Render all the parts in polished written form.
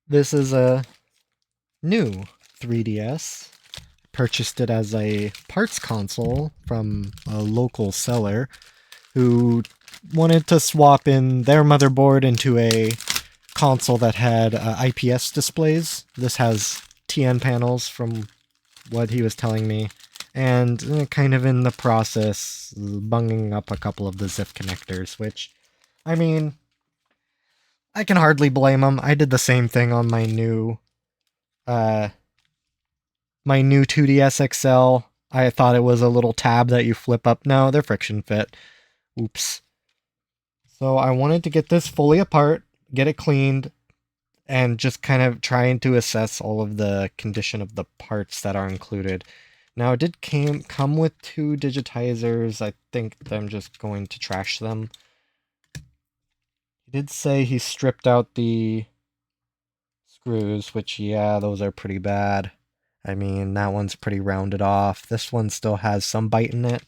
This is a new 3DS. Purchased it as a parts console from a local seller who wanted to swap in their motherboard into a console that had IPS displays. This has TN panels from what he was telling me, and kind of in the process, bunging up a couple of the ZIF connectors, which, I mean, I can hardly blame him. I did the same thing on uh, my new 2DS XL. I thought it was a little tab that you flip up. No, they're friction fit. Oops. So I wanted to get this fully apart, get it cleaned, and just kind of trying to assess all of the condition of the parts that are included. Now it did come with two digitizers. I think I'm just going to trash them. He did say he stripped out the screws, which yeah, those are pretty bad. I mean, that one's pretty rounded off. This one still has some bite in it.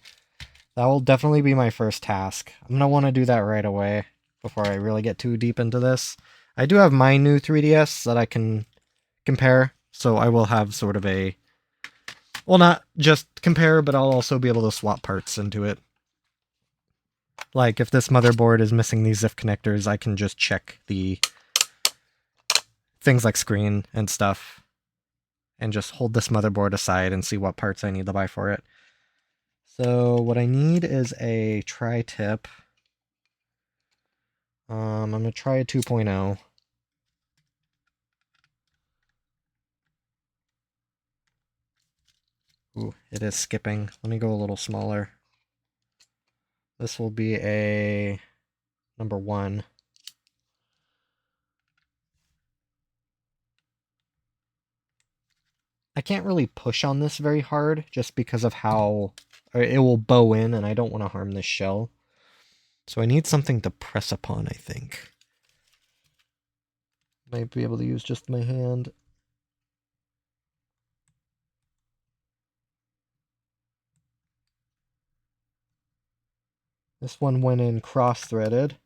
That will definitely be my first task. I'm going to want to do that right away before I really get too deep into this. I do have my new 3DS that I can compare, so I will have sort of a... Well, not just compare, but I'll also be able to swap parts into it. Like, if this motherboard is missing these ZIF connectors, I can just check the things like screen and stuff, and just hold this motherboard aside and see what parts I need to buy for it. So what I need is a tri-tip. I'm going to try a 2.0. Ooh, it is skipping. Let me go a little smaller. This will be a number 1. I can't really push on this very hard just because of how it will bow in, and I don't want to harm this shell. So I need something to press upon, I think. Might be able to use just my hand. This one went in cross-threaded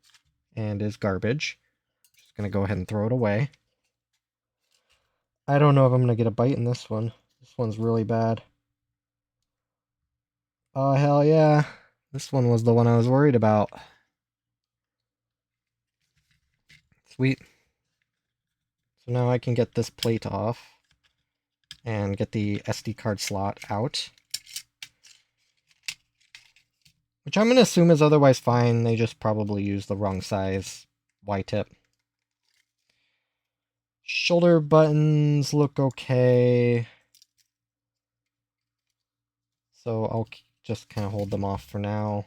and is garbage. Just gonna go ahead and throw it away. I don't know if I'm gonna get a bite in this one. This one's really bad. Oh, hell yeah. This one was the one I was worried about. Sweet. So now I can get this plate off and get the SD card slot out. Which I'm going to assume is otherwise fine. They just probably used the wrong size Y-tip. Shoulder buttons look okay. So I'll just kind of hold them off for now.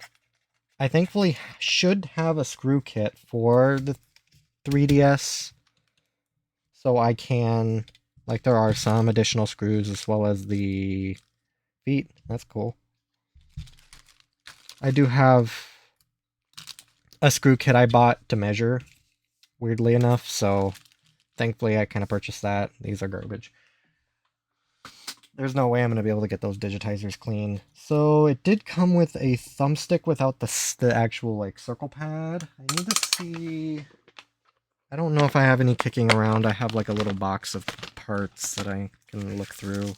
I thankfully should have a screw kit for the 3DS. So I can, like, there are some additional screws as well as the feet. That's cool. I do have a screw kit I bought to measure, weirdly enough, so thankfully I kind of purchased that. These are garbage. There's no way I'm going to be able to get those digitizers clean. So it did come with a thumbstick without the actual, like, circle pad. I need to see... I don't know if I have any kicking around. I have, like, a little box of parts that I can look through.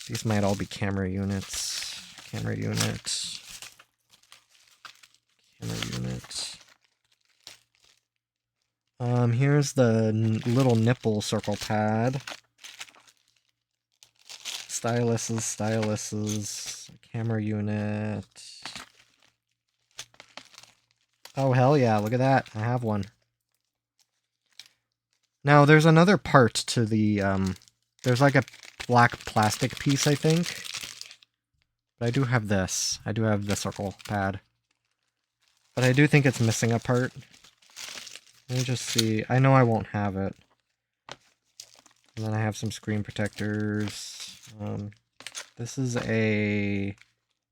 These might all be camera units. Camera unit. Camera unit. Here's the little nipple circle pad. Styluses, camera unit. Oh, hell yeah, look at that. I have one. Now, there's another part to the, there's like a black plastic piece, I think. But I do have this. I do have the circle pad. But I do think it's missing a part. Let me just see. I know I won't have it. And then I have some screen protectors. This is a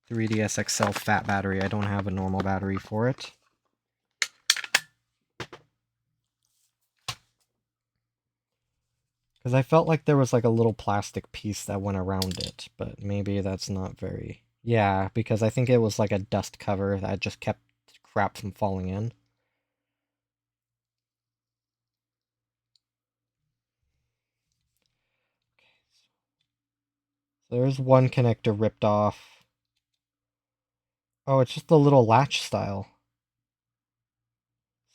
3DS XL fat battery. I don't have a normal battery for it. Because I felt like there was like a little plastic piece that went around it, but maybe that's not very... Yeah, because I think it was like a dust cover that just kept crap from falling in. There's one connector ripped off. Oh, it's just the little latch style.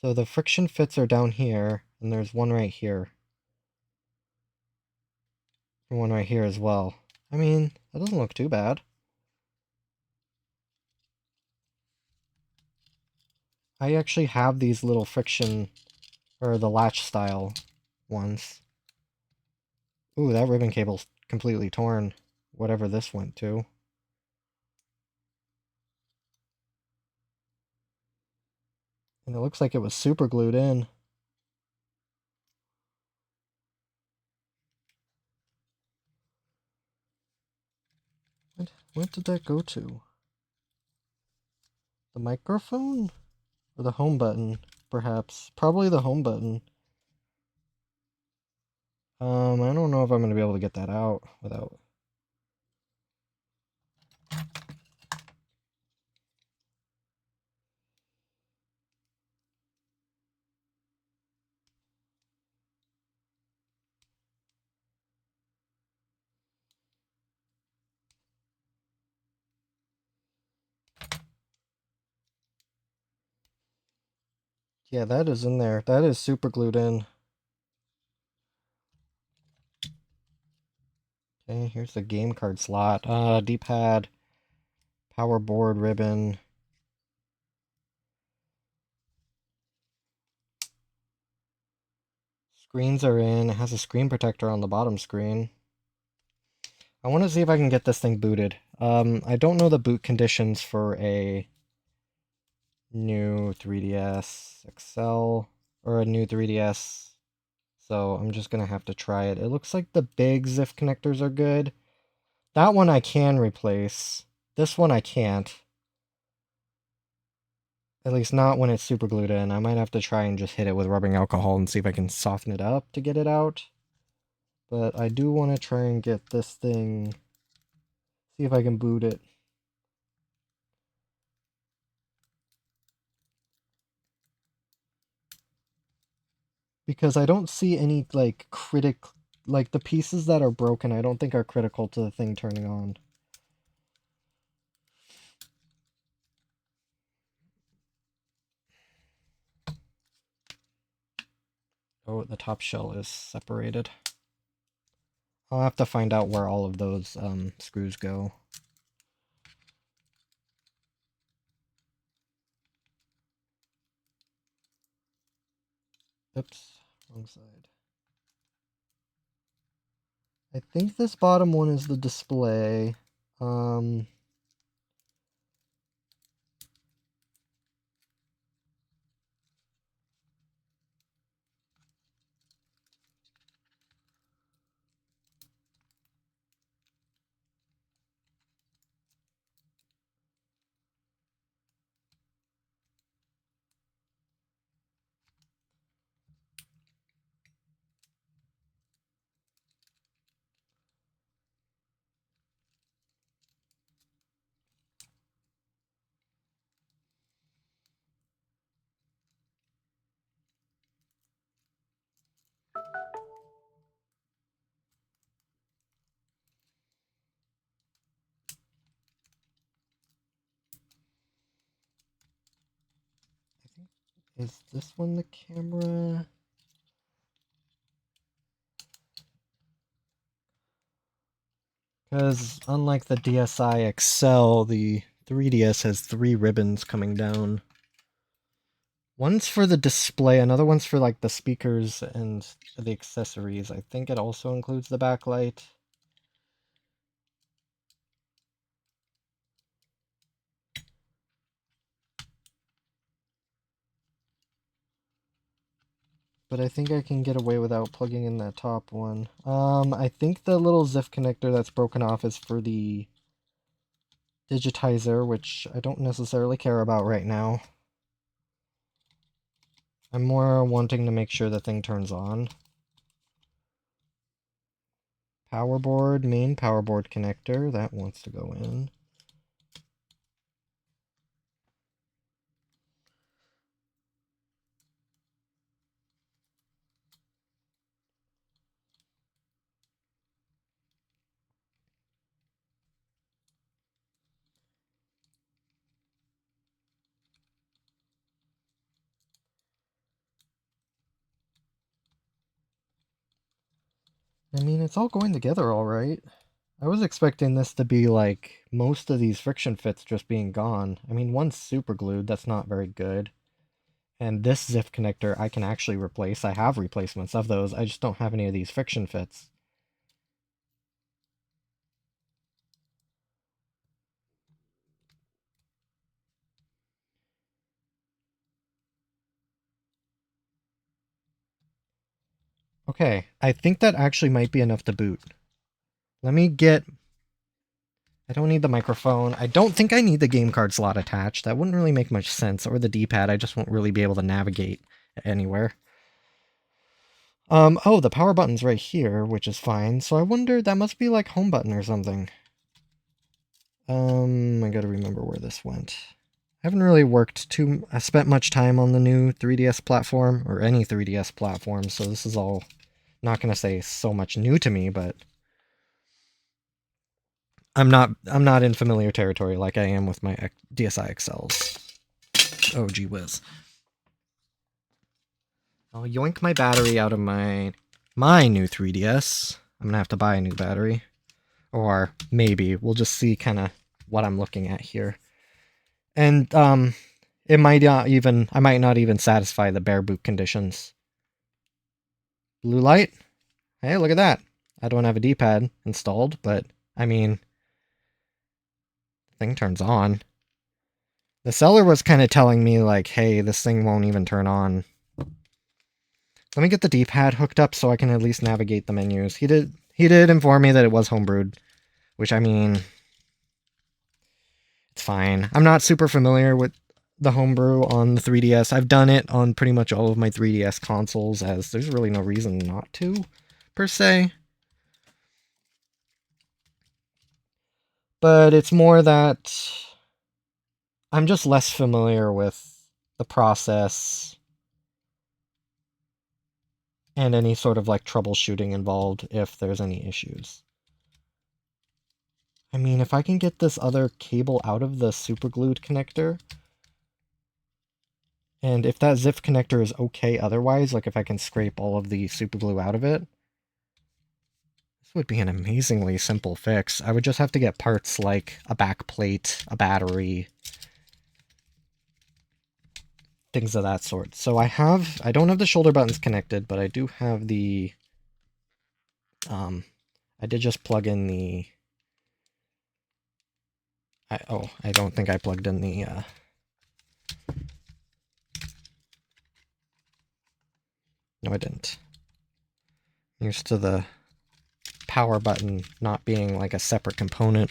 So the friction fits are down here, and there's one right here. And one right here as well. I mean, that doesn't look too bad. I actually have these little friction, or the latch style ones. Ooh, that ribbon cable's completely torn, whatever this went to. And it looks like it was super glued in. What did that go to? The microphone? Or the home button, perhaps. Probably the home button. I don't know if I'm going to be able to get that out without... Yeah, that is in there. That is super glued in. Okay, here's the game card slot. D-pad, power board ribbon. Screens are in. It has a screen protector on the bottom screen. I want to see if I can get this thing booted. I don't know the boot conditions for a new 3DS XL or a new 3DS, so I'm just gonna have to try it. It looks like the big ZIF connectors are good. That one I can replace. This one I can't. At least not when it's super glued in. I might have to try and just hit it with rubbing alcohol and see if I can soften it up to get it out. But I do want to try and get this thing, see if I can boot it. Because I don't see any, like, like, the pieces that are broken I don't think are critical to the thing turning on. Oh, the top shell is separated. I'll have to find out where all of those screws go. Oops, wrong side. I think this bottom one is the display. I think, is this one the camera? Because unlike the DSi XL, the 3DS has 3 ribbons coming down. One's for the display, another one's for like the speakers and the accessories. I think it also includes the backlight. But I think I can get away without plugging in that top one. I think the little ZIF connector that's broken off is for the digitizer, which I don't necessarily care about right now. I'm more wanting to make sure the thing turns on. Power board, main power board connector, that wants to go in. I mean, it's all going together all right. I was expecting this to be like most of these friction fits just being gone. I mean, one's super glued, that's not very good. And this ZIF connector I can actually replace. I have replacements of those, I just don't have any of these friction fits. Okay, I think that actually might be enough to boot. Let me get... I don't need the microphone. I don't think I need the game card slot attached. That wouldn't really make much sense. Or the D-pad, I just won't really be able to navigate anywhere. Oh, the power button's right here, which is fine. So I wonder, that must be like home button or something. I gotta remember where this went. I haven't really I spent much time on the new 3DS platform, or any 3DS platform, so this is all not gonna say so much new to me, but I'm not in familiar territory like I am with my DSi XLs. Oh gee whiz. I'll yoink my battery out of my new 3DS. I'm gonna have to buy a new battery. Or maybe. We'll just see kind of what I'm looking at here. And it might not even, I might not even satisfy the bare boot conditions. Blue light? Hey, look at that. I don't have a D-pad installed, but I mean, the thing turns on. The seller was kind of telling me like, hey, this thing won't even turn on. Let me get the D-pad hooked up so I can at least navigate the menus. He did inform me that it was homebrewed, which I mean, it's fine. I'm not super familiar with the homebrew on the 3DS. I've done it on pretty much all of my 3DS consoles, as there's really no reason not to, per se. But it's more that I'm just less familiar with the process and any sort of like troubleshooting involved if there's any issues. I mean, if I can get this other cable out of the superglued connector, and if that ZIF connector is okay otherwise, like if I can scrape all of the superglue out of it, this would be an amazingly simple fix. I would just have to get parts like a back plate, a battery, things of that sort. So I don't have the shoulder buttons connected, but I do have the, I did just plug in the, I don't think I plugged in the, no I didn't. I'm used to the power button not being like a separate component.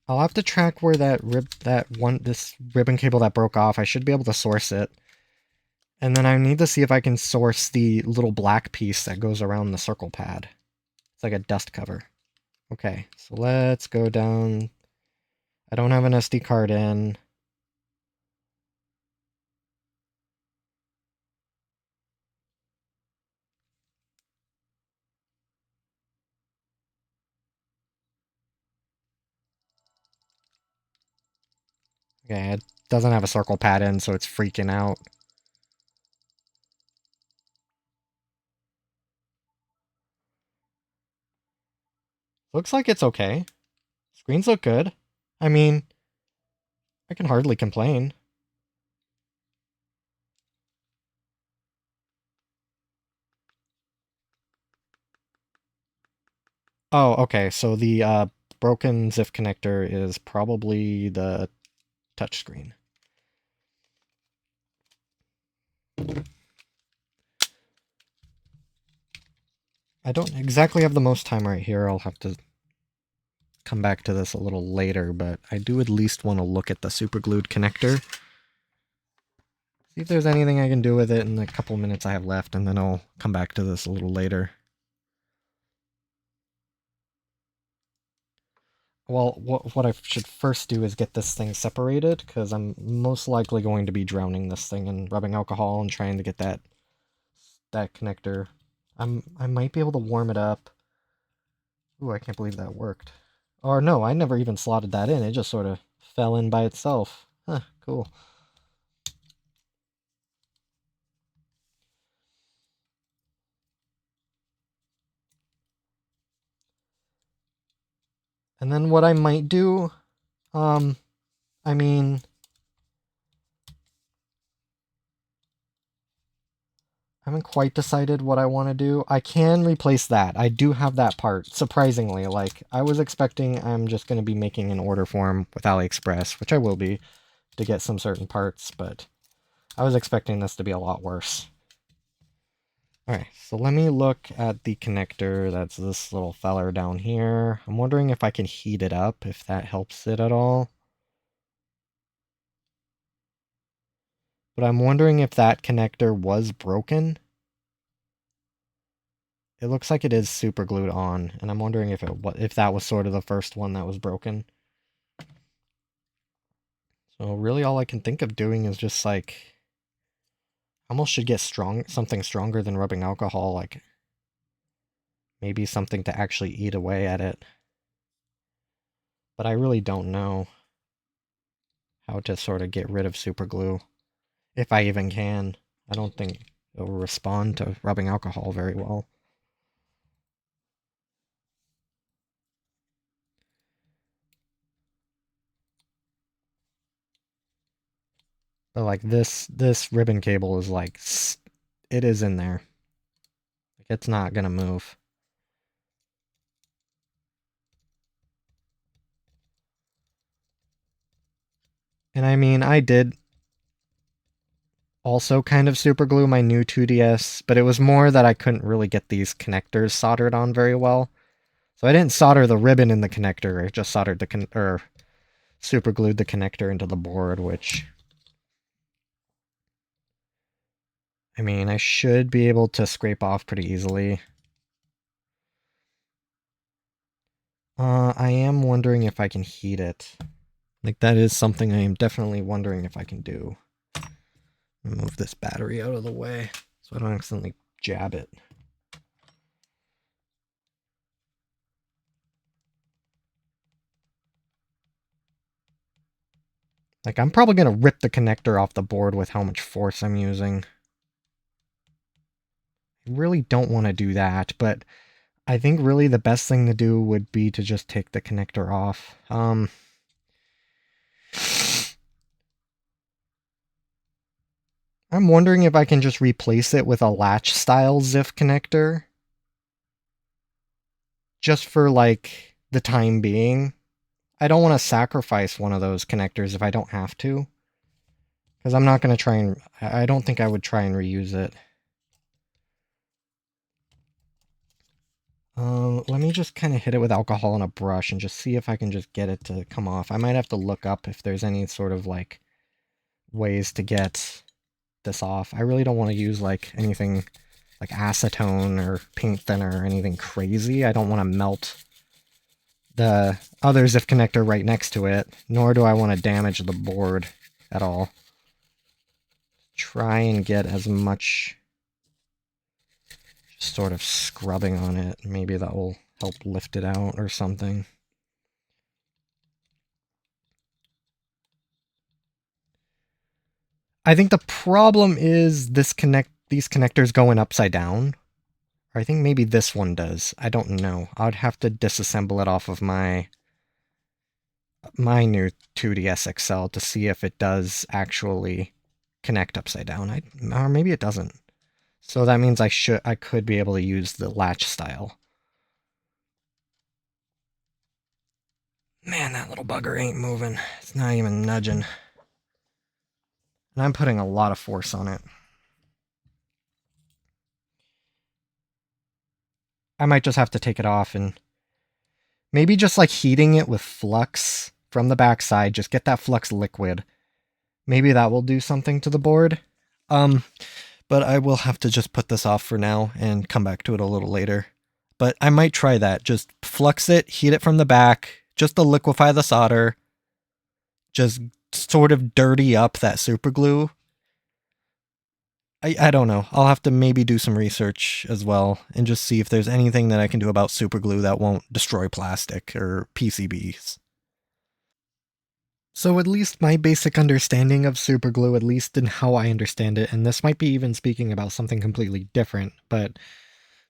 I'll have to track where this ribbon cable that broke off, I should be able to source it. And then I need to see if I can source the little black piece that goes around the circle pad. It's like a dust cover. Okay, so let's go down. I don't have an SD card in. Okay, it doesn't have a circle pad in, so it's freaking out. Looks like it's okay. Screens look good. I mean, I can hardly complain. Oh, okay, so the broken ZIF connector is probably the touchscreen. I don't exactly have the most time right here. I'll have to come back to this a little later, but I do at least want to look at the superglued connector. See if there's anything I can do with it in the couple minutes I have left, and then I'll come back to this a little later. Well, what I should first do is get this thing separated, because I'm most likely going to be drowning this thing in rubbing alcohol and trying to get that connector. I might be able to warm it up. Ooh, I can't believe that worked. Or no, I never even slotted that in. It just sort of fell in by itself. Huh, cool. And then what I might do, I mean, I haven't quite decided what I want to do. I can replace that. I do have that part, surprisingly. Like, I was expecting I'm just going to be making an order form with AliExpress, which I will be, to get some certain parts, but I was expecting this to be a lot worse. Alright, so let me look at the connector. That's this little feller down here. I'm wondering if I can heat it up, if that helps it at all. But I'm wondering if that connector was broken. It looks like it is super glued on, and I'm wondering if that was sort of the first one that was broken. So really all I can think of doing is just like, almost should get something stronger than rubbing alcohol, like maybe something to actually eat away at it. But I really don't know how to sort of get rid of super glue, if I even can. I don't think it will respond to rubbing alcohol very well. But like this ribbon cable is like, it is in there. Like, it's not gonna move. And I mean, I did also kind of super glue my new 2DS, but it was more that I couldn't really get these connectors soldered on very well. So I didn't solder the ribbon in the connector, I just soldered or super glued the connector into the board, which, I mean, I should be able to scrape off pretty easily. I am wondering if I can heat it. Like, that is something I am definitely wondering if I can do. Move this battery out of the way so I don't accidentally jab it. Like, I'm probably going to rip the connector off the board with how much force I'm using. I really don't want to do that, but I think really the best thing to do would be to just take the connector off. I'm wondering if I can just replace it with a latch-style ZIF connector. Just for, like, the time being. I don't want to sacrifice one of those connectors if I don't have to. Because I'm not going to try and... I don't think I would try and reuse it. Let me just kind of hit it with alcohol and a brush and just see if I can just get it to come off. I might have to look up if there's any sort of, like, ways to get this off. I really don't want to use, like, anything like acetone or paint thinner or anything crazy. I don't want to melt the other ZIF connector right next to it, nor do I want to damage the board at all. Try and get as much just sort of scrubbing on it. Maybe that will help lift it out or something. I think the problem is these connectors going upside down. Or I think maybe this one does. I don't know. I'd have to disassemble it off of my new 2DS XL to see if it does actually connect upside down. Or maybe it doesn't. So that means I could be able to use the latch style. Man, that little bugger ain't moving. It's not even nudging. And I'm putting a lot of force on it. I might just have to take it off and maybe just like heating it with flux from the backside. Just get that flux liquid. Maybe that will do something to the board. But I will have to just put this off for now and come back to it a little later. But I might try that. Just flux it, heat it from the back, just to liquefy the solder. Just sort of dirty up that super glue. I don't know. I'll have to maybe do some research as well and just see if there's anything that I can do about super glue that won't destroy plastic or PCBs. So at least my basic understanding of super glue, at least in how I understand it, and this might be even speaking about something completely different, but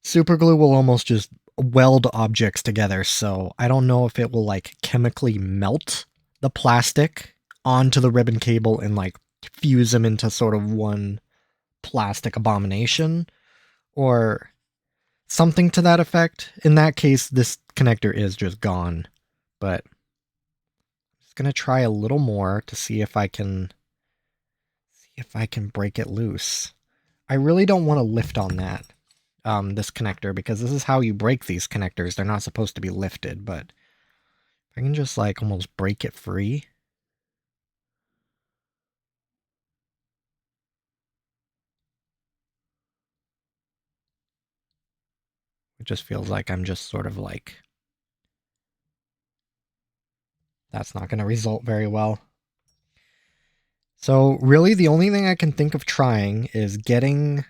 super glue will almost just weld objects together, so I don't know if it will like chemically melt the plastic onto the ribbon cable and like fuse them into sort of one plastic abomination or something to that effect. In that case, this connector is just gone, but I'm just gonna try a little more to see if I can break it loose. I really don't want to lift on that. This connector, because this is how you break these connectors. They're not supposed to be lifted, but if I can just like almost break it free. It just feels like I'm just sort of like, that's not going to result very well. So really the only thing I can think of trying is getting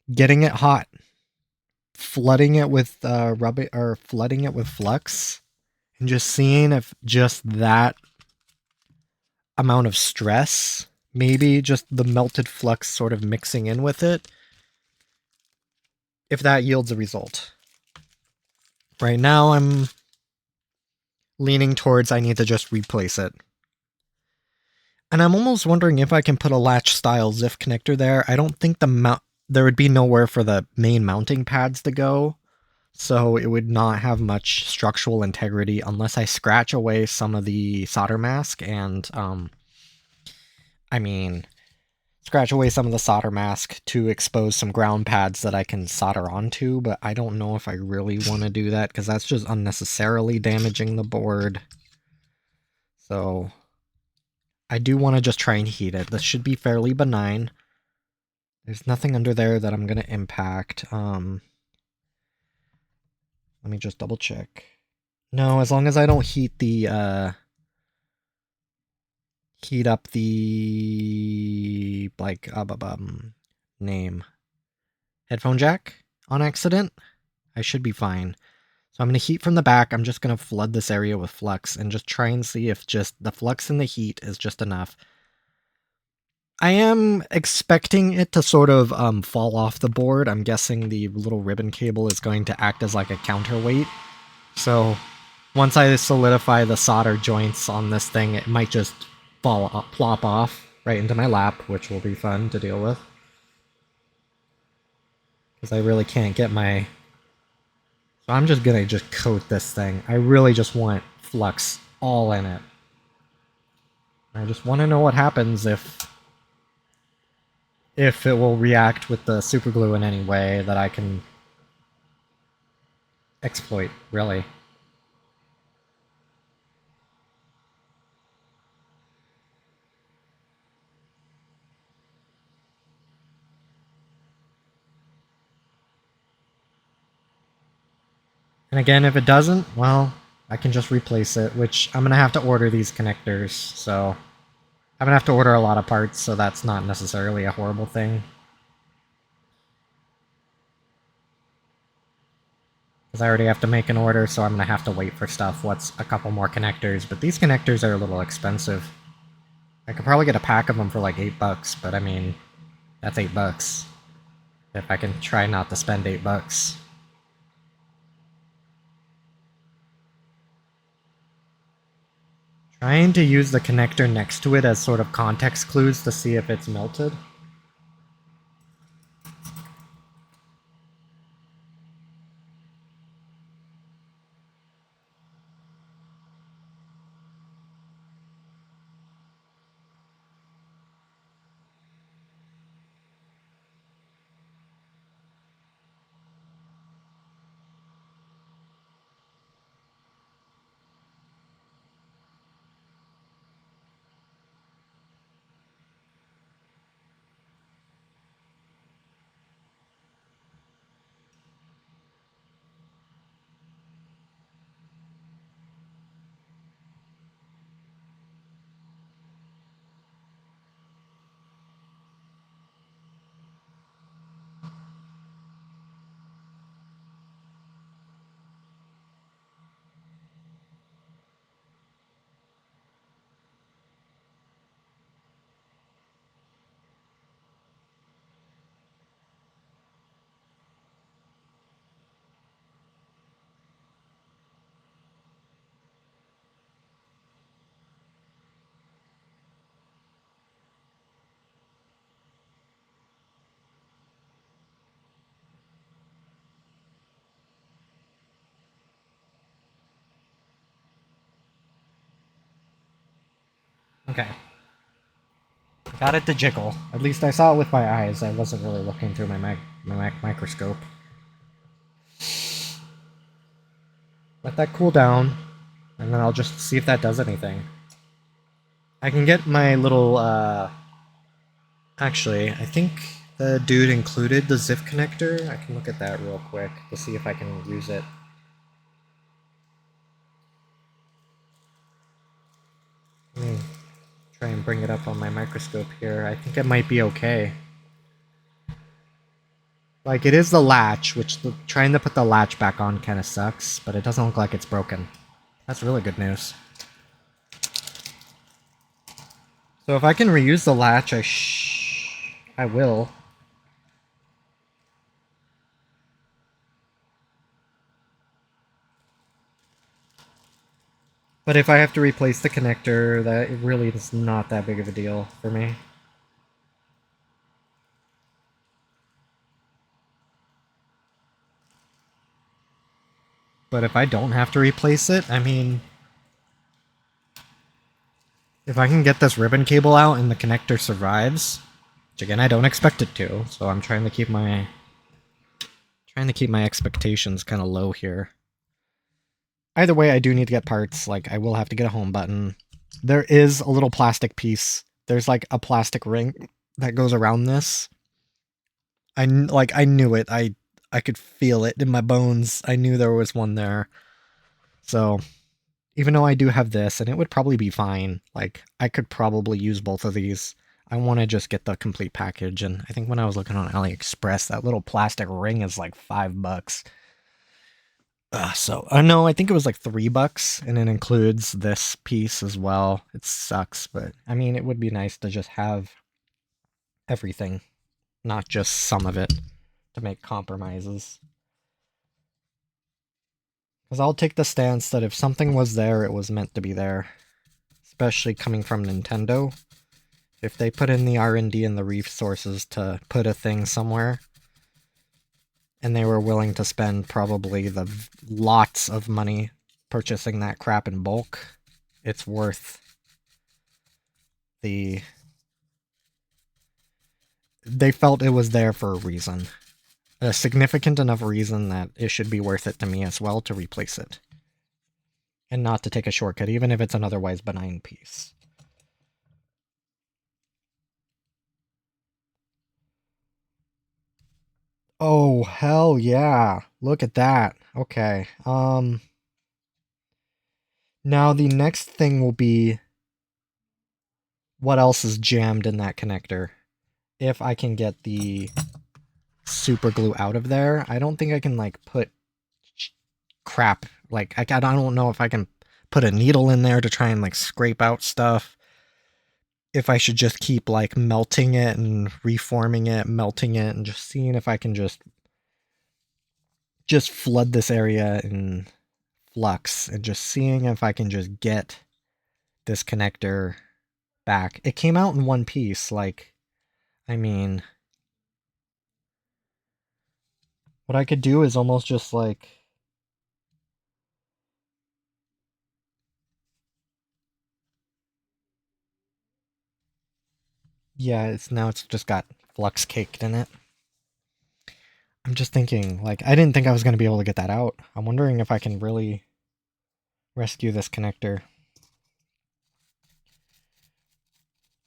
it hot, flooding it with rubber, or flooding it with flux, and just seeing if just that amount of stress, maybe just the melted flux sort of mixing in with it, if that yields a result. Right now I'm leaning towards I need to just replace it. And I'm almost wondering if I can put a latch style ZIF connector there. I don't think there would be nowhere for the main mounting pads to go, so it would not have much structural integrity unless I scratch away some of the solder mask and scratch away some of the solder mask to expose some ground pads that I can solder onto, but I don't know if I really want to do that because that's just unnecessarily damaging the board. So I do want to just try and heat it. This should be fairly benign. There's nothing under there that I'm going to impact. Let me just double check. No, as long as I don't heat the, heat up the, like, name. Headphone jack on accident, I should be fine. So I'm going to heat from the back. I'm just going to flood this area with flux and just try and see if just the flux and the heat is just enough. I am expecting it to sort of fall off the board. I'm guessing the little ribbon cable is going to act as like a counterweight. So once I solidify the solder joints on this thing, it might just plop off right into my lap, which will be fun to deal with. Because I really can't get my... So I'm just gonna just coat this thing. I really just want flux all in it. I just want to know what happens if it will react with the superglue in any way that I can exploit, really. And again, if it doesn't, well, I can just replace it, which I'm going to have to order these connectors, so I'm going to have to order a lot of parts, so that's not necessarily a horrible thing. Because I already have to make an order, so I'm going to have to wait for stuff. What's a couple more connectors, but these connectors are a little expensive. I could probably get a pack of them for like $8, but I mean, that's $8. If I can try not to spend $8. Trying to use the connector next to it as sort of context clues to see if it's melted. Okay. Got it to jiggle. At least I saw it with my eyes. I wasn't really looking through my microscope. Let that cool down, and then I'll just see if that does anything. I can get my little, Actually, I think the dude included the ZIF connector. I can look at that real quick to see if I can use it. Let me try and bring it up on my microscope here. I think it might be okay. Like, it is the latch, which trying to put the latch back on kind of sucks, but it doesn't look like it's broken. That's really good news. So if I can reuse the latch, I will. But if I have to replace the connector, that really is not that big of a deal for me. But if I don't have to replace it, I mean, if I can get this ribbon cable out and the connector survives, which again I don't expect it to, so I'm trying to keep my expectations kind of low here. Either way, I do need to get parts. Like, I will have to get a home button. There is a little plastic piece. There's like a plastic ring that goes around this. I knew it. I could feel it in my bones. I knew there was one there. So, even though I do have this, and it would probably be fine, like, I could probably use both of these. I want to just get the complete package, and I think when I was looking on AliExpress, that little plastic ring is like $5. No, I think it was like $3, and it includes this piece as well. It sucks, but I mean, it would be nice to just have everything, not just some of it, to make compromises. Because I'll take the stance that if something was there, it was meant to be there. Especially coming from Nintendo. If they put in the R&D and the resources to put a thing somewhere, and they were willing to spend probably the lots of money purchasing that crap in bulk, it's worth the... They felt it was there for a reason. A significant enough reason that it should be worth it to me as well to replace it. And not to take a shortcut, even if it's an otherwise benign piece. Oh, hell yeah. Look at that. Okay. Now the next thing will be what else is jammed in that connector. If I can get the super glue out of there, I don't think I can, like, put crap. Like, I don't know if I can put a needle in there to try and, like, scrape out stuff. If I should just keep, like, melting it and reforming it, melting it, and just seeing if I can just flood this area in flux, and just seeing if I can just get this connector back. It came out in one piece, like, I mean, what I could do is almost just, like, yeah, it's just got flux caked in it. I'm just thinking, like, I didn't think I was going to be able to get that out. I'm wondering if I can really rescue this connector.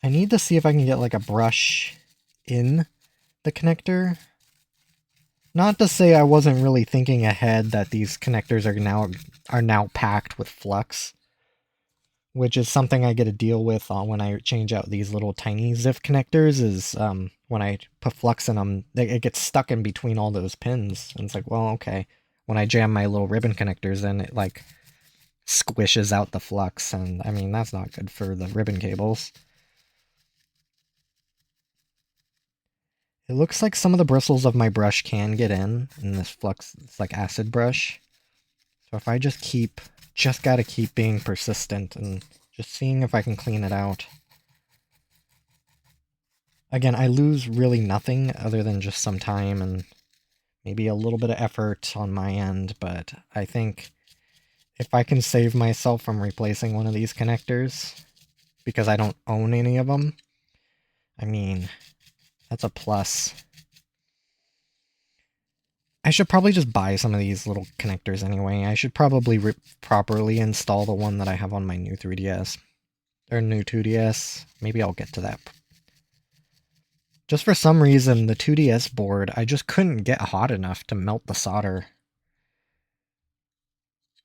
I need to see if I can get, like, a brush in the connector. Not to say I wasn't really thinking ahead that these connectors are now packed with flux, which is something I get to deal with when I change out these little tiny ZIF connectors, is when I put flux in them, it gets stuck in between all those pins. And it's like, well, okay. When I jam my little ribbon connectors in, it, like, squishes out the flux, and I mean, that's not good for the ribbon cables. It looks like some of the bristles of my brush can get in this flux. It's like acid brush. So if I just gotta keep being persistent and just seeing if I can clean it out. Again, I lose really nothing other than just some time and maybe a little bit of effort on my end, but I think if I can save myself from replacing one of these connectors, because I don't own any of them. I mean, that's a plus. I should probably just buy some of these little connectors anyway. I should probably properly install the one that I have on my new 3DS. Or new 2DS. Maybe I'll get to that. Just for some reason, the 2DS board, I just couldn't get hot enough to melt the solder.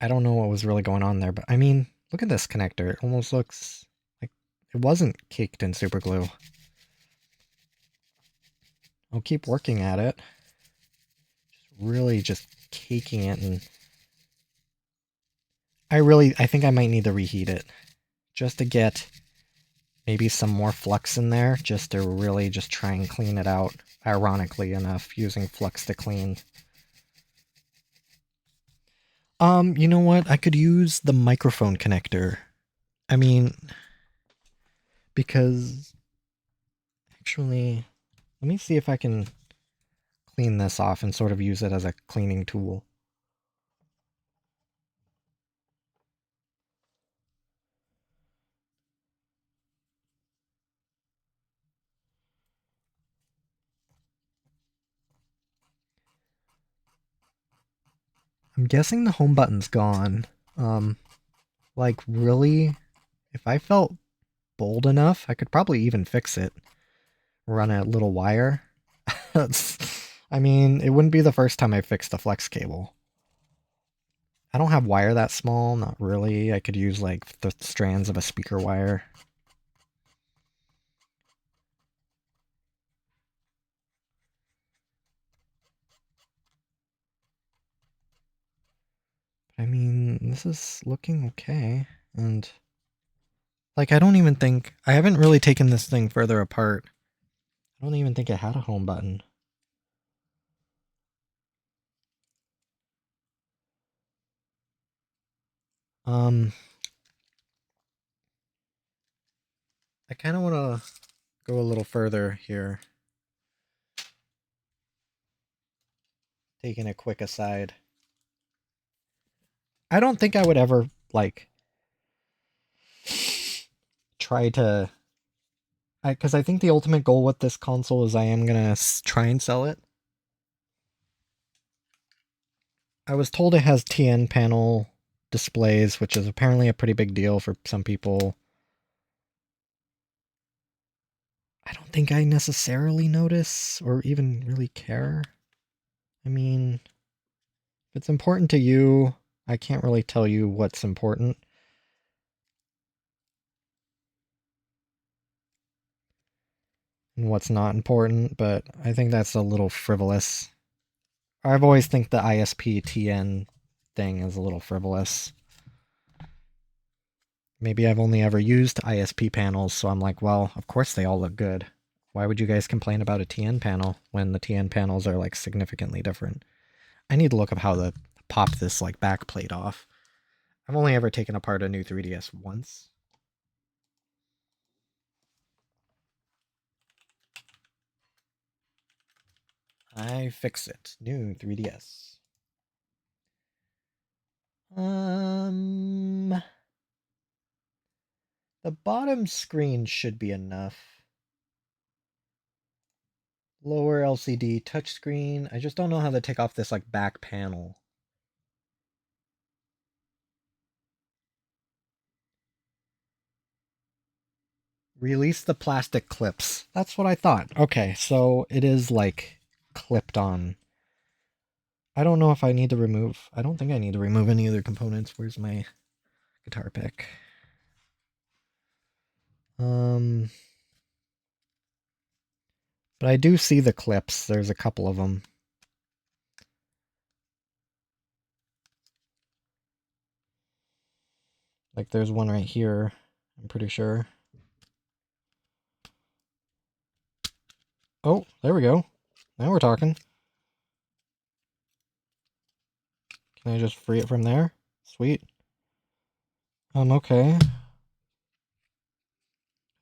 I don't know what was really going on there, but I mean, look at this connector. It almost looks like it wasn't caked in super glue. I'll keep working at it. Really just caking it, and I think I might need to reheat it just to get maybe some more flux in there, just to really just try and clean it out, ironically enough, using flux to clean. You know what? I could use the microphone connector. I mean, because actually, let me see if I can clean this off and sort of use it as a cleaning tool. I'm guessing the home button's gone. Like really, if I felt bold enough, I could probably even fix it. Run a little wire. I mean, it wouldn't be the first time I fixed a flex cable. I don't have wire that small, not really. I could use like the strands of a speaker wire. I mean, this is looking okay. And like, I haven't really taken this thing further apart. I don't even think it had a home button. I kind of want to go a little further here. Taking a quick aside. I don't think I would ever, like, try to... Because I think the ultimate goal with this console is I am going to try and sell it. I was told it has TN panel displays, which is apparently a pretty big deal for some people. I don't think I necessarily notice or even really care. I mean, if it's important to you, I can't really tell you what's important. And what's not important, but I think that's a little frivolous. I've always think the ISP TN thing is a little frivolous. Maybe I've only ever used ISP panels, so I'm like, well, of course they all look good. Why would you guys complain about a TN panel when the TN panels are like significantly different? I need to look up how to pop this like back plate off. I've only ever taken apart a new 3DS once. I fix it. New 3DS. The bottom screen should be enough. Lower LCD touchscreen. I just don't know how to take off this like back panel. Release the plastic clips. That's what I thought. Okay, so it is like clipped on. I don't know if I need to remove. I don't think I need to remove any other components. Where's my guitar pick? But I do see the clips. There's a couple of them. Like there's one right here, I'm pretty sure. Oh, there we go. Now we're talking. Can I just free it from there? Sweet. Okay.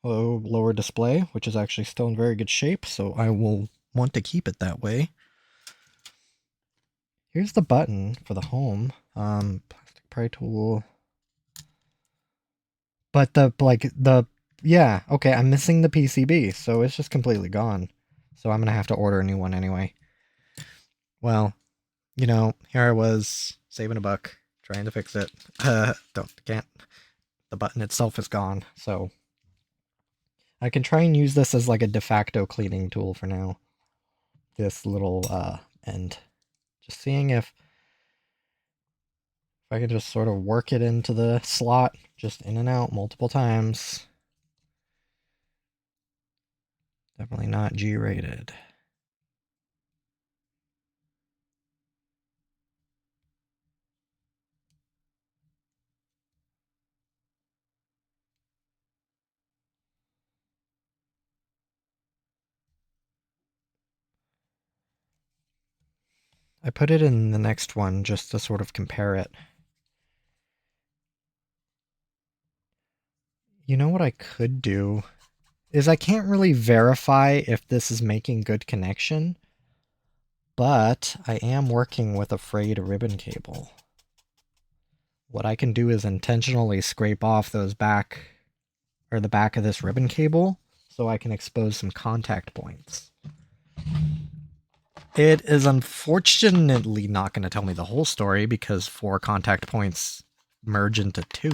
Hello, lower display, which is actually still in very good shape, so I will want to keep it that way. Here's the button for the home. Plastic pry tool. But the Yeah, okay, I'm missing the PCB, so it's just completely gone. So I'm gonna have to order a new one anyway. Well, here I was saving a buck, trying to fix it. Can't. The button itself is gone, so I can try and use this as like a de facto cleaning tool for now. This little end. Just seeing if I can just sort of work it into the slot, just in and out multiple times. Definitely not G-rated. I put it in the next one just to sort of compare it. You know what I could do is I can't really verify if this is making good connection, but I am working with a frayed ribbon cable. What I can do is intentionally scrape off those back, or the back of this ribbon cable, so I can expose some contact points. It is unfortunately not going to tell me the whole story because 4 contact points merge into 2.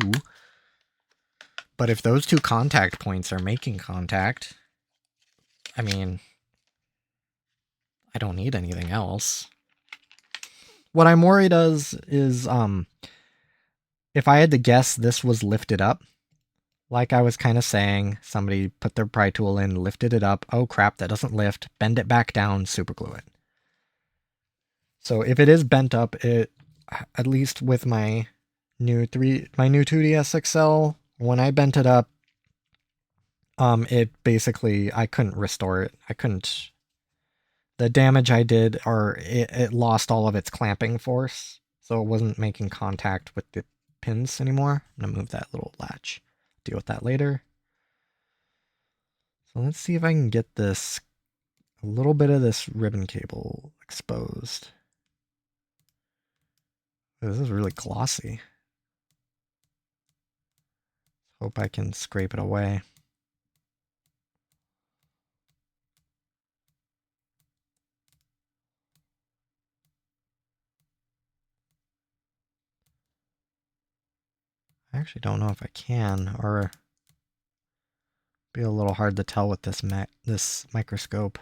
But if those 2 contact points are making contact, I mean, I don't need anything else. What I'm worried is if I had to guess this was lifted up, like I was kind of saying, somebody put their pry tool in, lifted it up, oh crap, that doesn't lift, bend it back down, super glue it. So if it is bent up, it, at least with my new 2DS XL, when I bent it up, it basically, I couldn't restore it. The damage I did, or it lost all of its clamping force, so it wasn't making contact with the pins anymore. I'm gonna move that little latch. Deal with that later. So let's see if I can get a little bit of this ribbon cable exposed. This is really glossy. Hope I can scrape it away. I actually don't know if I can, or be a little hard to tell with this microscope.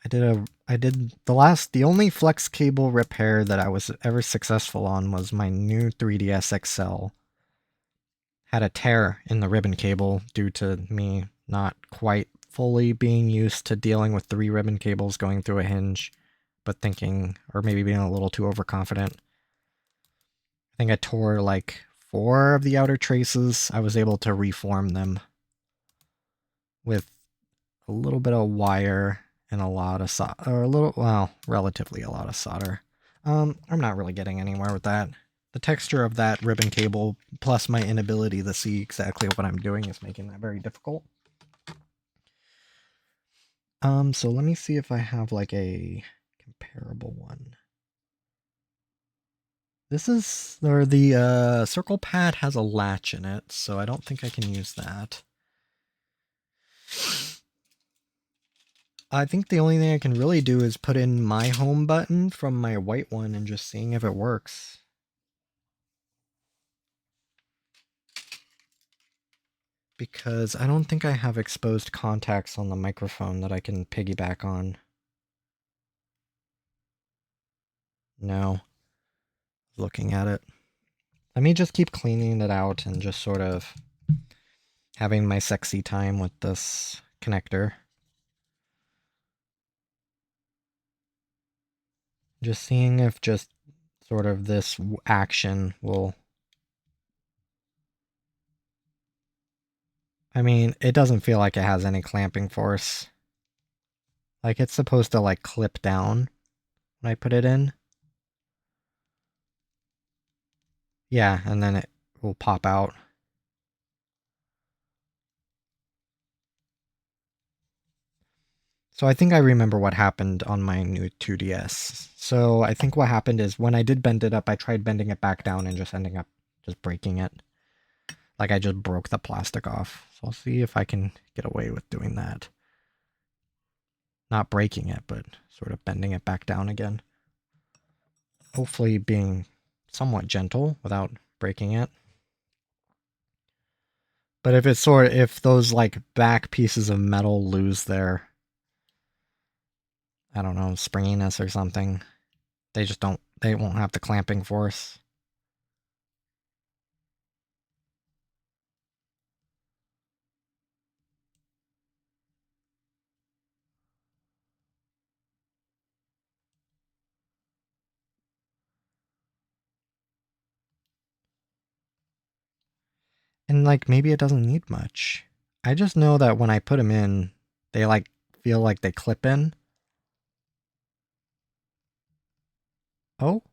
The only flex cable repair that I was ever successful on was my new 3DS XL. Had a tear in the ribbon cable due to me not quite fully being used to dealing with 3 ribbon cables going through a hinge, but thinking, or maybe being a little too overconfident. I think I tore like 4 of the outer traces. I was able to reform them with a little bit of wire and a lot of solder, or relatively a lot of solder. I'm not really getting anywhere with that. The texture of that ribbon cable, plus my inability to see exactly what I'm doing, is making that very difficult. So let me see if I have like a comparable one. The circle pad has a latch in it, so I don't think I can use that. I think the only thing I can really do is put in my home button from my white one and just seeing if it works. Because I don't think I have exposed contacts on the microphone that I can piggyback on. No. Looking at it. Let me just keep cleaning it out and just sort of having my sexy time with this connector. Just seeing if just sort of this action will... I mean, it doesn't feel like it has any clamping force. Like, it's supposed to, like, clip down when I put it in. Yeah, and then it will pop out. So I think I remember what happened on my new 2DS. So I think what happened is when I did bend it up, I tried bending it back down and just ending up just breaking it. Like I just broke the plastic off. So I'll see if I can get away with doing that. Not breaking it, but sort of bending it back down again. Hopefully being somewhat gentle without breaking it. But if it's if those like back pieces of metal lose their, I don't know, springiness or something, they won't have the clamping force. And like maybe it doesn't need much. I just know that when I put them in, they like feel like they clip in. Oh,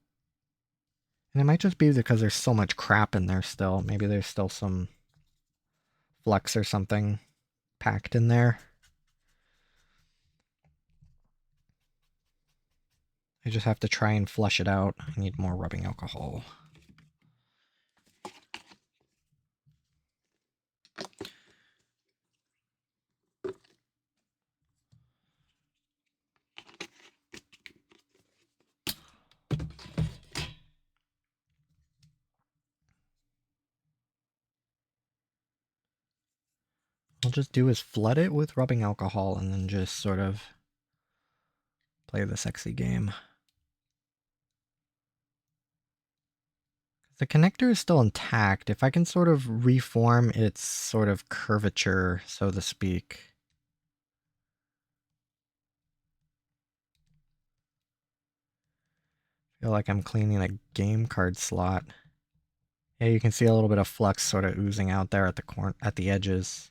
and it might just be because there's so much crap in there still. Maybe there's still some flux or something packed in there. I just have to try and flush it out. I need more rubbing alcohol. I'll just do is flood it with rubbing alcohol and then just sort of play the sexy game. The connector is still intact. If I can sort of reform its sort of curvature, so to speak. I feel like I'm cleaning a game card slot. Yeah, you can see a little bit of flux sort of oozing out there at the edges.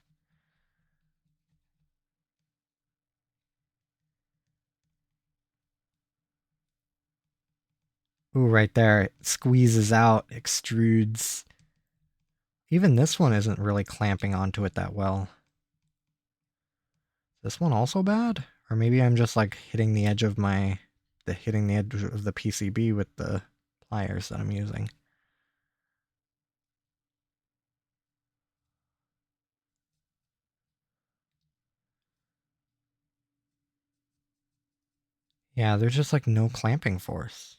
Ooh, right there. It squeezes out, extrudes. Even this one isn't really clamping onto it that well. This one also bad? Or maybe I'm just like hitting the edge of the PCB with the pliers that I'm using. Yeah, there's just like no clamping force.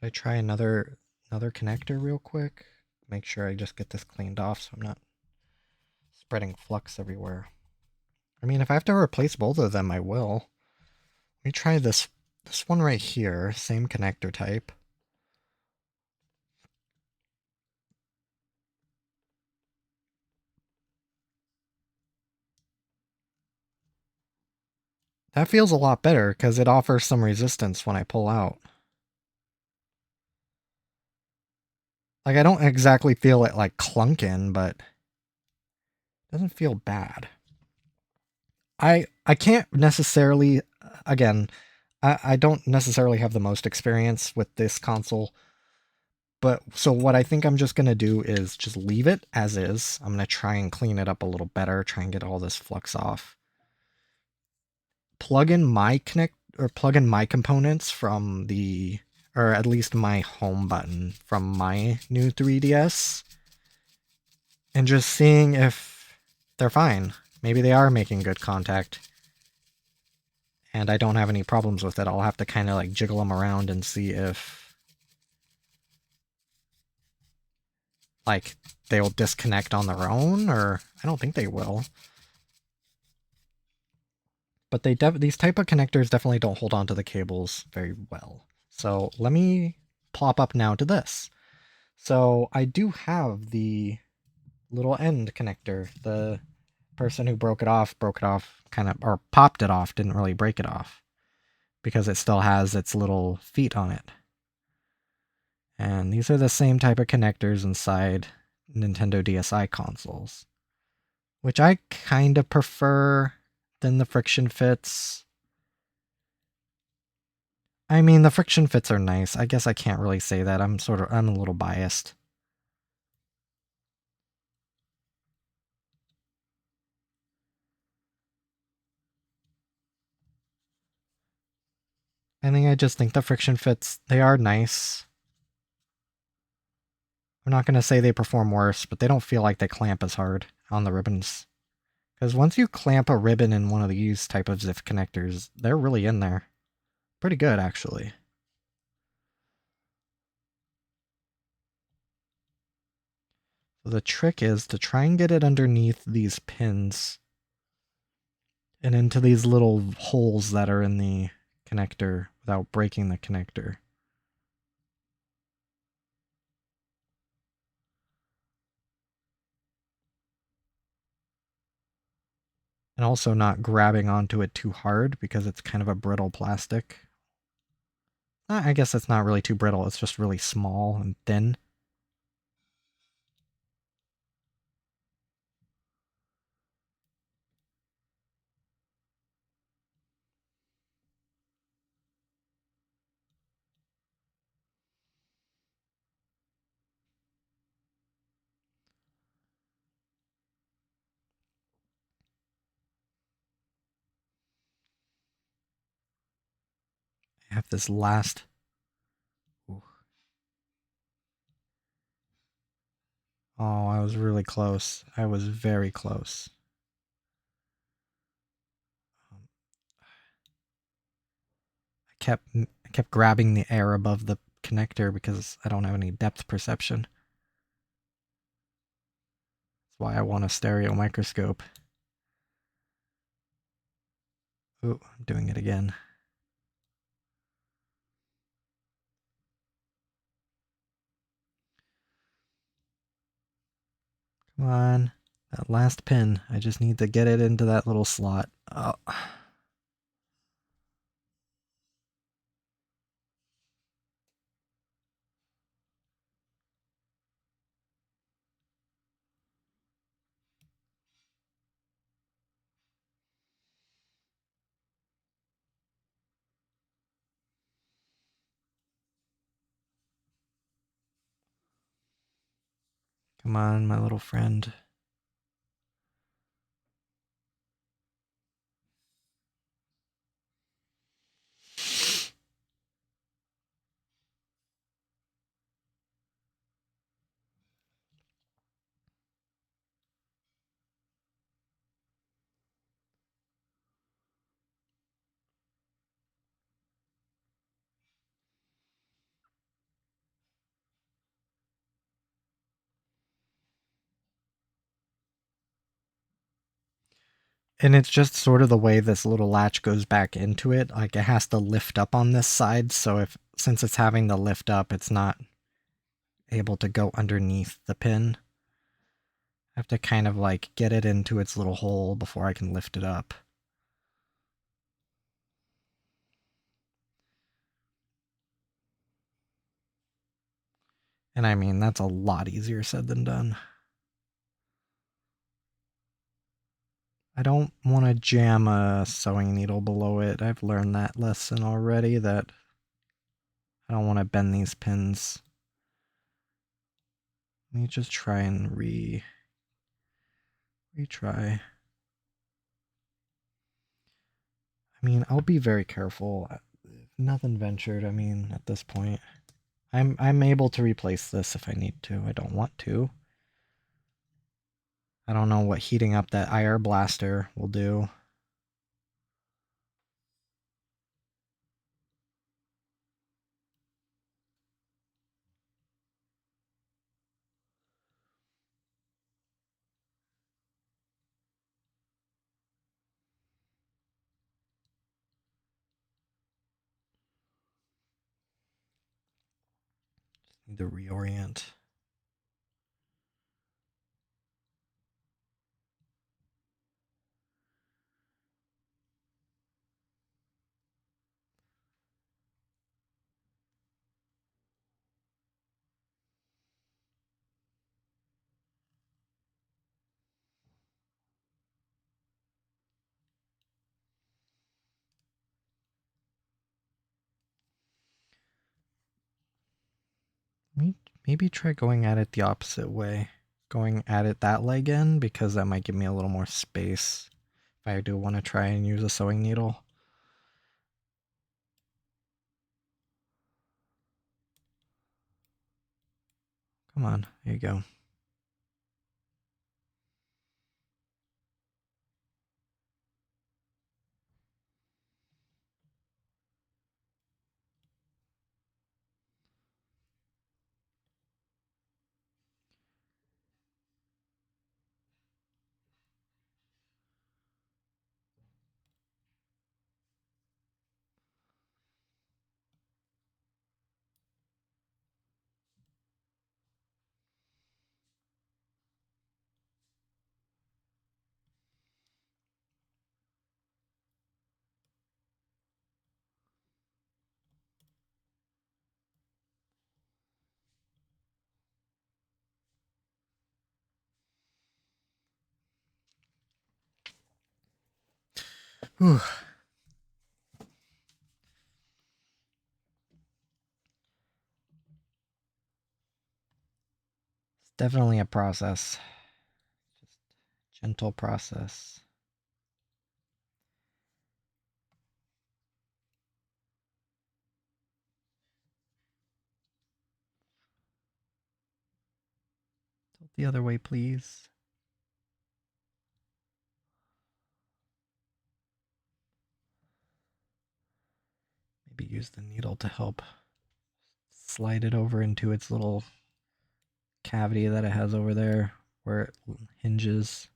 Should I try another connector real quick? Make sure I just get this cleaned off so I'm not spreading flux everywhere. I mean, if I have to replace both of them, I will. Let me try this one right here, same connector type. That feels a lot better because it offers some resistance when I pull out. Like, I don't exactly feel it like clunking, but it doesn't feel bad. I can't necessarily, again, I don't necessarily have the most experience with this console, but so what I think I'm just going to do is just leave it as is. I'm going to try and clean it up a little better, try and get all this flux off. Plug in my components from the, or at least my home button from my new 3DS, and just seeing if they're fine. Maybe they are making good contact and I don't have any problems with it. I'll have to kind of like jiggle them around and see if like they'll disconnect on their own, or I don't think they will. But these type of connectors definitely don't hold on to the cables very well. So let me plop up now to this. So I do have the little end connector. The person who broke it off kind of, or popped it off, didn't really break it off because it still has its little feet on it. And these are the same type of connectors inside Nintendo DSi consoles, which I kind of prefer than the friction fits. I mean, the friction fits are nice. I guess I can't really say that. I'm a little biased. I just think the friction fits, they are nice. I'm not going to say they perform worse, but they don't feel like they clamp as hard on the ribbons. Because once you clamp a ribbon in one of these type of ZIF connectors, they're really in there. Pretty good, actually. So the trick is to try and get it underneath these pins and into these little holes that are in the connector without breaking the connector. And also not grabbing onto it too hard because it's kind of a brittle plastic. I guess it's not really too brittle, it's just really small and thin. I have this last... Ooh. Oh, I was really close. I was very close. I kept grabbing the air above the connector because I don't have any depth perception. That's why I want a stereo microscope. Ooh, I'm doing it again. Come on. That last pin. I just need to get it into that little slot. Oh. Come on, my little friend. And it's just sort of the way this little latch goes back into it. Like it has to lift up on this side. So since it's having to lift up, it's not able to go underneath the pin. I have to kind of like get it into its little hole before I can lift it up. And I mean, that's a lot easier said than done. I don't want to jam a sewing needle below it. I've learned that lesson already, that I don't want to bend these pins. Let me just try and retry. I mean, I'll be very careful. Nothing ventured, I mean, at this point. I'm able to replace this if I need to. I don't want to. I don't know what heating up that IR blaster will do. Just need to reorient. Maybe try going at it the opposite way. Going at it that leg in, because that might give me a little more space if I do want to try and use a sewing needle. Come on, there you go. Whew. It's definitely a process. Just gentle process. Tilt the other way, please. Maybe use the needle to help slide it over into its little cavity that it has over there where it hinges.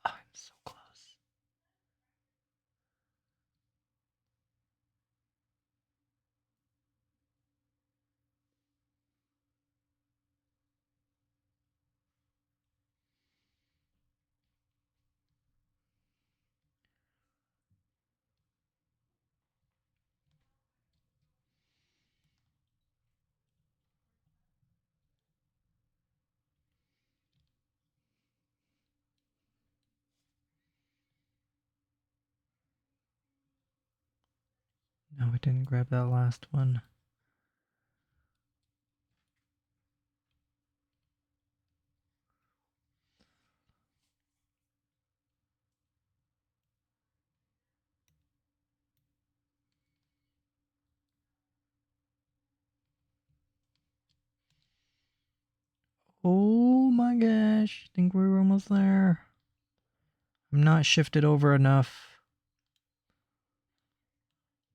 Oh, I'm so close. No, I didn't grab that last one. Oh my gosh, I think we're almost there. I'm not shifted over enough.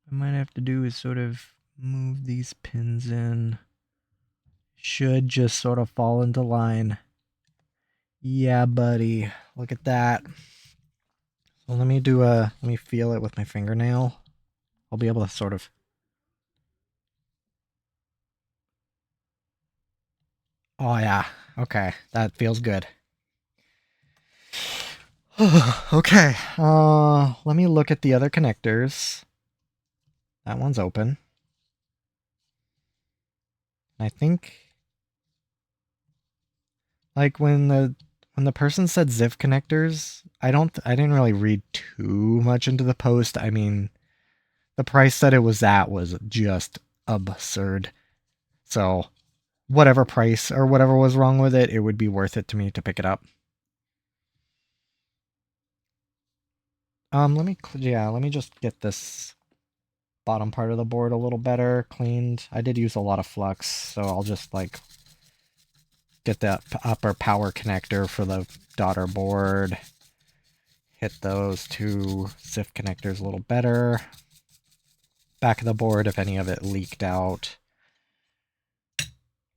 What I might have to do is sort of move these pins in. Should just sort of fall into line. Yeah, buddy. Look at that. So let me feel it with my fingernail. I'll be able to sort of. Oh yeah. Okay. That feels good. Okay. Let me look at the other connectors. That one's open. I think like when when the person said ZIF connectors, I didn't really read too much into the post. I mean, the price that it was at was just absurd. So, whatever price or whatever was wrong with it, it would be worth it to me to pick it up. Let me just get this bottom part of the board a little better cleaned. I did use a lot of flux, so I'll just like get that upper power connector for the daughter board. Hit those two ZIF connectors a little better. Back of the board if any of it leaked out.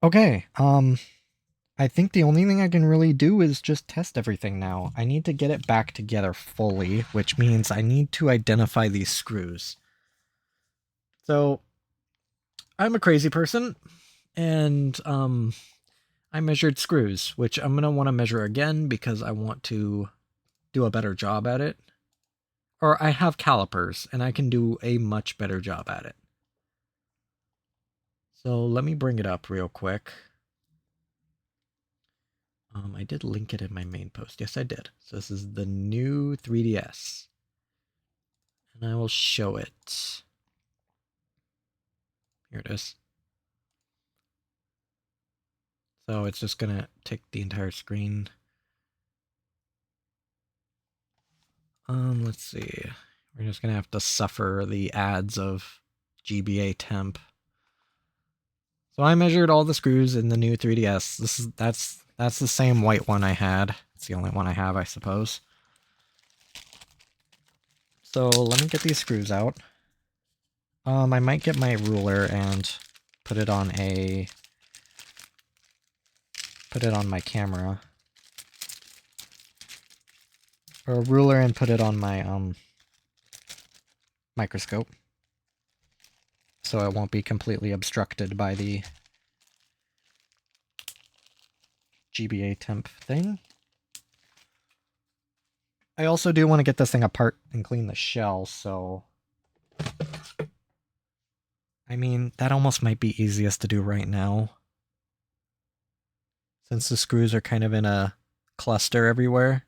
Okay, I think the only thing I can really do is just test everything now. I need to get it back together fully, which means I need to identify these screws. So, I'm a crazy person, and I measured screws, which I'm going to want to measure again because I want to do a better job at it. Or I have calipers, and I can do a much better job at it. So let me bring it up real quick. I did link it in my main post. Yes, I did. So this is the new 3DS. And I will show it. Here it is. So it's just going to take the entire screen. Let's see. We're just going to have to suffer the ads of GBA temp. So I measured all the screws in the new 3DS. That's the same white one I had. It's the only one I have, I suppose. So let me get these screws out. I might get my ruler and put it on my camera. Or a ruler and put it on my microscope. So it won't be completely obstructed by the GBA temp thing. I also do want to get this thing apart and clean the shell, so I mean, that almost might be easiest to do right now. Since the screws are kind of in a cluster everywhere.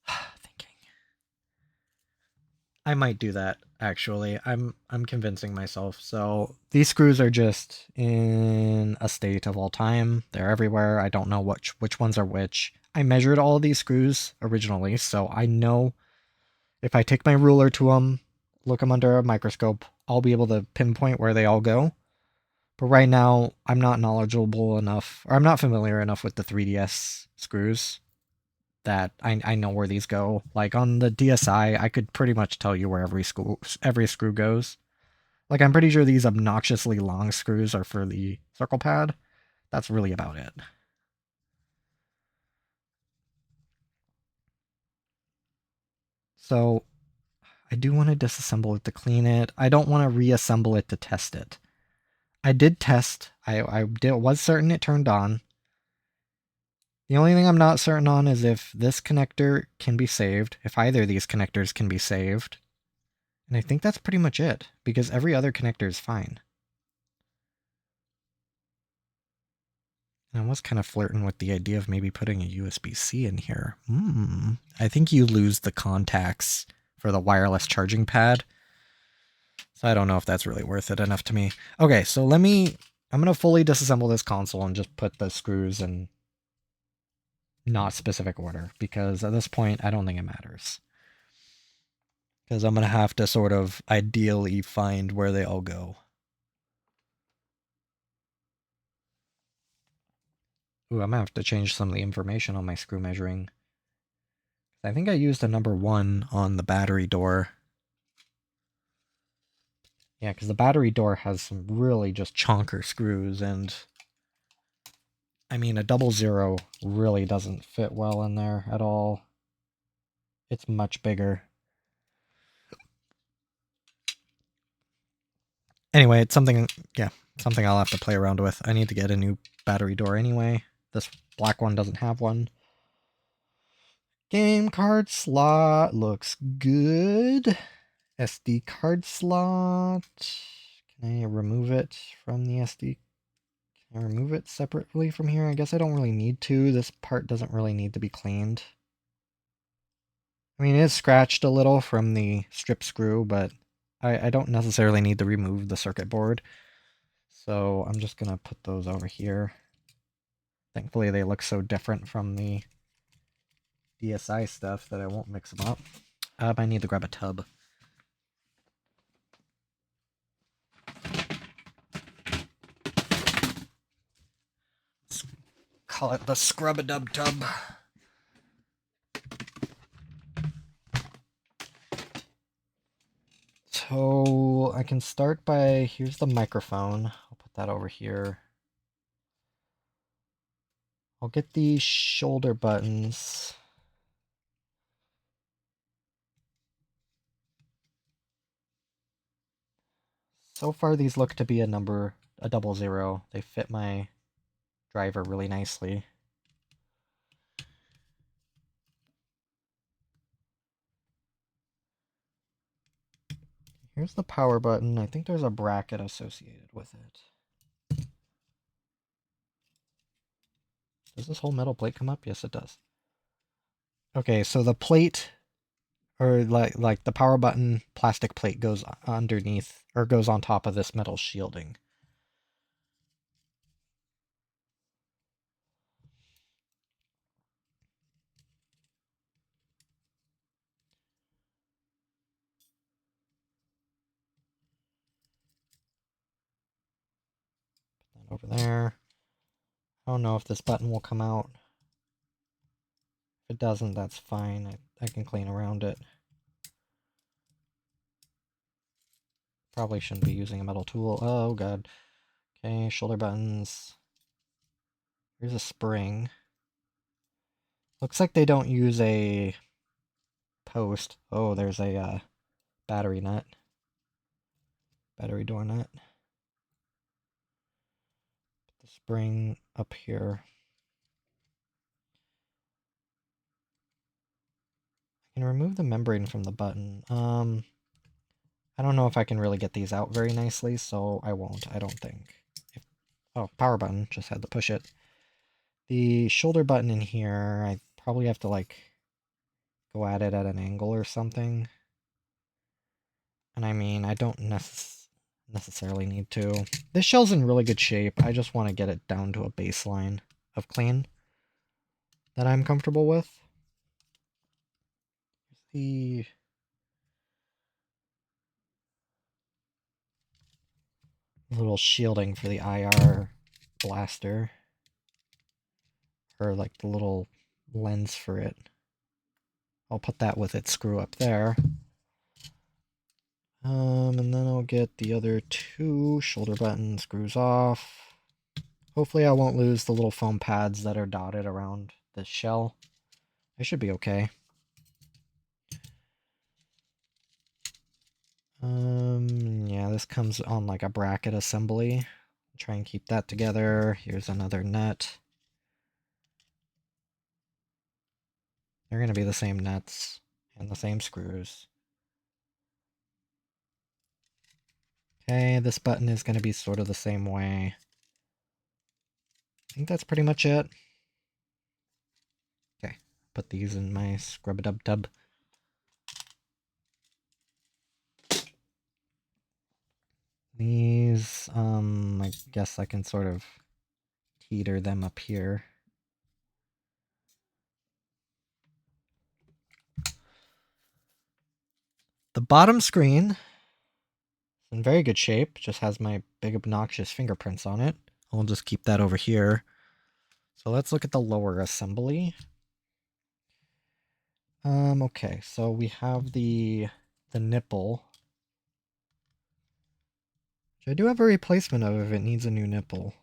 Thinking. I might do that, actually. I'm convincing myself. So these screws are just in a state of all time. They're everywhere. I don't know which ones are which. I measured all of these screws originally, so I know if I take my ruler to them, look them under a microscope, I'll be able to pinpoint where they all go. But right now, I'm not knowledgeable enough, or I'm not familiar enough with the 3DS screws that I know where these go. Like on the DSi, I could pretty much tell you where every screw goes. Like I'm pretty sure these obnoxiously long screws are for the circle pad. That's really about it. So I do want to disassemble it to clean it. I don't want to reassemble it to test it. I did test. Was certain it turned on. The only thing I'm not certain on is if this connector can be saved, if either of these connectors can be saved. And I think that's pretty much it, because every other connector is fine. And I was kind of flirting with the idea of maybe putting a USB-C in here. I think you lose the contacts for the wireless charging pad. So I don't know if that's really worth it enough to me. Okay, so I'm going to fully disassemble this console and just put the screws in not specific order, because at this point, I don't think it matters. Because I'm going to have to sort of ideally find where they all go. Ooh, I'm going to have to change some of the information on my screw measuring. I think I used a number 1 on the battery door. Yeah, because the battery door has some really just chonker screws, and I mean, a 00 really doesn't fit well in there at all. It's much bigger. Anyway, it's something I'll have to play around with. I need to get a new battery door anyway. This black one doesn't have one. Game card slot looks good. SD card slot. Can I remove it from the SD? And remove it separately from here. I guess I don't really need to. This part doesn't really need to be cleaned. I mean, it is scratched a little from the strip screw, but I don't necessarily need to remove the circuit board. So I'm just going to put those over here. Thankfully, they look so different from the DSi stuff that I won't mix them up. I need to grab a tub. Let's call it the Scrub-a-Dub tub. So I can start by, here's the microphone. I'll put that over here. I'll get the shoulder buttons. So far these look to be a 00. They fit my driver really nicely. Here's the power button. I think there's a bracket associated with it. Does this whole metal plate come up? Yes, it does. Okay, so the plate, or like the power button plastic plate goes underneath, or goes on top of this metal shielding. Put that over there. I don't know if this button will come out. If it doesn't, that's fine. I can clean around it. Probably shouldn't be using a metal tool. Oh, God. Okay, shoulder buttons. Here's a spring. Looks like they don't use a post. Oh, there's a battery nut. Battery door nut. Put the spring up here. I can remove the membrane from the button. I don't know if I can really get these out very nicely, so I won't, I don't think. Oh, power button, just had to push it. The shoulder button in here, I probably have to, like, go at it at an angle or something. And I mean, I don't necessarily need to. This shell's in really good shape. I just want to get it down to a baseline of clean that I'm comfortable with. Here's the little shielding for the IR blaster. Or like the little lens for it. I'll put that with its screw up there. And then I'll get the other two shoulder button screws off. Hopefully I won't lose the little foam pads that are dotted around the shell. I should be okay. Yeah, this comes on like a bracket assembly. Try and keep that together. Here's another nut. They're going to be the same nuts and the same screws. Okay, this button is going to be sort of the same way. I think that's pretty much it. Okay, put these in my scrub-a-dub tub. These, I guess I can sort of teeter them up here. The bottom screen is in very good shape, just has my big obnoxious fingerprints on it. I'll just keep that over here. So let's look at the lower assembly. Okay, so we have the nipple. Which I do have a replacement of if it needs a new nipple.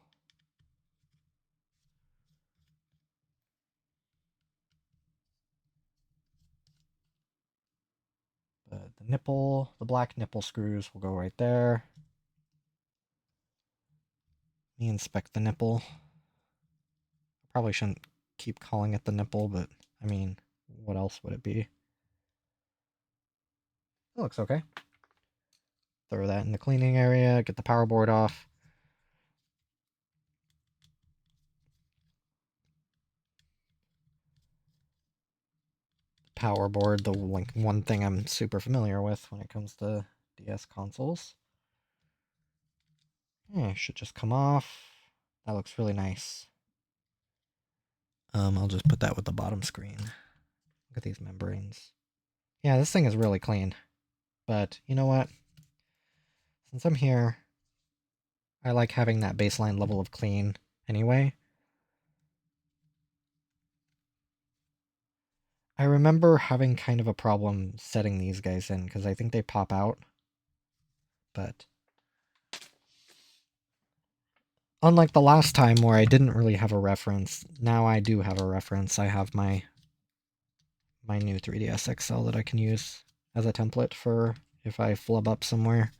But the nipple, the black nipple screws will go right there. Let me inspect the nipple. Probably shouldn't keep calling it the nipple, but I mean, what else would it be? It looks okay. Throw that in the cleaning area, get the power board off. power board, the one thing I'm super familiar with when it comes to DS consoles. Yeah, it should just come off. That looks really nice. I'll just put that with the bottom screen. Look at these membranes. Yeah, this thing is really clean. But you know what? Since I'm here, I like having that baseline level of clean anyway. I remember having kind of a problem setting these guys in because I think they pop out. But unlike the last time where I didn't really have a reference, now I do have a reference. I have my new 3DS XL that I can use as a template for if I flub up somewhere.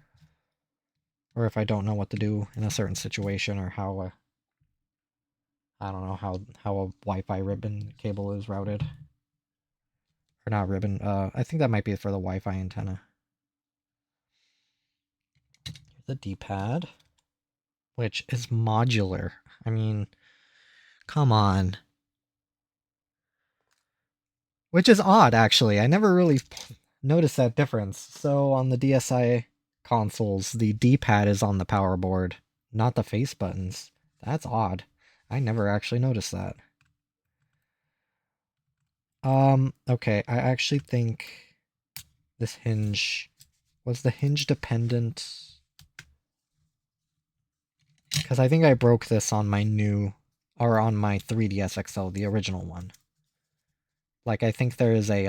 Or if I don't know what to do in a certain situation, or how I don't know how a Wi-Fi ribbon cable is routed. Or not ribbon, I think that might be for the Wi-Fi antenna. Here's the D-pad, which is modular. I mean, come on. Which is odd, actually. I never really noticed that difference. So on the DSi consoles, the D-pad is on the power board, not the face buttons. That's odd. I never actually noticed that. Okay, I actually think this hinge... Was the hinge dependent? Because I think I broke this on my new... Or on my 3DS XL, the original one. Like, I think there is a,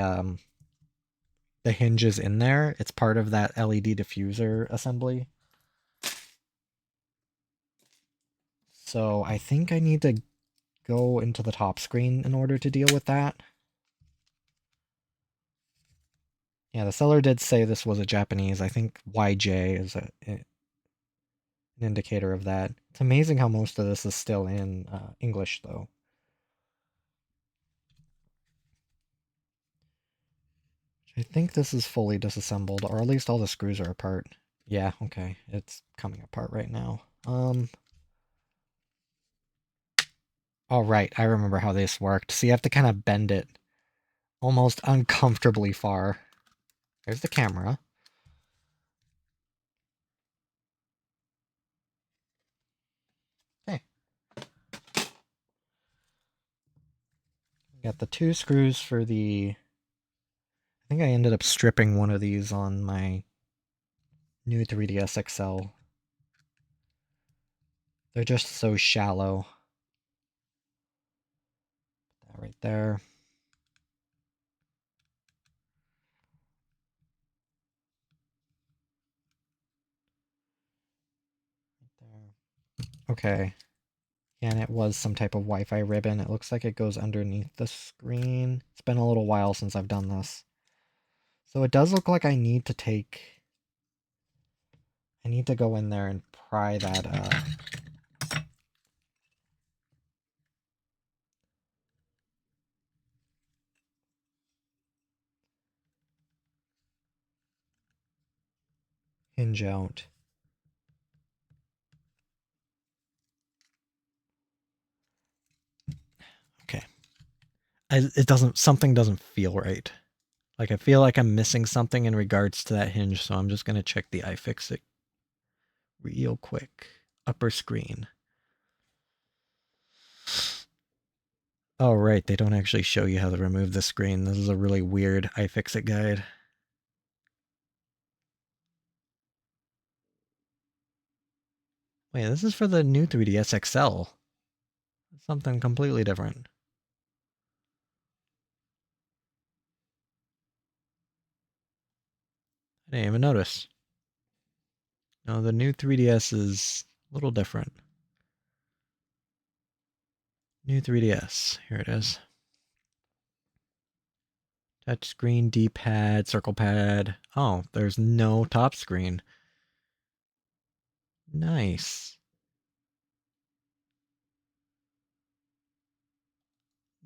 the hinge is in there. It's part of that LED diffuser assembly. So I think I need to go into the top screen in order to deal with that. Yeah, the seller did say this was a Japanese. I think YJ is an indicator of that. It's amazing how most of this is still in English, though. I think this is fully disassembled, or at least all the screws are apart. Yeah, okay, it's coming apart right now. Oh, right, I remember how this worked. So you have to kind of bend it almost uncomfortably far. There's the camera. Okay. Got the two screws for the... I think I ended up stripping one of these on my new 3DS XL. They're just so shallow. Put that right there. Okay. And it was some type of Wi-Fi ribbon. It looks like it goes underneath the screen. It's been a little while since I've done this. So it does look like I need to go in there and pry that hinge out. Okay. Something doesn't feel right. Like, I feel like I'm missing something in regards to that hinge, so I'm just going to check the iFixit real quick. Upper screen. Oh, right, they don't actually show you how to remove the screen. This is a really weird iFixit guide. Wait, this is for the new 3DS XL. Something completely different. I didn't even notice. No, the new 3DS is a little different. New 3DS. Here it is. Touchscreen, D-pad, circle pad. Oh, there's no top screen. Nice.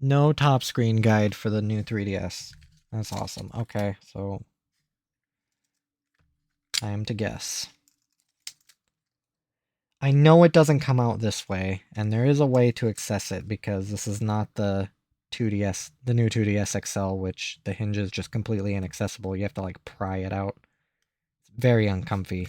No top screen guide for the new 3DS. That's awesome. Okay, so I am to guess. I know it doesn't come out this way, and there is a way to access it because this is not the 2DS, the new 2DS XL, which the hinge is just completely inaccessible. You have to like pry it out. It's very uncomfy.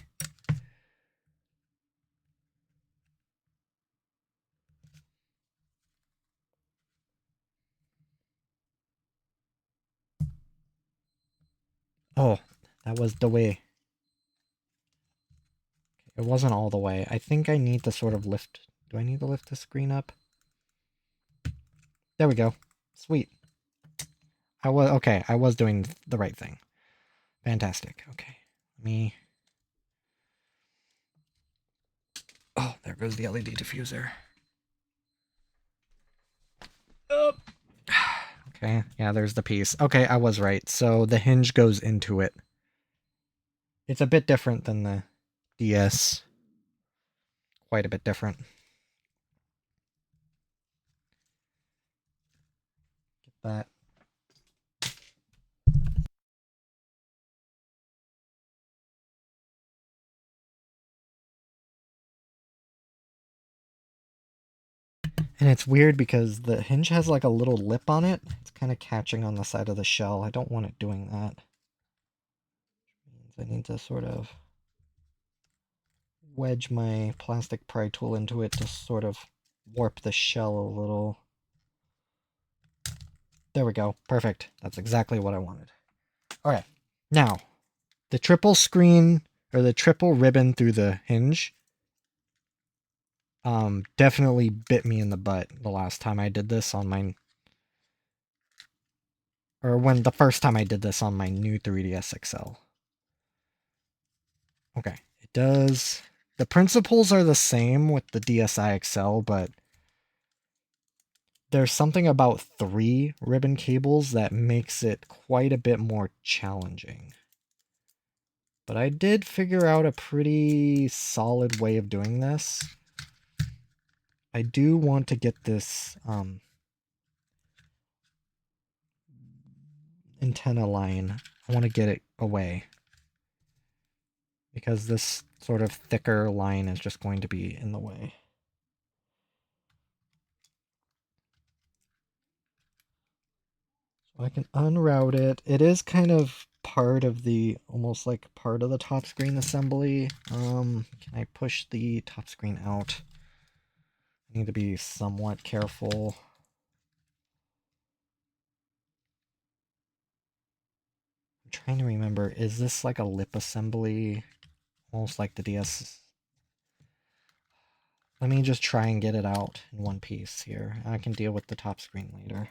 Oh, that was the way. It wasn't all the way. I think I need to sort of lift. Do I need to lift the screen up? There we go. Sweet. I was okay. I was doing the right thing. Fantastic. Okay. Let me. Oh, there goes the LED diffuser. Okay. Yeah, there's the piece. Okay, I was right. So the hinge goes into it. It's a bit different than the DS. Quite a bit different. Get that. And it's weird because the hinge has like a little lip on it. It's kind of catching on the side of the shell. I don't want it doing that. I need to sort of wedge my plastic pry tool into it to sort of warp the shell a little. There we go. Perfect. That's exactly what I wanted. All right. Now, the triple screen or the triple ribbon through the hinge definitely bit me in the butt the last time I did this on my, or when the first time I did this on my new 3DS XL. Okay, it does. The principles are the same with the DSi XL, but there's something about 3 ribbon cables that makes it quite a bit more challenging. But I did figure out a pretty solid way of doing this. I do want to get this antenna line. I want to get it away, because this sort of thicker line is just going to be in the way. So I can unroute it. It is kind of part of the, almost like part of the top screen assembly. Can I push the top screen out? I need to be somewhat careful. I'm trying to remember, is this like a lip assembly? Almost like the DS. Let me just try and get it out in one piece here. I can deal with the top screen later.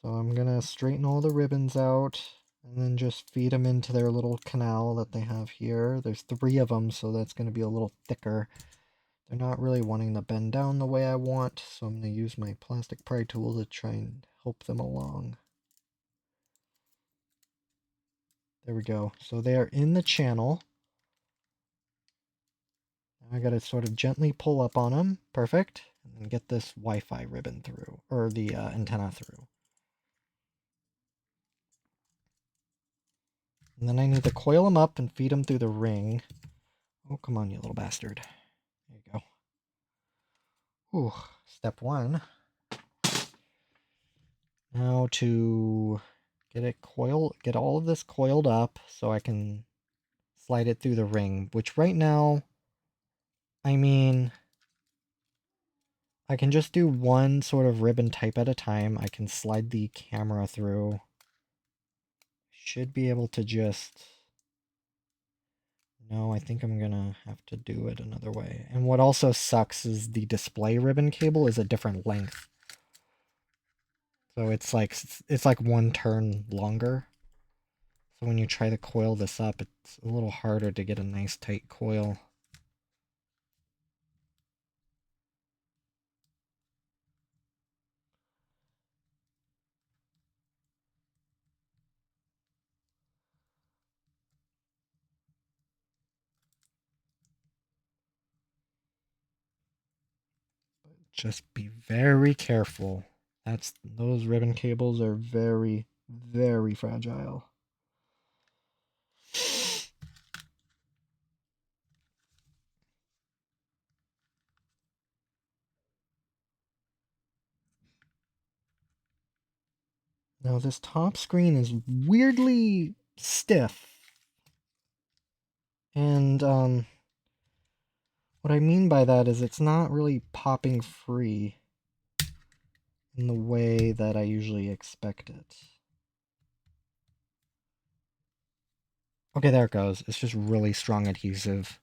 So I'm gonna straighten all the ribbons out and then just feed them into their little canal that they have here. There's 3 of them, so that's gonna be a little thicker. They're not really wanting to bend down the way I want, so I'm gonna use my plastic pry tool to try and help them along. There we go. So they are in the channel. I gotta sort of gently pull up on them. Perfect. And then get this Wi-Fi ribbon through, or the antenna through. And then I need to coil them up and feed them through the ring. Oh, come on, you little bastard. There you go. Ooh, step 1. Now to get all of this coiled up so I can slide it through the ring, which right now, I mean, I can just do one sort of ribbon type at a time. I can slide the camera through. Should be able to just... No, I think I'm gonna have to do it another way. And what also sucks is the display ribbon cable is a different length. So it's like 1 turn longer. So when you try to coil this up, it's a little harder to get a nice tight coil. Just be very careful. Those ribbon cables are very, very fragile. Now this top screen is weirdly stiff. And what I mean by that is it's not really popping free in the way that I usually expect it. Okay, there it goes. It's just really strong adhesive.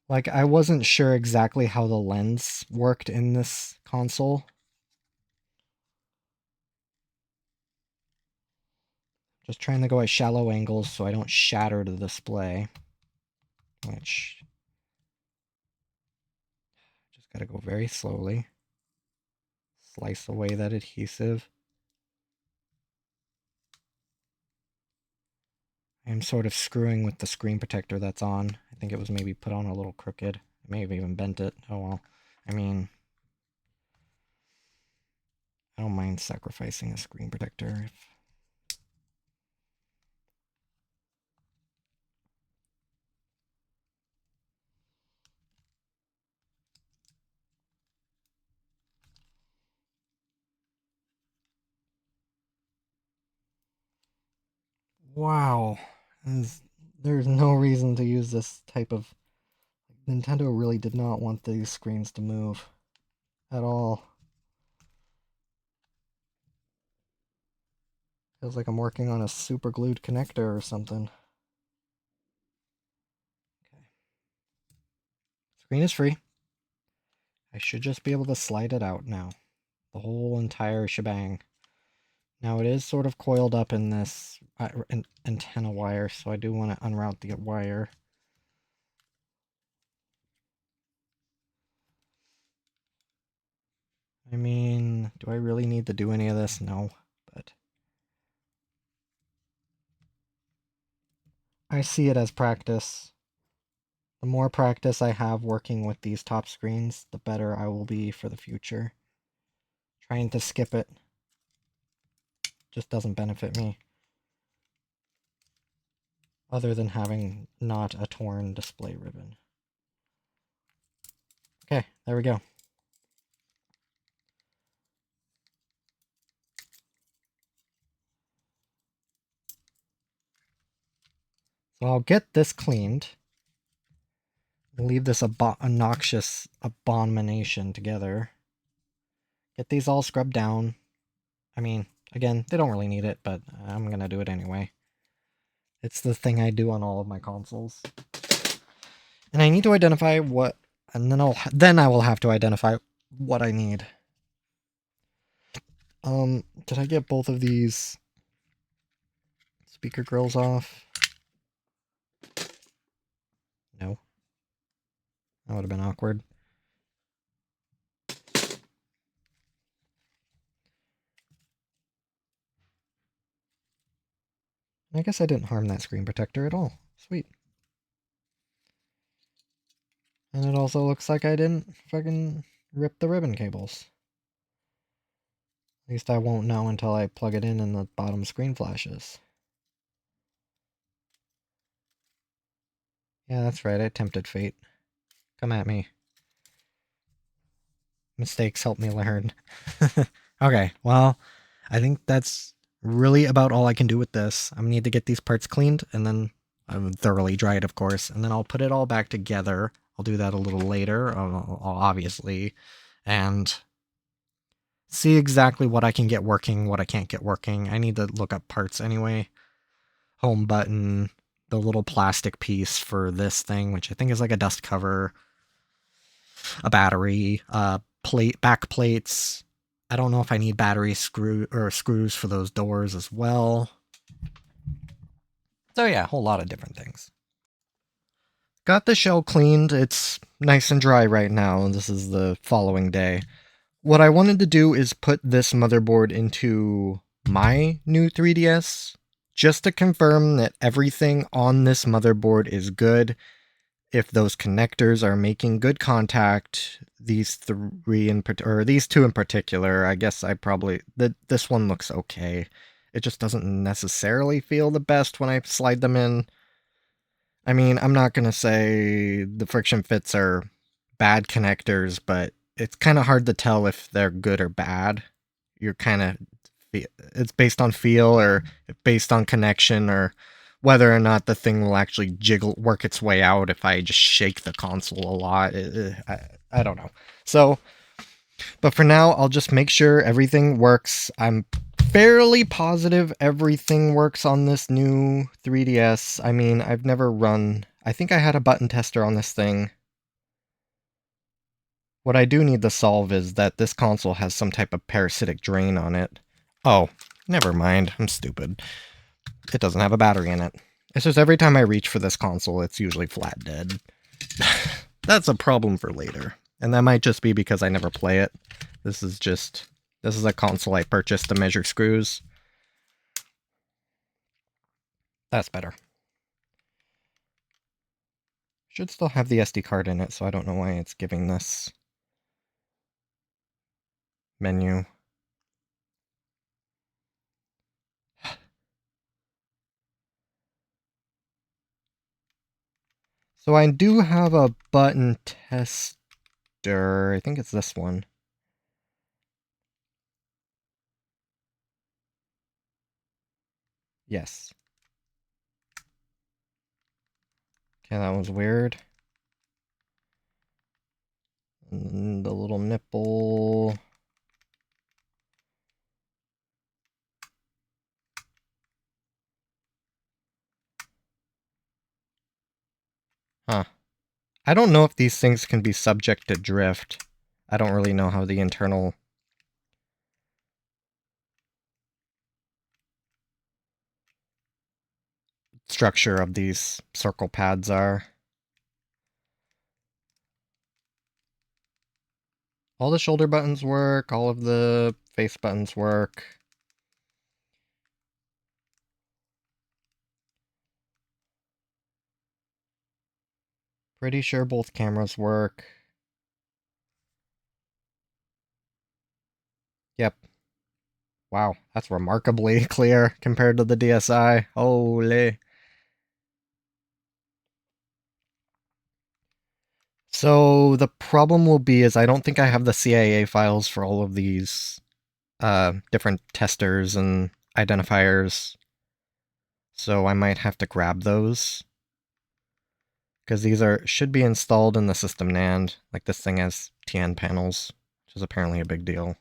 Like, I wasn't sure exactly how the lens worked in this console. Just trying to go at shallow angles so I don't shatter the display. Which... just gotta go very slowly. Slice away that adhesive. I'm sort of screwing with the screen protector that's on. I think it was maybe put on a little crooked. I may have even bent it. Oh well. I mean, I don't mind sacrificing a screen protector. Wow. There's no reason to use this type of... Nintendo really did not want these screens to move at all. Feels like I'm working on a super glued connector or something. Okay. Screen is free. I should just be able to slide it out now. The whole entire shebang. Now it is sort of coiled up in this antenna wire, so I do want to unroute the wire. I mean, do I really need to do any of this? No, but I see it as practice. The more practice I have working with these top screens, the better I will be for the future. Trying to skip it just doesn't benefit me. Other than having not a torn display ribbon. Okay, there we go. So I'll get this cleaned. Leave this obnoxious abomination together. Get these all scrubbed down. I mean, again, they don't really need it, but I'm gonna do it anyway. It's the thing I do on all of my consoles. And I need to identify what, and then I will have to identify what I need. Did I get both of these speaker grills off? No. That would have been awkward. I guess I didn't harm that screen protector at all. Sweet. And it also looks like I didn't fucking rip the ribbon cables. At least I won't know until I plug it in and the bottom screen flashes. Yeah, that's right, I tempted fate. Come at me. Mistakes help me learn. Okay, well, I think that's really about all I can do with this. I'm gonna need to get these parts cleaned, and then thoroughly dried, of course, and then I'll put it all back together. I'll do that a little later, obviously, and see exactly what I can get working, what I can't get working. I need to look up parts anyway. Home button, the little plastic piece for this thing, which I think is like a dust cover, a battery, back plates. I don't know if I need battery screws for those doors as well. So yeah, a whole lot of different things. Got the shell cleaned. It's nice and dry right now, and this is the following day. What I wanted to do is put this motherboard into my new 3DS, just to confirm that everything on this motherboard is good. If those connectors are making good contact, these these two in particular, I guess this one looks okay. It just doesn't necessarily feel the best when I slide them in. I mean, I'm not gonna say the friction fits are bad connectors, but it's kind of hard to tell if they're good or bad. you're kind of, it's based on feel or based on connection or whether or not the thing will actually work its way out if I just shake the console a lot. I don't know. So, but for now, I'll just make sure everything works. I'm fairly positive everything works on this new 3DS. I mean, I've never run... I think I had a button tester on this thing. What I do need to solve is that this console has some type of parasitic drain on it. Oh, never mind. I'm stupid. It doesn't have a battery in it. It's just every time I reach for this console, it's usually flat dead. That's a problem for later. And that might just be because I never play it. This is a console I purchased to measure screws. That's better. Should still have the SD card in it, so I don't know why it's giving this menu. So I do have a button tester. I think it's this one. Yes. Okay, that was weird. And the little nipple. Huh. I don't know if these things can be subject to drift. I don't really know how the internal structure of these circle pads are. All the shoulder buttons work, all of the face buttons work. Pretty sure both cameras work. Yep. Wow, that's remarkably clear compared to the DSi. Holy. So the problem will be is I don't think I have the CIA files for all of these different testers and identifiers. So I might have to grab those. Because these should be installed in the system NAND. Like this thing has TN panels, which is apparently a big deal.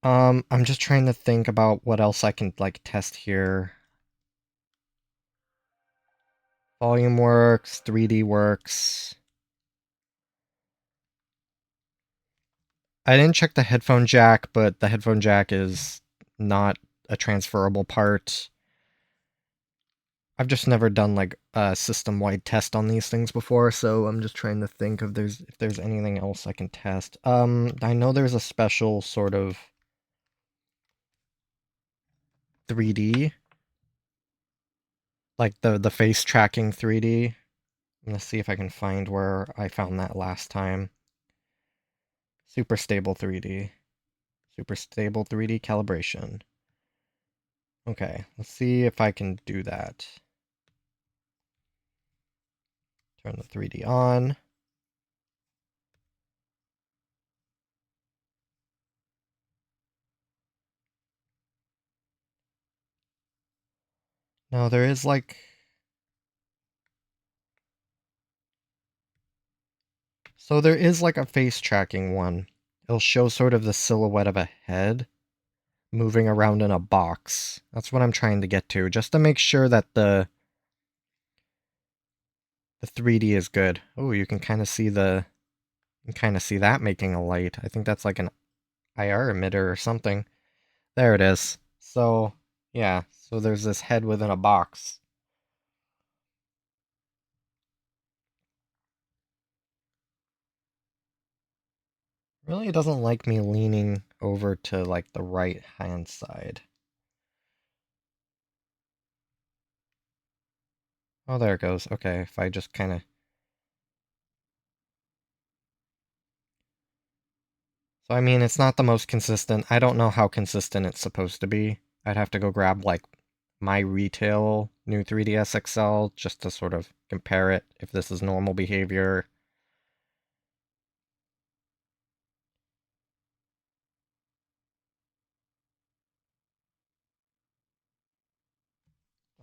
I'm just trying to think about what else I can like test here. Volume works, 3D works. I didn't check the headphone jack, but the headphone jack is not a transferable part. I've just never done like a system-wide test on these things before, so I'm just trying to think if there's anything else I can test. I know there's a special sort of 3D, like the face tracking 3D. I'm gonna see if I can find where I found that last time. Super stable 3D. Super stable 3D calibration. Okay, let's see if I can do that. Turn the 3D on. No, there is like... So there is like a face tracking one. It'll show sort of the silhouette of a head moving around in a box. That's what I'm trying to get to, just to make sure that the 3D is good. Oh, you can kind of see that making a light. I think that's like an IR emitter or something. There it is. So, yeah. So there's this head within a box. Really doesn't like me leaning over to like the right hand side. Oh, there it goes. Okay, if I just kind of... So, I mean, it's not the most consistent. I don't know how consistent it's supposed to be. I'd have to go grab, like, my retail new 3DS XL just to sort of compare it, if this is normal behavior.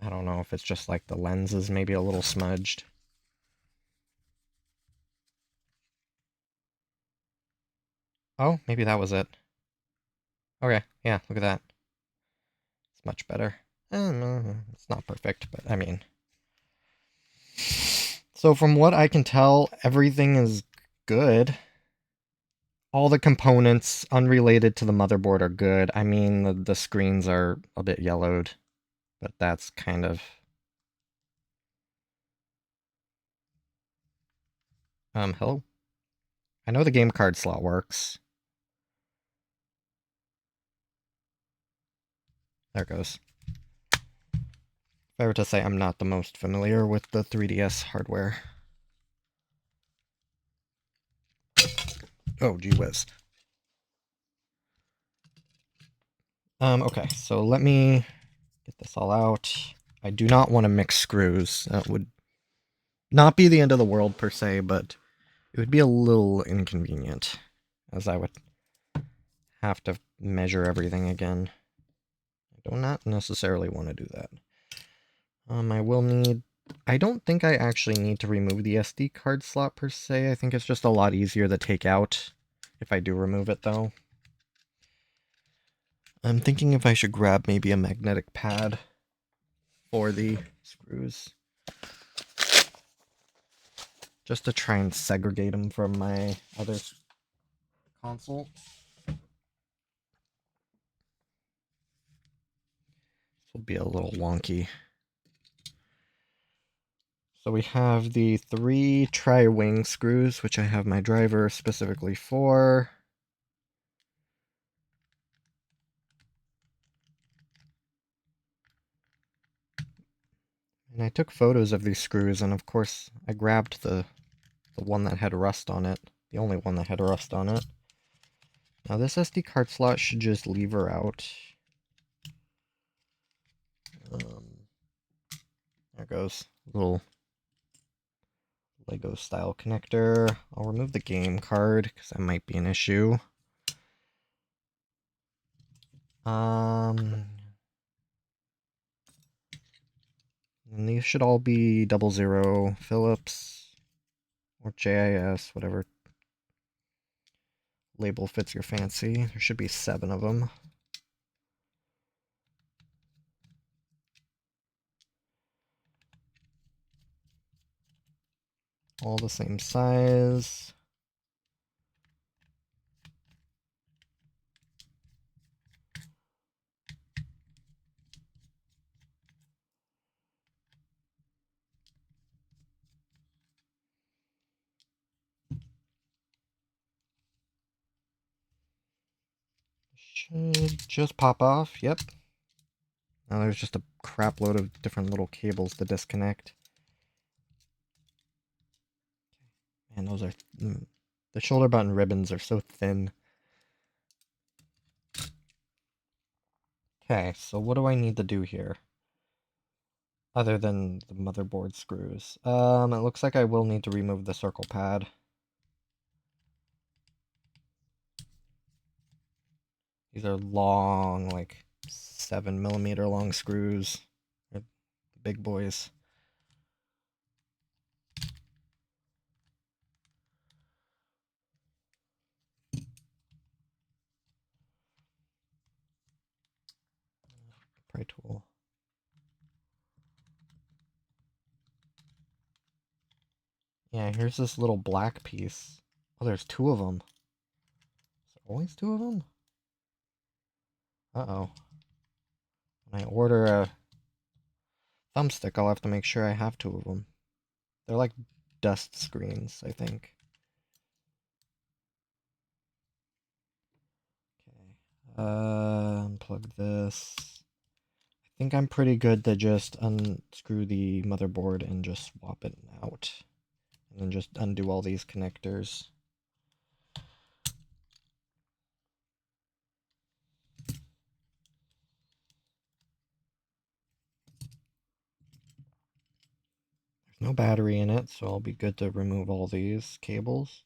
I don't know if it's just like the lens is maybe a little smudged. Oh, maybe that was it. Okay, yeah, look at that. It's much better. It's not perfect, but I mean. So from what I can tell, everything is good. All the components unrelated to the motherboard are good. I mean, the screens are a bit yellowed, but that's kind of... hello? I know the game card slot works. There it goes. If I were to say I'm not the most familiar with the 3DS hardware. Oh, gee whiz. Okay, so let me get this all out. I do not want to mix screws. That would not be the end of the world per se, but it would be a little inconvenient, as I would have to measure everything again. I do not necessarily want to do that. I will need... I don't think I actually need to remove the SD card slot per se. I think it's just a lot easier to take out if I do remove it, though. I'm thinking if I should grab maybe a magnetic pad for the screws, just to try and segregate them from my other console. This will be a little wonky. So we have the 3 tri-wing screws, which I have my driver specifically for. And I took photos of these screws, and of course I grabbed the one that had rust on it, the only one that had rust on it. Now this SD card slot should just lever out. There goes, little Lego style connector. I'll remove the game card because that might be an issue. And these should all be 00 Phillips or JIS, whatever label fits your fancy. There should be 7 of them. All the same size. Should just pop off, yep. Now there's just a crap load of different little cables to disconnect. Man, those are... the shoulder button ribbons are so thin. Okay, so what do I need to do here? Other than the motherboard screws. It looks like I will need to remove the circle pad. These are long, like 7mm long screws. They're big boys. Pry tool. Yeah, here's this little black piece. Oh, there's 2 of them. Is there always 2 of them? Uh-oh. When I order a thumbstick, I'll have to make sure I have 2 of them. They're like dust screens, I think. Okay. Unplug this. I think I'm pretty good to just unscrew the motherboard and just swap it out. And then just undo all these connectors. There's no battery in it, so I'll be good to remove all these cables.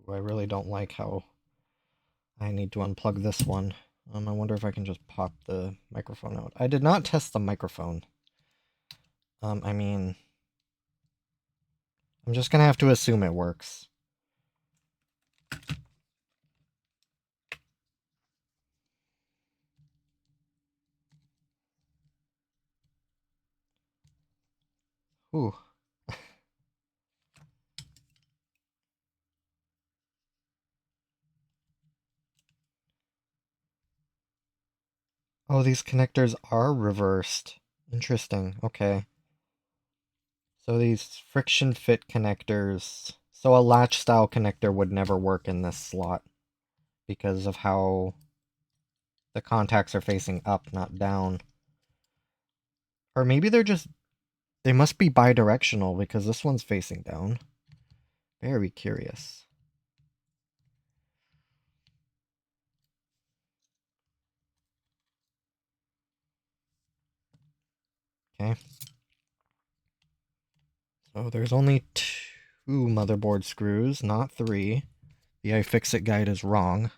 Ooh, I really don't like how I need to unplug this one. I wonder if I can just pop the microphone out. I did not test the microphone. I mean, I'm just gonna have to assume it works. Ooh. Oh, these connectors are reversed. Interesting. Okay. So these friction fit connectors. So a latch style connector would never work in this slot because of how the contacts are facing up, not down. Or maybe they must be bidirectional because this one's facing down. Very curious. Okay. So there's only 2 motherboard screws, not 3. The iFixit guide is wrong.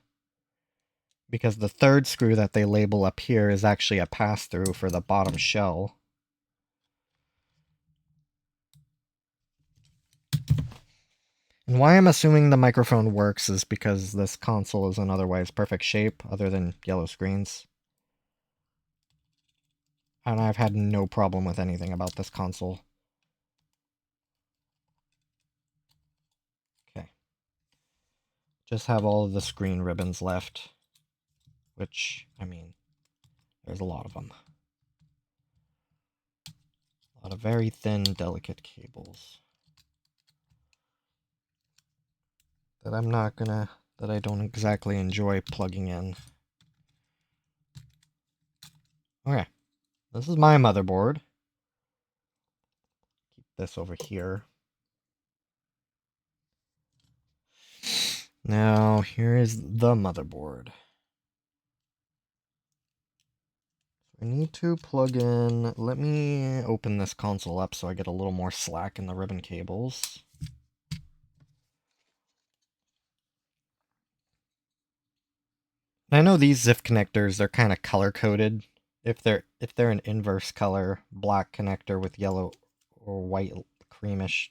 Because the 3rd screw that they label up here is actually a pass-through for the bottom shell. And why I'm assuming the microphone works is because this console is in otherwise perfect shape, other than yellow screens. And I've had no problem with anything about this console. Okay. Just have all of the screen ribbons left. Which, I mean, there's a lot of them. A lot of very thin, delicate cables. That I don't exactly enjoy plugging in. Okay. This is my motherboard. Keep this over here. Now, here is the motherboard. I need to plug in. Let me open this console up so I get a little more slack in the ribbon cables. I know these ZIF connectors, they're kind of color coded. If they're an inverse color, black connector with yellow or white creamish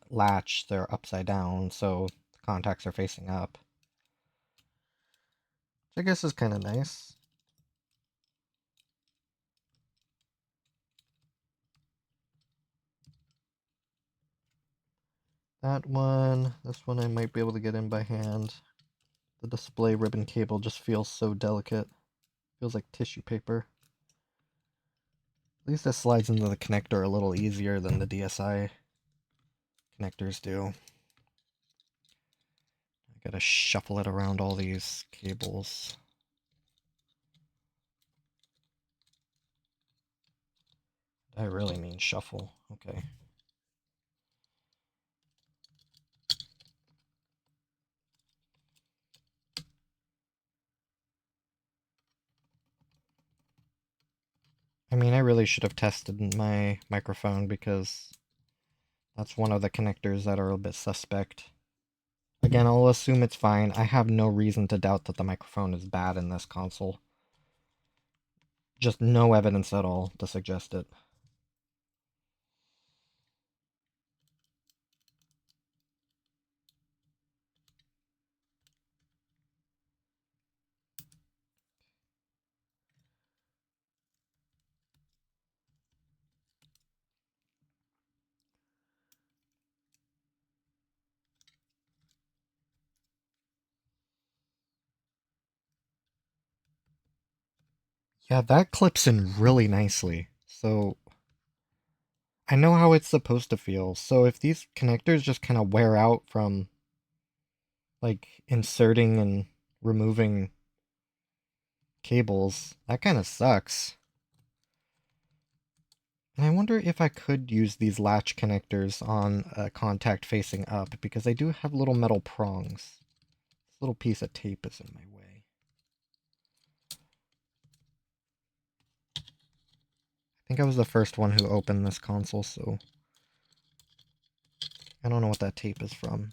latch, they're upside down, so the contacts are facing up. Which I guess is kind of nice. That one, this one I might be able to get in by hand. The display ribbon cable just feels so delicate. Feels like tissue paper. At least this slides into the connector a little easier than the DSI connectors do. I gotta shuffle it around all these cables. I really mean shuffle. Okay. I mean, I really should have tested my microphone because that's one of the connectors that are a bit suspect. Again, I'll assume it's fine. I have no reason to doubt that the microphone is bad in this console. Just no evidence at all to suggest it. Yeah, that clips in really nicely. So I know how it's supposed to feel. So if these connectors just kind of wear out from like inserting and removing cables, that kind of sucks. And I wonder if I could use these latch connectors on a contact facing up because they do have little metal prongs. This little piece of tape is in my way. I think I was the first one who opened this console, so I don't know what that tape is from.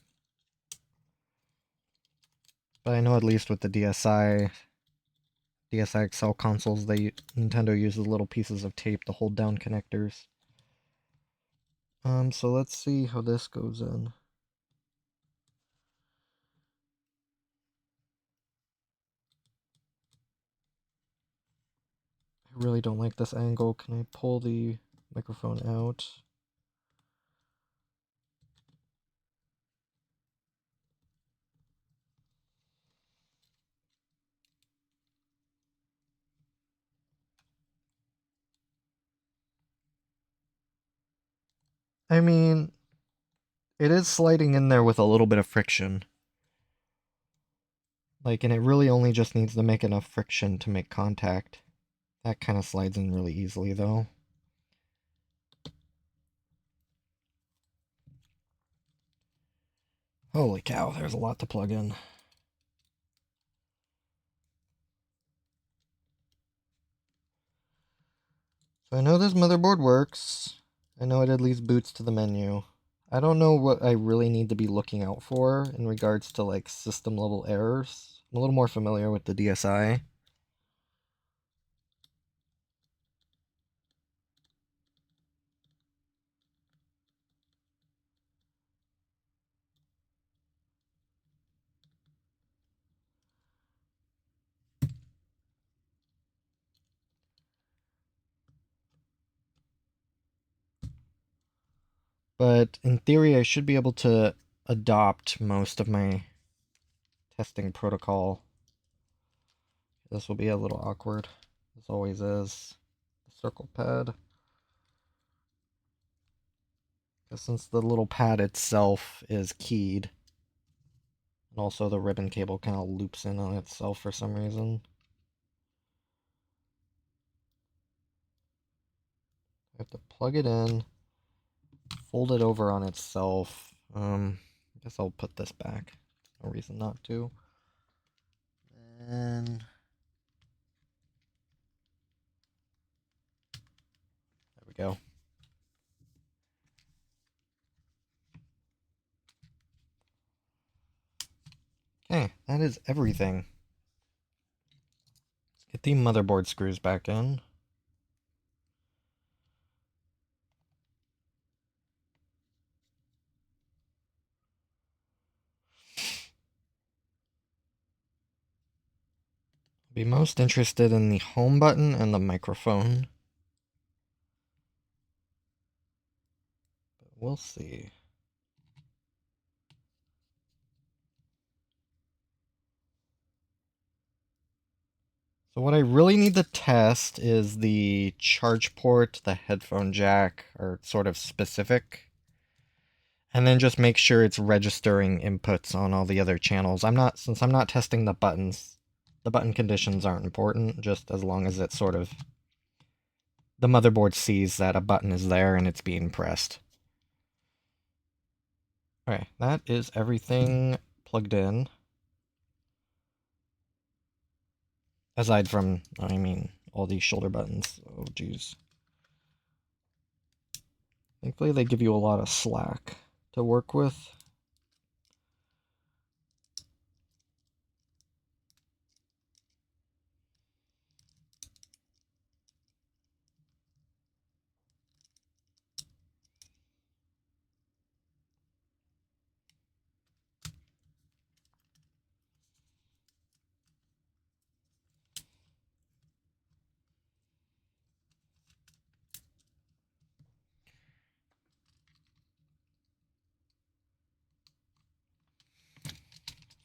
But I know at least with the DSI, DSi XL consoles, Nintendo uses little pieces of tape to hold down connectors. So let's see how this goes in. I really don't like this angle. Can I pull the microphone out? I mean, it is sliding in there with a little bit of friction. Like, and it really only just needs to make enough friction to make contact. That kind of slides in really easily, though. Holy cow, there's a lot to plug in. So I know this motherboard works. I know it at least boots to the menu. I don't know what I really need to be looking out for in regards to like system level errors. I'm a little more familiar with the DSi. But in theory, I should be able to adopt most of my testing protocol. This will be a little awkward, as always is. The circle pad. Because since the little pad itself is keyed, and also the ribbon cable kind of loops in on itself for some reason. I have to plug it in, fold it over on itself. I guess I'll put this back. No reason not to. And there we go. Okay, that is everything. Let's get the motherboard screws back in. Be most interested in the home button and the microphone. But we'll see. So what I really need to test is the charge port, the headphone jack are sort of specific. And then just make sure it's registering inputs on all the other channels. Since I'm not testing the buttons, the button conditions aren't important, just as long as it's sort of the motherboard sees that a button is there and it's being pressed. Okay, that is everything plugged in. Aside from, I mean, all these shoulder buttons. Oh, geez. Thankfully, they give you a lot of slack to work with.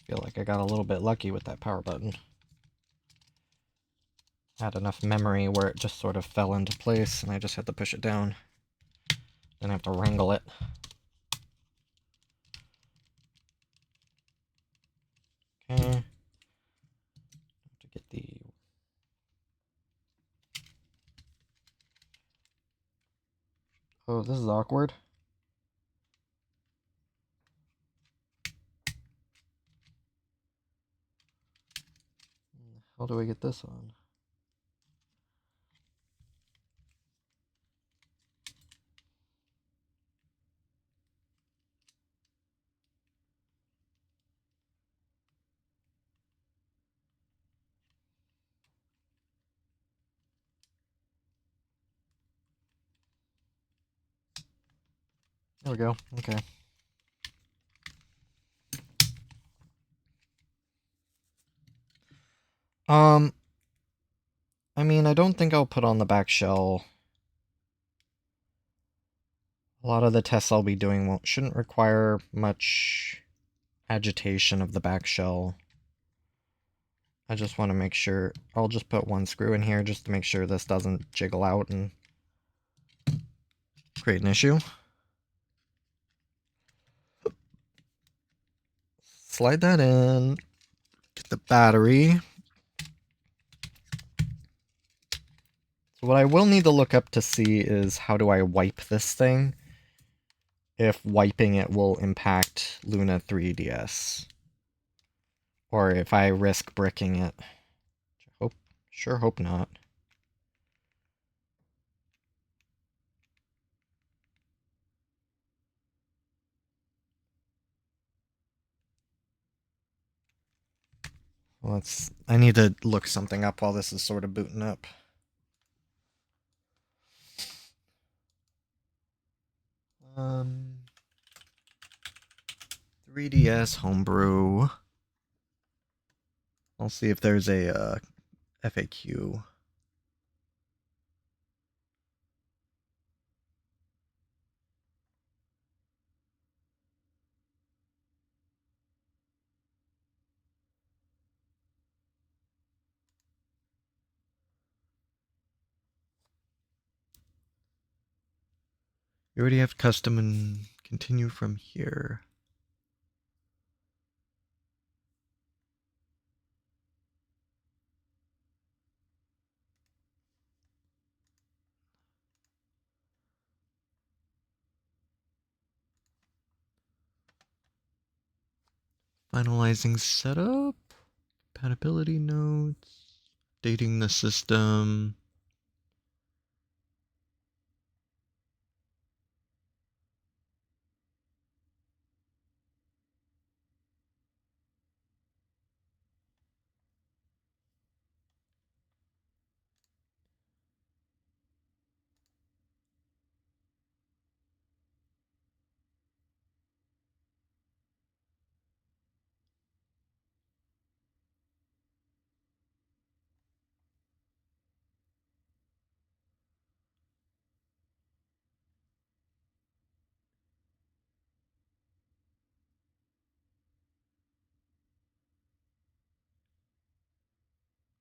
Feel like I got a little bit lucky with that power button. Had enough memory where it just sort of fell into place and I just had to push it down. Then I have to wrangle it. Okay. To get the... Oh, this is awkward. How do I get this on? There we go. Okay. Um, I mean, I don't think I'll put on the back shell. A lot of the tests I'll be doing shouldn't require much agitation of the back shell. I just want to make sure. I'll just put one screw in here just to make sure this doesn't jiggle out and create an issue. Slide that in. Get the battery. So what I will need to look up to see is how do I wipe this thing, if wiping it will impact Luna 3DS, or if I risk bricking it. Sure hope not. I need to look something up while this is sort of booting up. Um, 3DS homebrew. I'll see if there's a FAQ. You already have custom and continue from here. Finalizing setup, compatibility notes, dating the system.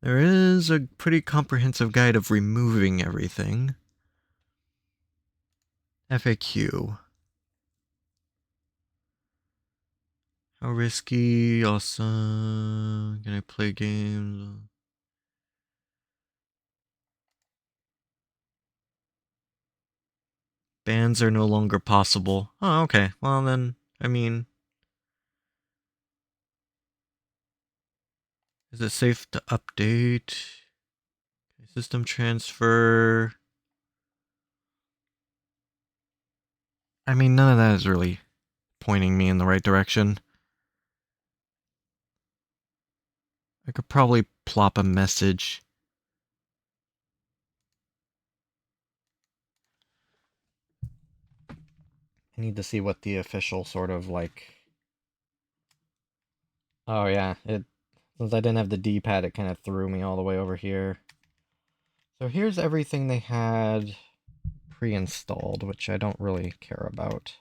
There is a pretty comprehensive guide of removing everything. FAQ. How risky? Awesome. Can I play games? Bans are no longer possible. Oh, okay. Well, then, I mean, is it safe to update? System transfer. I mean, none of that is really pointing me in the right direction. I could probably plop a message. I need to see what the official sort of like. Oh yeah, since I didn't have the D-pad, it kind of threw me all the way over here. So here's everything they had pre-installed, which I don't really care about.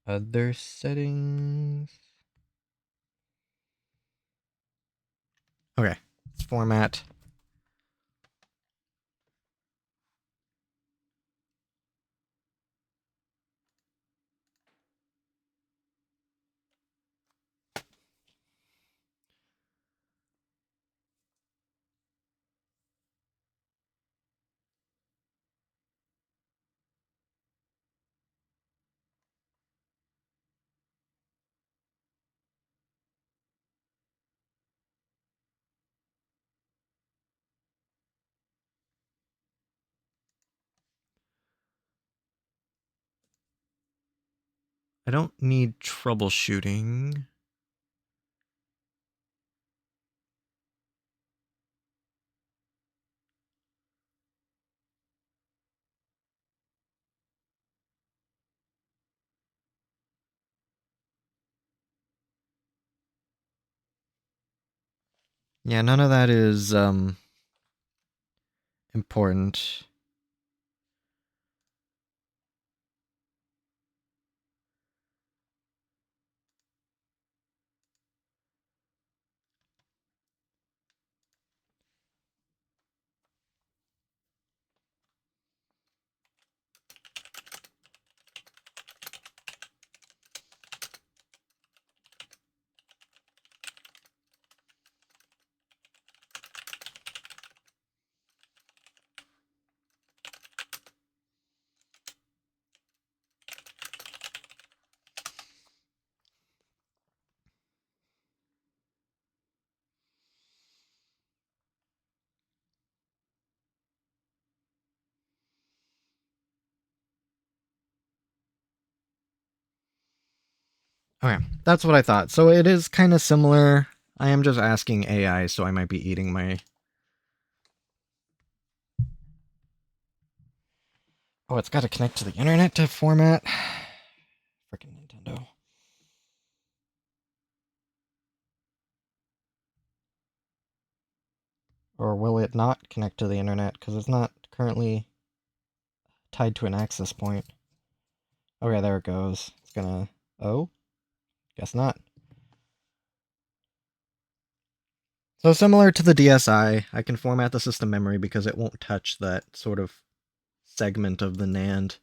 Other settings. Okay, let's format. I don't need troubleshooting. Yeah, none of that is important. Okay, that's what I thought. So it is kind of similar. I am just asking AI, so I might be eating my... Oh, it's got to connect to the internet to format. Freaking Nintendo. Or will it not connect to the internet? Because it's not currently tied to an access point. Okay, there it goes. It's gonna... Oh? Guess not. So similar to the DSi, I can format the system memory because it won't touch that sort of segment of the NAND.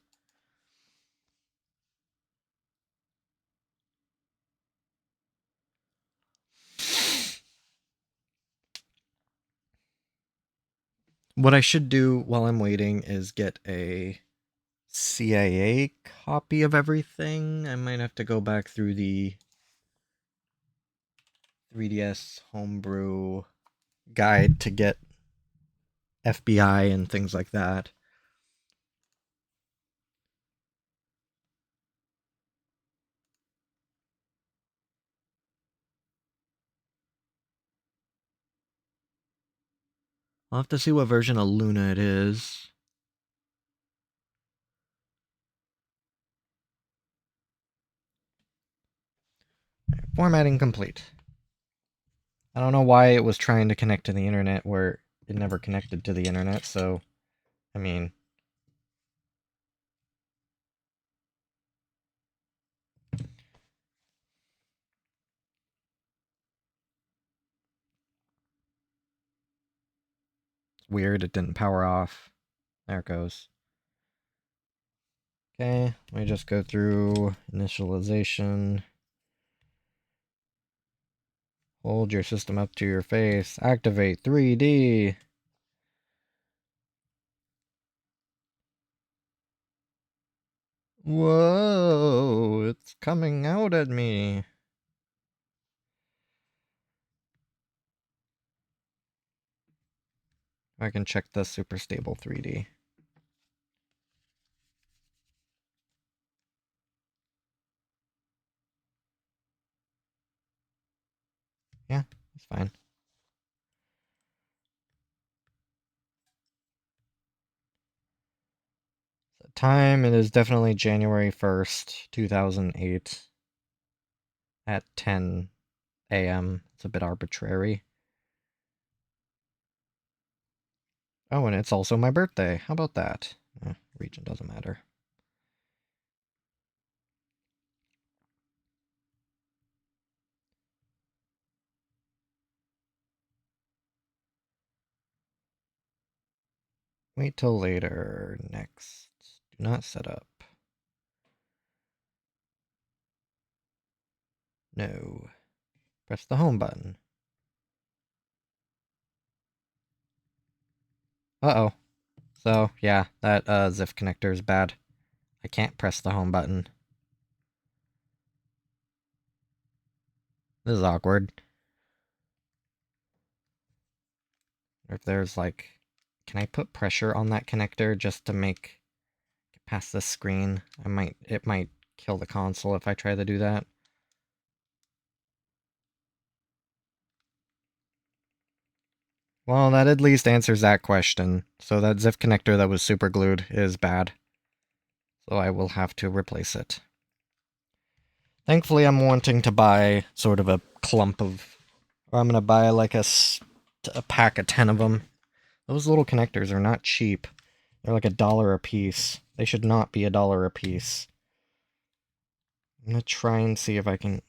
What I should do while I'm waiting is get a CIA copy of everything. I might have to go back through the 3DS homebrew guide to get FBI and things like that. I'll have to see what version of Luna it is. Formatting complete. I don't know why it was trying to connect to the internet where it never connected to the internet, so, I mean... Weird, it didn't power off. There it goes. Okay, let me just go through initialization. Hold your system up to your face. Activate 3D. Whoa, it's coming out at me. I can check the super stable 3D. Yeah, it's fine. The time, it is definitely January 1st, 2008 at 10 a.m. It's a bit arbitrary. Oh, and it's also my birthday. How about that? Region doesn't matter. Wait till later. Next. Do not set up. No. Press the home button. Uh-oh. So, yeah, that ZIF connector is bad. I can't press the home button. This is awkward. If there's like... Can I put pressure on that connector just to make it past the screen? It might kill the console if I try to do that. Well, that at least answers that question. So that ZIF connector that was super glued is bad. So I will have to replace it. Thankfully, I'm wanting to buy sort of a clump of... Or I'm going to buy like a a pack of 10 of them. Those little connectors are not cheap. They're like $1 a piece. They should not be $1 a piece. I'm gonna try and see if I can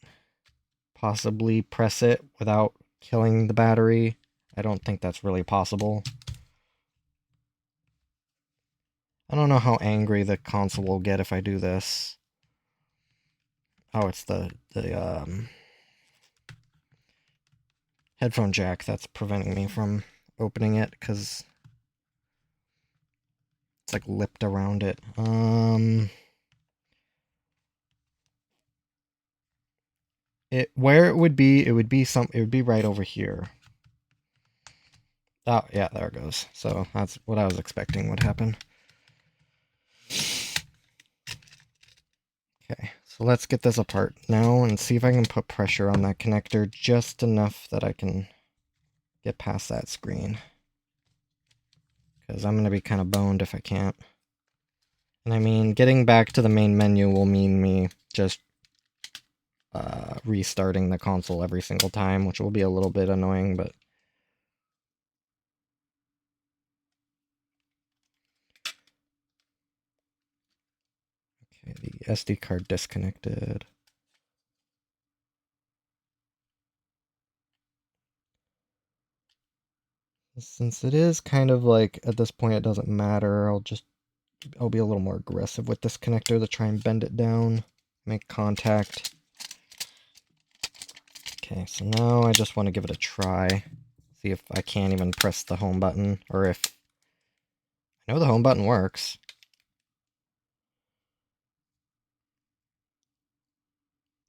possibly press it without killing the battery. I don't think that's really possible. I don't know how angry the console will get if I do this. Oh, it's the headphone jack that's preventing me from opening it because it's like lipped around it. Where it would be right over here. Oh, yeah, there it goes. So that's what I was expecting would happen. Okay, so let's get this apart now and see if I can put pressure on that connector just enough that I can get past that screen. Because I'm going to be kind of boned if I can't. And I mean, getting back to the main menu will mean me just restarting the console every single time, which will be a little bit annoying, but... Okay, the SD card disconnected. Since it is kind of like, at this point it doesn't matter, I'll be a little more aggressive with this connector to try and bend it down, make contact. Okay, so now I just want to give it a try. See if I can't even press the home button, or if... I know the home button works.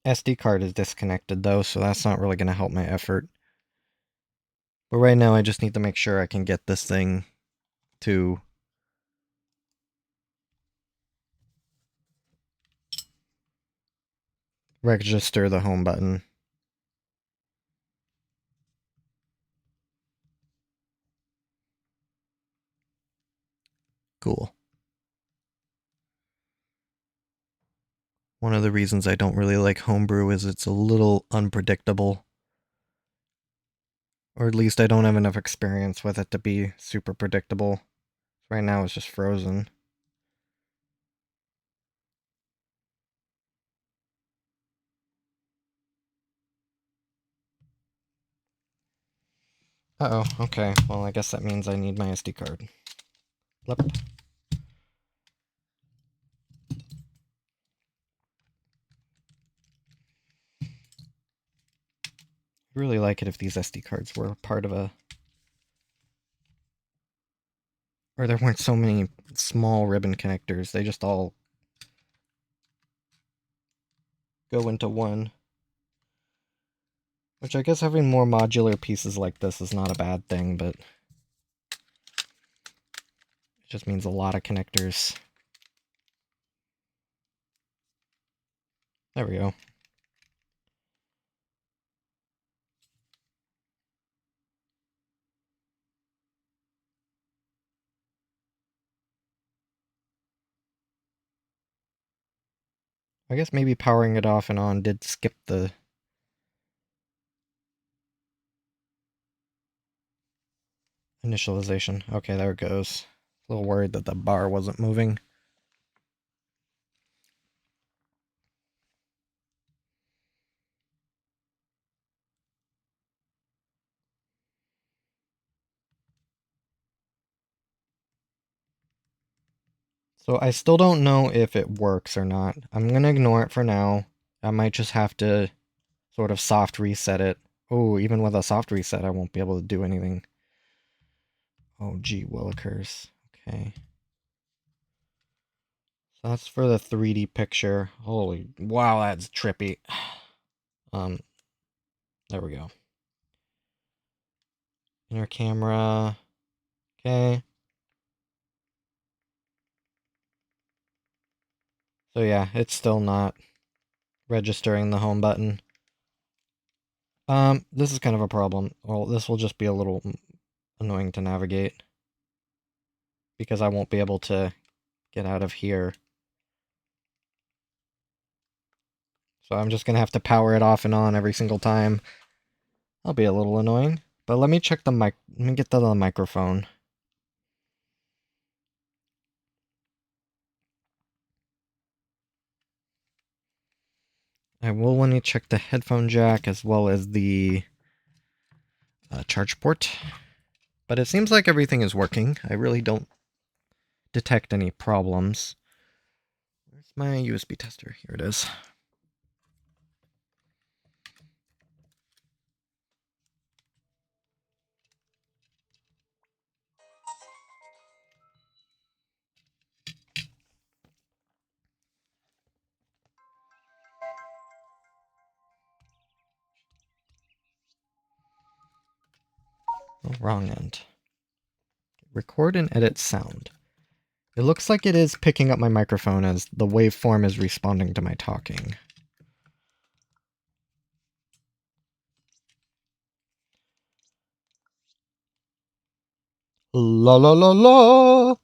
SD card is disconnected though, so that's not really going to help my effort. But right now I just need to make sure I can get this thing to register the home button. Cool. One of the reasons I don't really like homebrew is it's a little unpredictable. Or at least I don't have enough experience with it to be super predictable. Right now it's just frozen. Uh-oh, okay. Well, I guess that means I need my SD card. Flip. I'd really like it if these SD cards were part of a... Or there weren't so many small ribbon connectors. They just all go into one. Which I guess having more modular pieces like this is not a bad thing, but... It just means a lot of connectors. There we go. I guess maybe powering it off and on did skip the... initialization. Okay, there it goes. A little worried that the bar wasn't moving. So I still don't know if it works or not. I'm gonna ignore it for now. I might just have to sort of soft reset it. Oh, even with a soft reset, I won't be able to do anything. Oh, gee willikers. Okay. So that's for the 3D picture. Holy, wow, that's trippy. There we go. Inner camera. Okay. So yeah, it's still not registering the home button. This is kind of a problem. Well, this will just be a little annoying to navigate. Because I won't be able to get out of here. So I'm just gonna have to power it off and on every single time. That'll be a little annoying. But let me check the mic. Let me get that on the microphone. I will let me check the headphone jack as well as the charge port. But it seems like everything is working. I really don't detect any problems. Where's my USB tester? Here it is. Oh, wrong end. Record and edit sound. It looks like it is picking up my microphone as the waveform is responding to my talking. La la la la!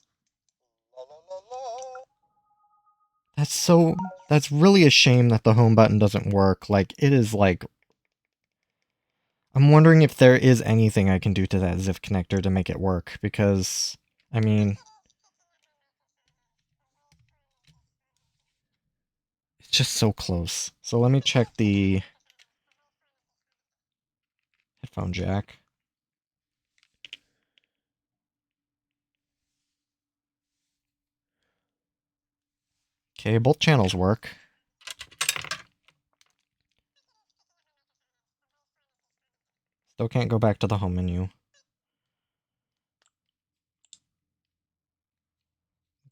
That's really a shame that the home button doesn't work. Like, it is like... I'm wondering if there is anything I can do to that ZIF connector to make it work, because, I mean... It's just so close. So let me check the headphone jack. Okay, both channels work. Still can't go back to the home menu.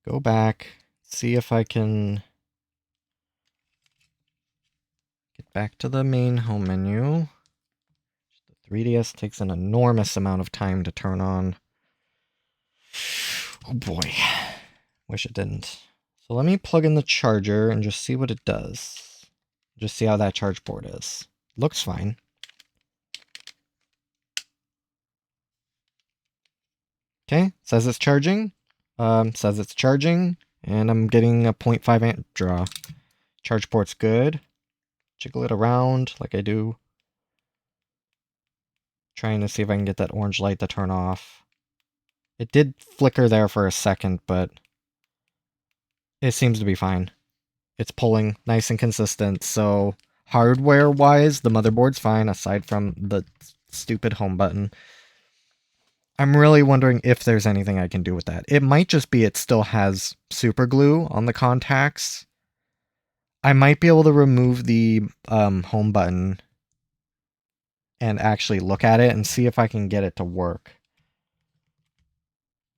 Go back, see if I can get back to the main home menu. The 3DS takes an enormous amount of time to turn on. Oh boy, wish it didn't. So let me plug in the charger and just see what it does. Just see how that charge port is. Looks fine. Okay, says it's charging. Says it's charging, and I'm getting a 0.5 amp draw. Charge port's good. Jiggle it around like I do. Trying to see if I can get that orange light to turn off. It did flicker there for a second, but it seems to be fine. It's pulling nice and consistent, so hardware-wise, the motherboard's fine, aside from the stupid home button. I'm really wondering if there's anything I can do with that. It might just be it still has super glue on the contacts. I might be able to remove the home button and actually look at it and see if I can get it to work.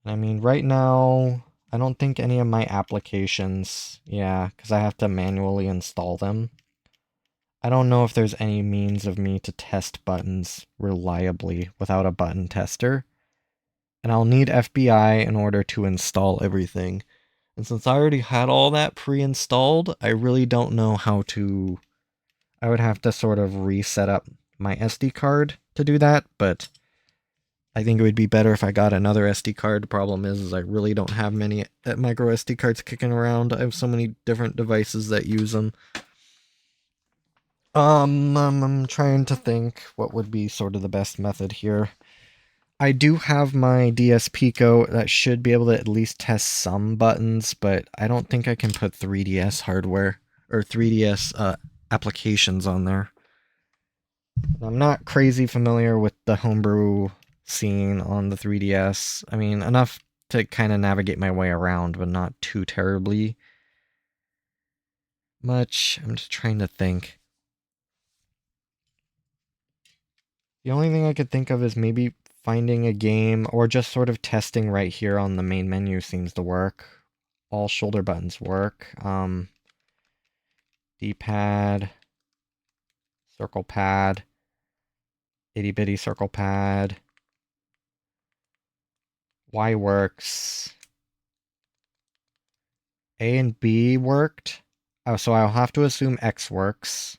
I mean, right now, I don't think any of my applications, yeah, because I have to manually install them. I don't know if there's any means of me to test buttons reliably without a button tester. And I'll need FBI in order to install everything. And since I already had all that pre-installed, I really don't know how to... I would have to sort of reset up my SD card to do that, but I think it would be better if I got another SD card. The problem is I really don't have many micro SD cards kicking around. I have so many different devices that use them. I'm trying to think what would be sort of the best method here. I do have my DS Pico that should be able to at least test some buttons, but I don't think I can put 3DS hardware or 3DS applications on there. I'm not crazy familiar with the homebrew scene on the 3DS. I mean, enough to kind of navigate my way around, but not too terribly much. I'm just trying to think. The only thing I could think of is maybe finding a game or just sort of testing right here on the main menu seems to work. All shoulder buttons work. D-pad, circle pad, itty bitty circle pad. Y works. A and B worked. Oh, so I'll have to assume X works.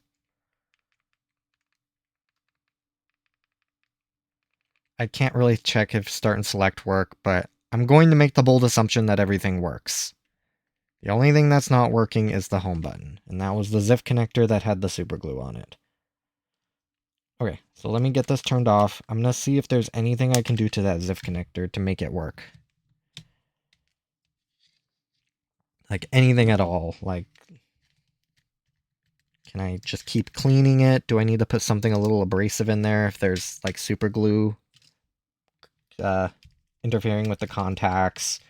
I can't really check if start and select work, but I'm going to make the bold assumption that everything works. The only thing that's not working is the home button, and that was the ZIF connector that had the super glue on it. Okay, so let me get this turned off. I'm gonna see if there's anything I can do to that ZIF connector to make it work. Like anything at all. Like, can I just keep cleaning it? Do I need to put something a little abrasive in there if there's like super glue interfering with the contacts?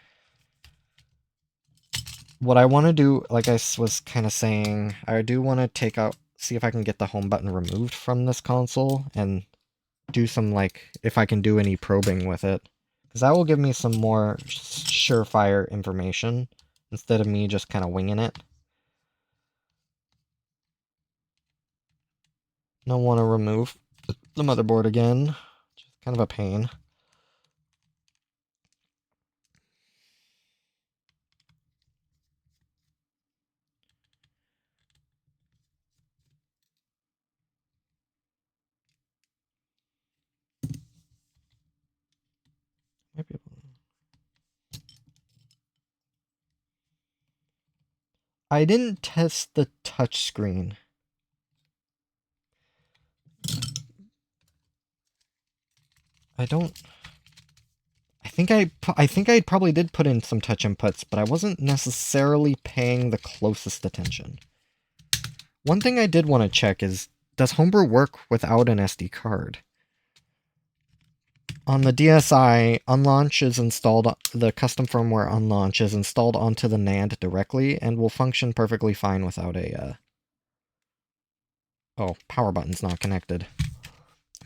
What I want to do, like I was kind of saying, I do want to see if I can get the home button removed from this console and do some, like, if I can do any probing with it. Because that will give me some more surefire information instead of me just kind of winging it. Don't want to remove the motherboard again, which is kind of a pain. Might be able to... I didn't test the touchscreen. I think I probably did put in some touch inputs, but I wasn't necessarily paying the closest attention. One thing I did want to check is, does Homebrew work without an SD card? On the DSi, unlaunch is installed, the custom firmware unlaunch is installed onto the NAND directly and will function perfectly fine without a, oh, power button's not connected.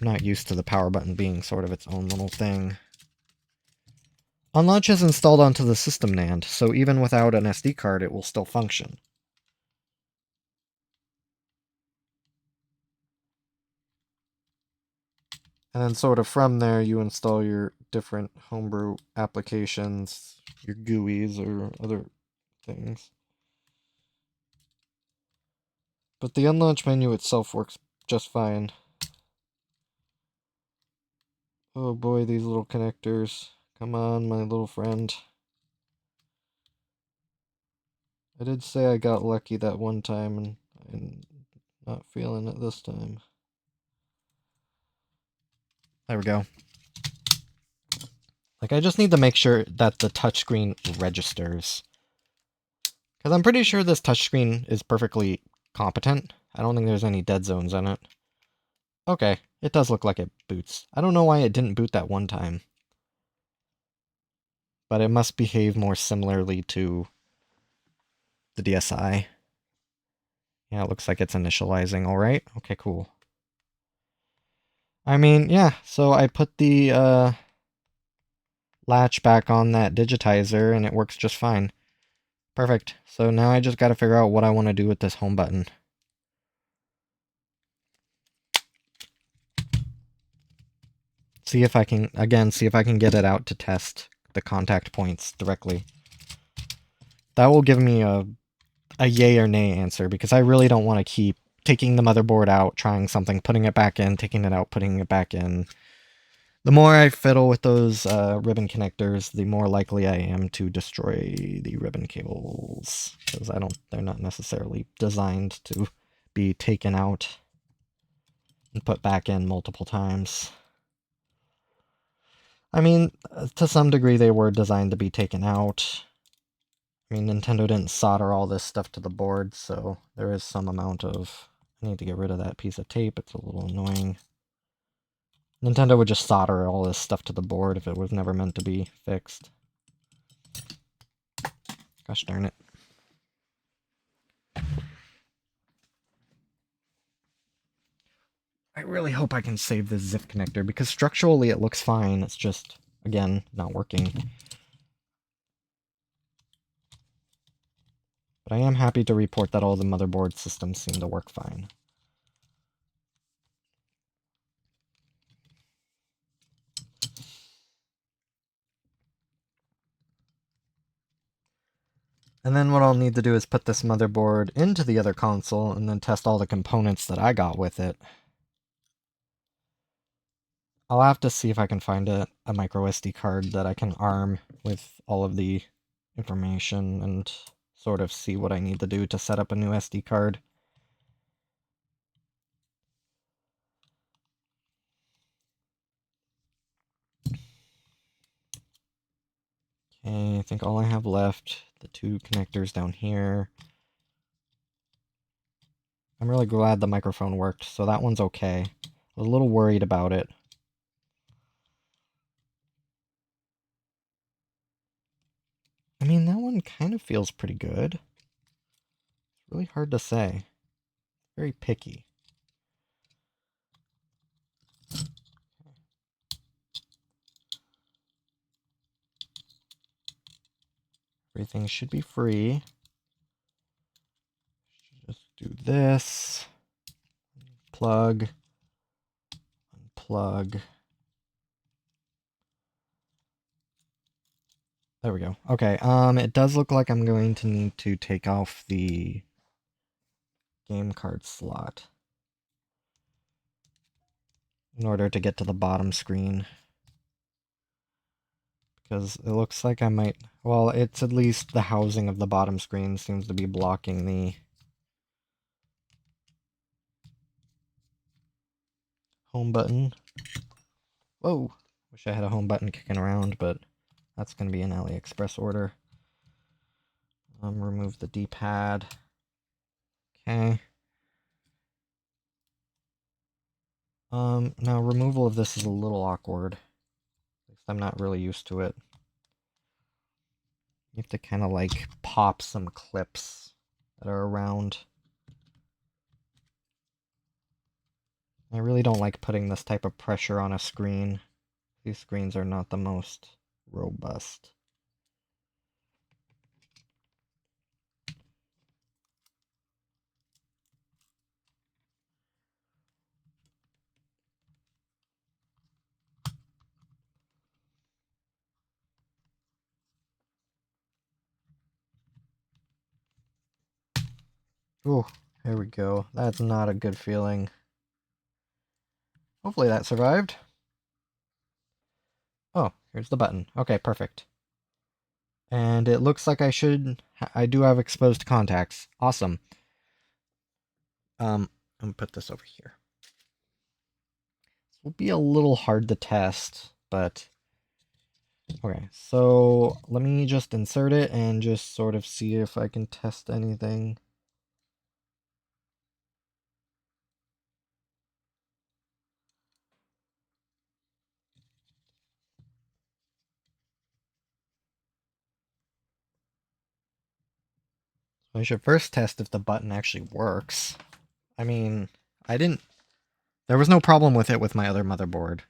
I'm not used to the power button being sort of its own little thing. Unlaunch is installed onto the system NAND, so even without an SD card, it will still function. And then sort of from there, you install your different Homebrew applications, your GUIs or other things. But the unlaunch menu itself works just fine. Oh boy, these little connectors. Come on, my little friend. I did say I got lucky that one time, and I'm not feeling it this time. There we go. Like, I just need to make sure that the touchscreen registers. Because I'm pretty sure this touchscreen is perfectly competent. I don't think there's any dead zones in it. Okay, it does look like it boots. I don't know why it didn't boot that one time. But it must behave more similarly to the DSi. Yeah, it looks like it's initializing alright. Okay, cool. I mean, yeah, so I put the latch back on that digitizer and it works just fine. Perfect. So now I just gotta figure out what I want to do with this home button. See if I can, again, see if I can get it out to test the contact points directly. That will give me a yay or nay answer, because I really don't want to keep taking the motherboard out, trying something, putting it back in, taking it out, putting it back in. The more I fiddle with those ribbon connectors, the more likely I am to destroy the ribbon cables, because they're not necessarily designed to be taken out and put back in multiple times. I mean, to some degree they were designed to be taken out. I mean, Nintendo didn't solder all this stuff to the board, so there is some amount of... I need to get rid of that piece of tape, it's a little annoying. Nintendo would just solder all this stuff to the board if it was never meant to be fixed. Gosh darn it. I really hope I can save this ZIF connector, because structurally it looks fine, it's just, again, not working. But I am happy to report that all the motherboard systems seem to work fine. And then what I'll need to do is put this motherboard into the other console and then test all the components that I got with it. I'll have to see if I can find a micro SD card that I can arm with all of the information and sort of see what I need to do to set up a new SD card. Okay, I think all I have left, the two connectors down here. I'm really glad the microphone worked, so that one's okay. I was a little worried about it. I mean, that one kind of feels pretty good. It's really hard to say. Very picky. Everything should be free. Just do this. Plug. Unplug. There we go. Okay, it does look like I'm going to need to take off the game card slot in order to get to the bottom screen. Because it looks like I might... Well, it's at least the housing of the bottom screen seems to be blocking the home button. Whoa! Wish I had a home button kicking around, but that's going to be an AliExpress order. Remove the D-pad. Okay. Now removal of this is a little awkward. At least I'm not really used to it. You have to kind of like pop some clips that are around. I really don't like putting this type of pressure on a screen. These screens are not the most robust. Oh, here we go. That's not a good feeling. Hopefully that survived. Oh, here's the button. Okay, perfect. And it looks like I do have exposed contacts. Awesome. I'm gonna put this over here. This will be a little hard to test, but okay. So let me just insert it and just sort of see if I can test anything. I should first test if the button actually works. I mean, there was no problem with it with my other motherboard.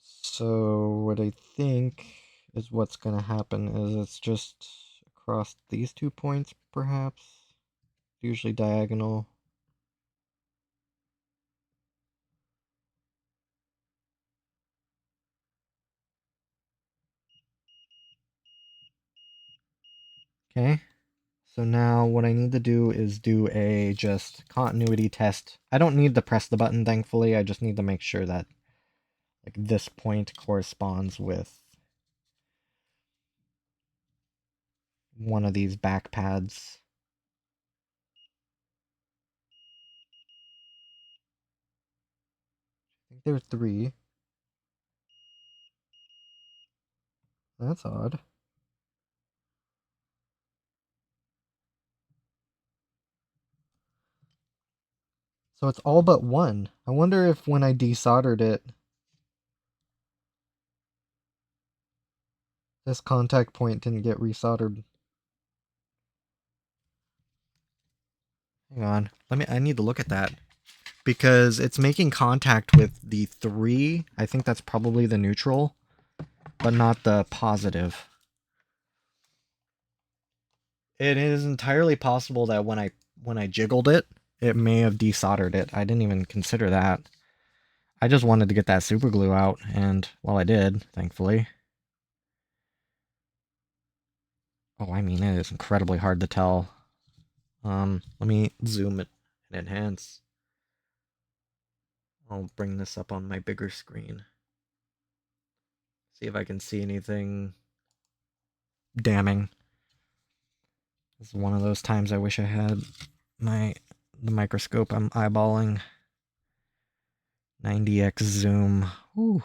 So what I think is what's going to happen is it's just across these 2 points, perhaps. Usually diagonal. Okay. So now what I need to do is do a just continuity test. I don't need to press the button, thankfully. I just need to make sure that like this point corresponds with one of these back pads. I think there are 3. That's odd. So it's all but 1. I wonder if when I desoldered it, this contact point didn't get resoldered. Hang on. I need to look at that. Because it's making contact with the 3. I think that's probably the neutral, but not the positive. It is entirely possible that when I jiggled it, it may have desoldered it. I didn't even consider that. I just wanted to get that super glue out, and well, I did, thankfully. Oh, I mean, it is incredibly hard to tell. Let me zoom it and enhance. I'll bring this up on my bigger screen. See if I can see anything damning. This is one of those times I wish I had the microscope I'm eyeballing. 90x zoom. Whew.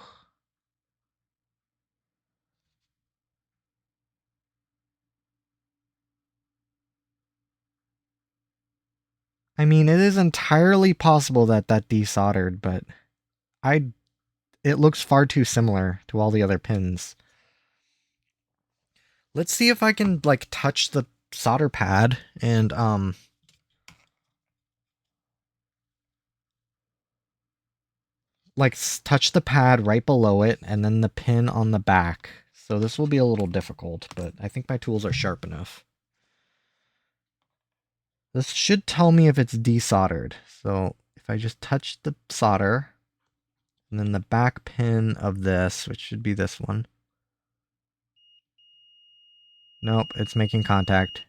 I mean, it is entirely possible that that desoldered, but I it looks far too similar to all the other pins. Let's see if I can like touch the solder pad and like touch the pad right below it and then the pin on the back. So this will be a little difficult, but I think my tools are sharp enough. This should tell me if it's desoldered. So if I just touch the solder and then the back pin of this, which should be this one. Nope, it's making contact.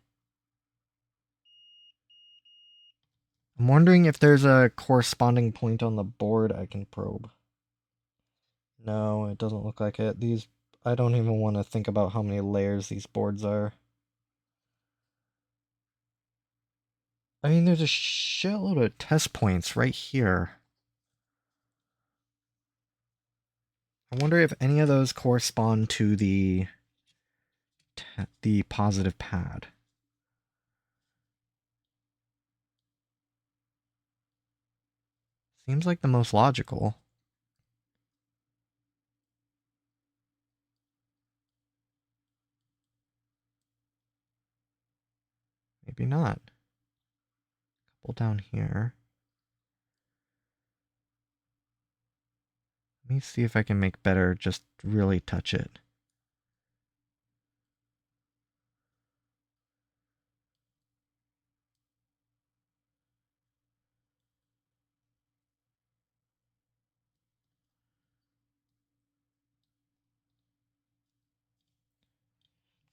I'm wondering if there's a corresponding point on the board I can probe. No, it doesn't look like it. These, I don't even want to think about how many layers these boards are. I mean, there's a shitload of test points right here. I wonder if any of those correspond to the positive pad. Seems like the most logical. Maybe not. Couple down here. Let me see if I can make better, just really touch it.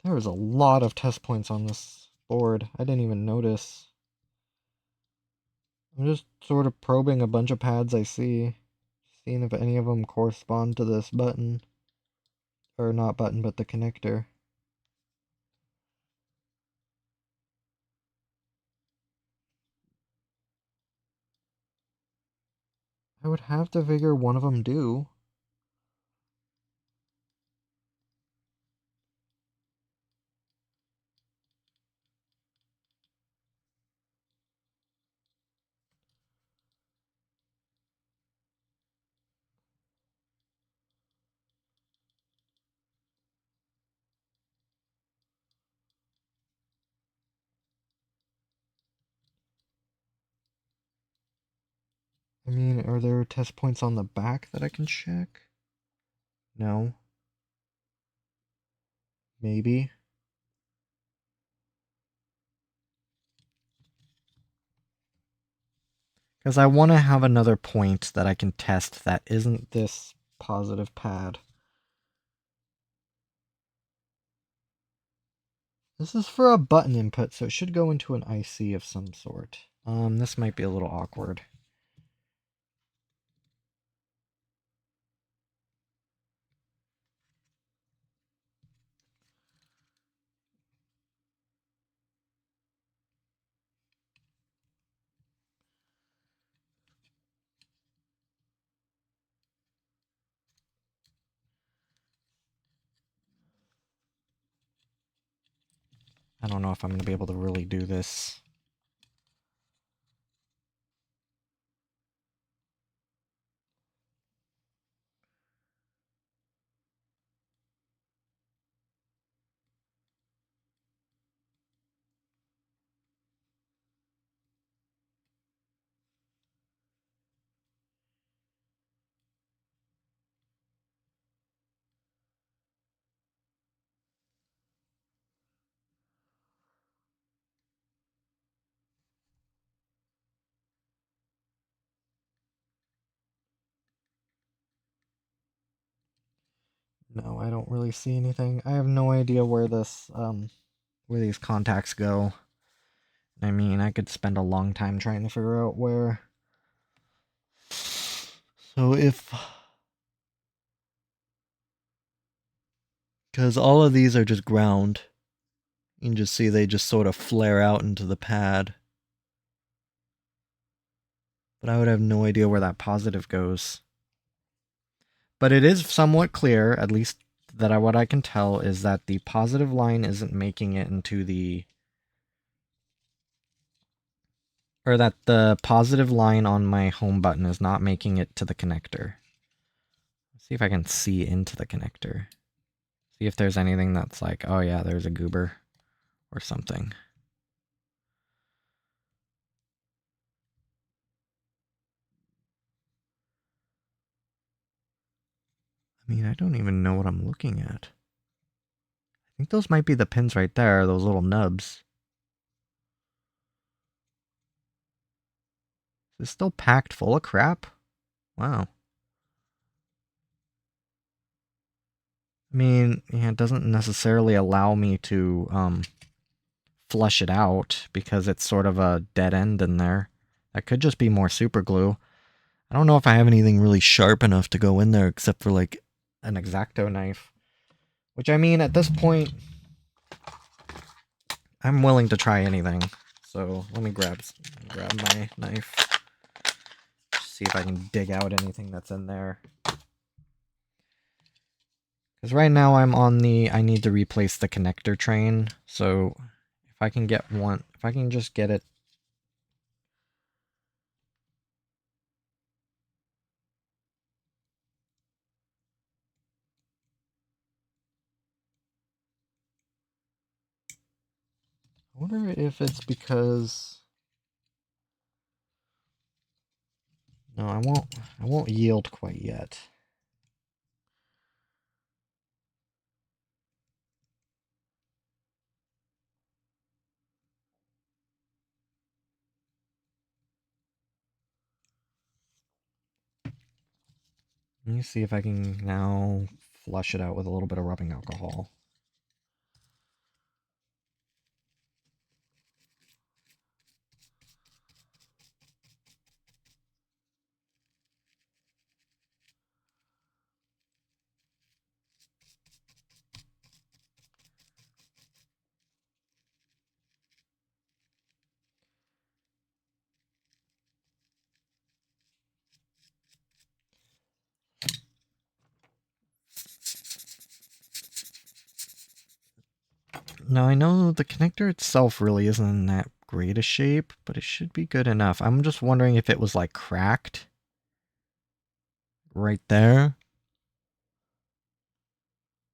There was a lot of test points on this board. I didn't even notice. I'm just sort of probing a bunch of pads I see, seeing if any of them correspond to this button. Or not button, but the connector. I would have to figure one of them do. I mean, are there test points on the back that I can check? No. Maybe. Because I want to have another point that I can test that isn't this positive pad. This is for a button input, so it should go into an IC of some sort. This might be a little awkward. I don't know if I'm going to be able to really do this. No, I don't really see anything. I have no idea where this, where these contacts go. I mean, I could spend a long time trying to figure out where. So if... Because all of these are just ground. You can just see they just sort of flare out into the pad. But I would have no idea where that positive goes. But it is somewhat clear, at least what I can tell, is that the positive line isn't making it into the... Or that the positive line on my home button is not making it to the connector. Let's see if I can see into the connector. See if there's anything that's like, oh yeah, there's a goober or something. I mean, I don't even know what I'm looking at. I think those might be the pins right there, those little nubs. Is it still packed full of crap? Wow. I mean, yeah, it doesn't necessarily allow me to flush it out because it's sort of a dead end in there. That could just be more super glue. I don't know if I have anything really sharp enough to go in there except for like an X-Acto knife. Which, I mean, at this point, I'm willing to try anything. So let me grab my knife. See if I can dig out anything that's in there. Because right now I'm on the, I need to replace the connector train. So if I can get one, if I can just get it. I wonder if it's because... No, I won't yield quite yet. Let me see if I can now flush it out with a little bit of rubbing alcohol. Now, I know the connector itself really isn't in that great a shape, but it should be good enough. I'm just wondering if it was like cracked right there.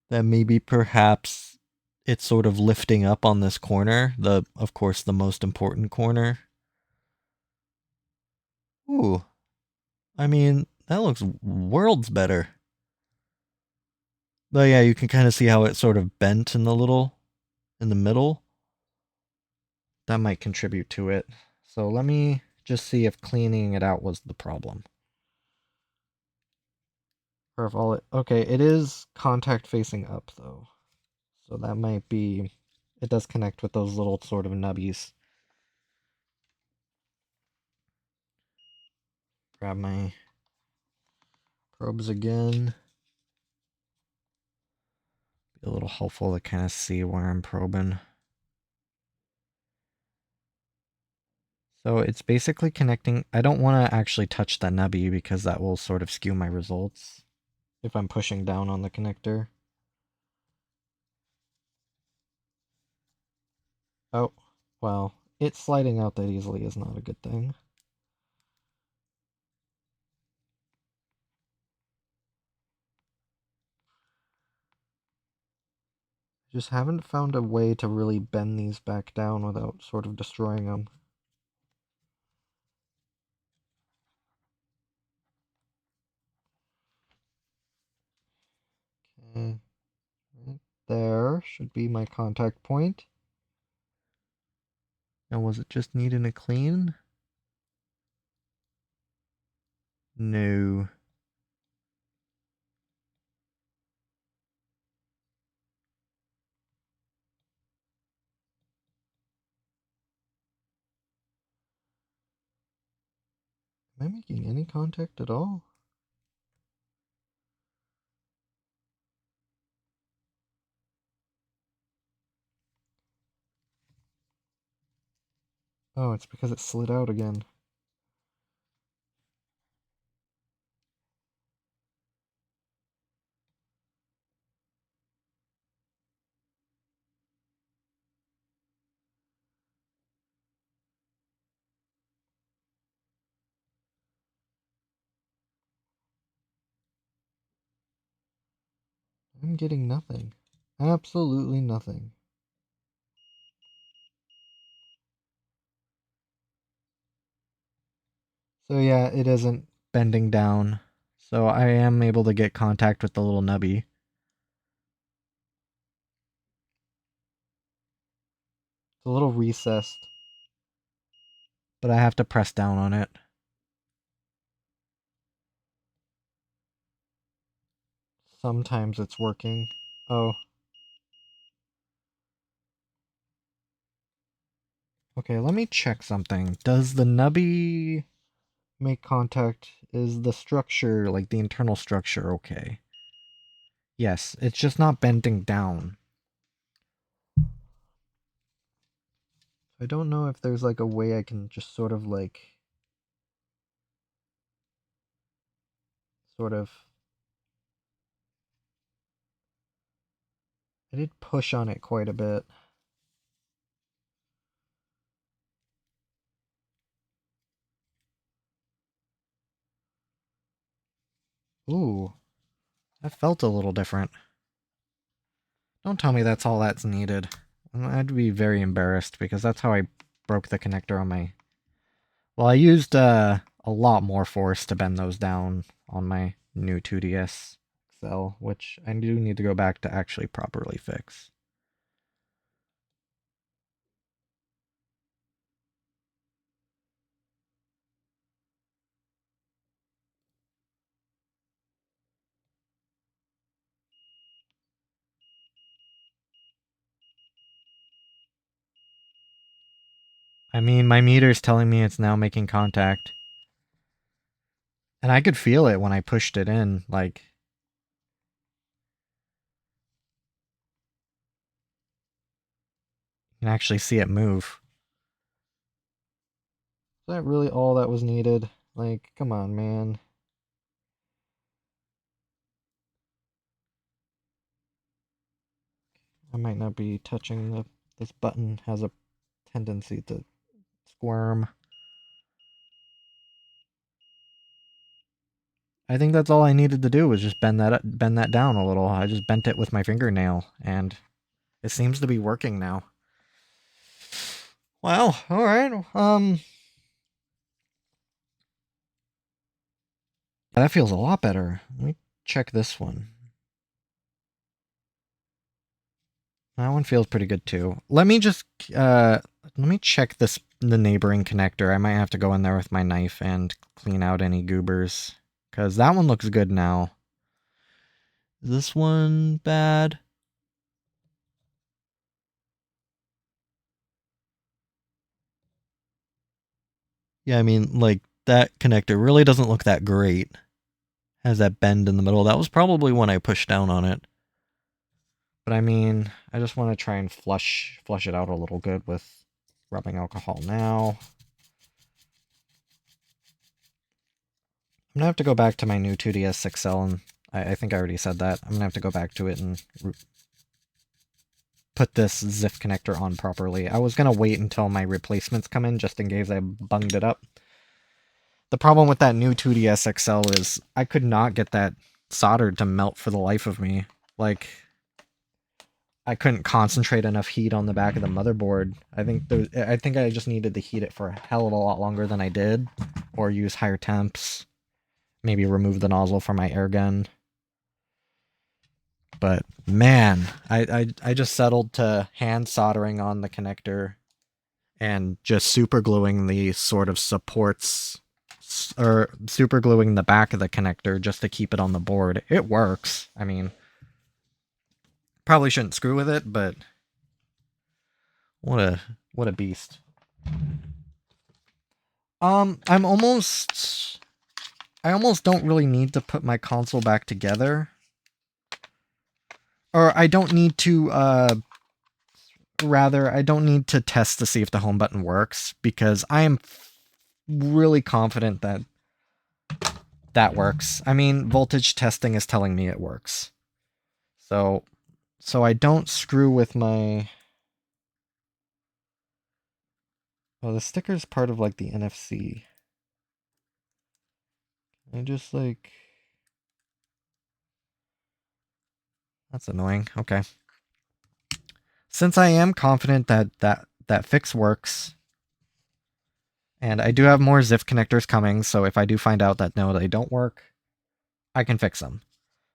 That maybe perhaps it's sort of lifting up on this corner, of course, the most important corner. Ooh, I mean, that looks worlds better. But yeah, you can kind of see how it sort of bent in the middle. That might contribute to it. So let me just see if cleaning it out was the problem. Or if all it... Okay, it is contact facing up, though. So that might be... It does connect with those little sort of nubbies. Grab my probes again. Be a little helpful to kind of see where I'm probing. So it's basically connecting... I don't want to actually touch that nubby because that will sort of skew my results if I'm pushing down on the connector. Oh, well, it sliding out that easily is not a good thing. Just haven't found a way to really bend these back down without sort of destroying them. Okay, right there should be my contact point. Now, was it just needing a clean? No. Am I making any contact at all? Oh, it's because it slid out again. I'm getting nothing. Absolutely nothing. So yeah, it isn't bending down. So I am able to get contact with the little nubby. It's a little recessed, but I have to press down on it. Sometimes it's working. Oh. Okay, let me check something. Does the nubby make contact? Is the structure, like the internal structure, okay? Yes, it's just not bending down. I don't know if there's like a way I can just sort of I did push on it quite a bit. Ooh, that felt a little different. Don't tell me that's all that's needed. I'd be very embarrassed because that's how I broke the connector on my... Well, I used a lot more force to bend those down on my new 2DS XL, which I do need to go back to actually properly fix. I mean, my meter's telling me it's now making contact. And I could feel it when I pushed it in, like... You can actually see it move. Is that really all that was needed? Like, come on, man. I might not be touching the... This button has a tendency to squirm. I think that's all I needed to do was just bend that down a little. I just bent it with my fingernail, and it seems to be working now. Well, all right. That feels a lot better. Let me check this one. That one feels pretty good too. Let me just let me check the neighboring connector. I might have to go in there with my knife and clean out any goobers, cuz that one looks good now. Is this one bad? Yeah, I mean, like, that connector really doesn't look that great. Has that bend in the middle. That was probably when I pushed down on it. But I mean, I just want to try and flush it out a little good with rubbing alcohol now. I'm gonna have to go back to my new 2DS XL, and I think I already said that. I'm gonna have to go back to it and put this ZIF connector on properly. I was gonna wait until my replacements come in just in case I bunged it up. The problem with that new 2DS XL is I could not get that soldered to melt for the life of me. Like, I couldn't concentrate enough heat on the back of the motherboard. I think I just needed to heat it for a hell of a lot longer than I did, or use higher temps. Maybe remove the nozzle from my air gun. But man, I just settled to hand soldering on the connector and just super gluing the sort of supports, or super gluing the back of the connector just to keep it on the board. It works. I mean, probably shouldn't screw with it, but what a beast. I almost don't really need to put my console back together. Or I don't need to rather, I don't need to test to see if the home button works, because I am really confident that that works. I mean, voltage testing is telling me it works. So I don't screw with my... Oh, the sticker's part of, like, the NFC. I just, like... That's annoying. Okay. Since I am confident that fix works, and I do have more ZIF connectors coming, so if I do find out that no, they don't work, I can fix them.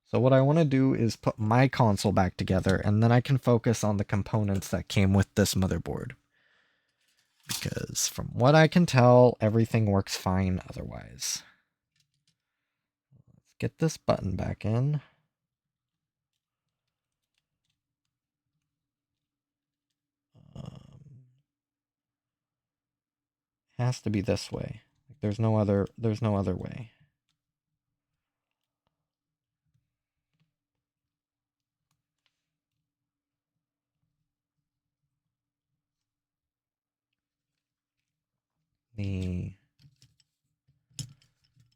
So what I want to do is put my console back together, and then I can focus on the components that came with this motherboard. Because from what I can tell, everything works fine otherwise. Let's get this button back in. Has to be this way. There's no other way.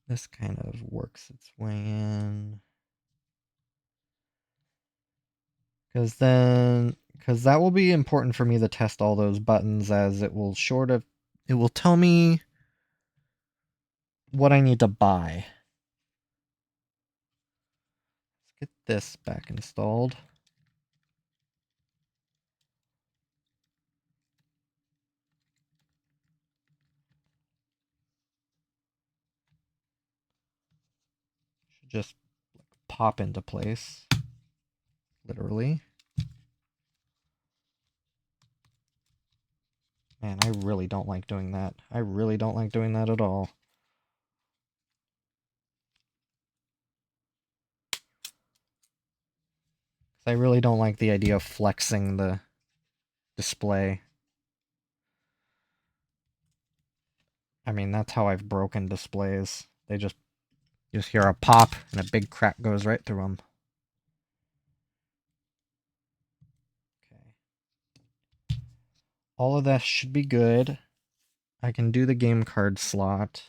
This kind of works its way in. Because that will be important for me to test all those buttons, as it will tell me what I need to buy. Let's get this back installed. Should just pop into place. Literally. Man, I really don't like doing that. I really don't like doing that at all. I really don't like the idea of flexing the display. I mean, that's how I've broken displays. They just hear a pop and a big crack goes right through them. Okay. All of that should be good. I can do the game card slot.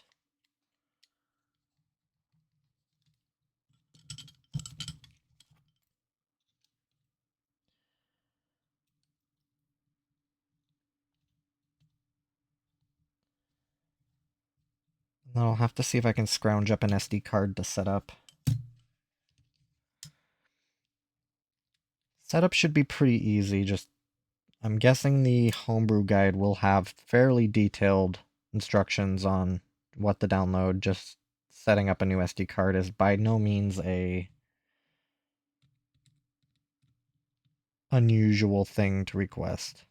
Then I'll have to see if I can scrounge up an SD card to set up. Setup should be pretty easy, just I'm guessing the homebrew guide will have fairly detailed instructions on what to download. Just setting up a new SD card is by no means a unusual thing to request.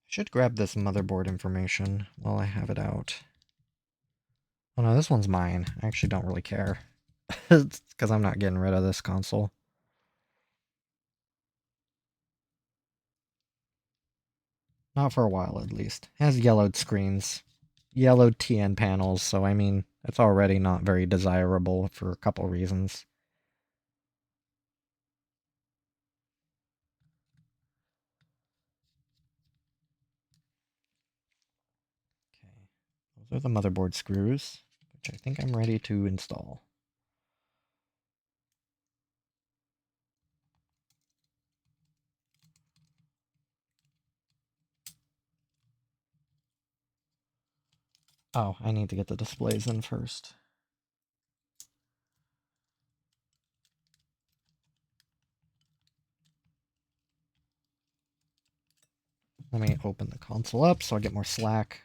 I should grab this motherboard information while I have it out. Oh no, this one's mine. I actually don't really care. It's because I'm not getting rid of this console. Not for a while, at least. It has yellowed screens. Yellowed TN panels, so I mean, it's already not very desirable for a couple reasons. Okay, those are the motherboard screws, which I think I'm ready to install. Oh, I need to get the displays in first. Let me open the console up so I get more slack.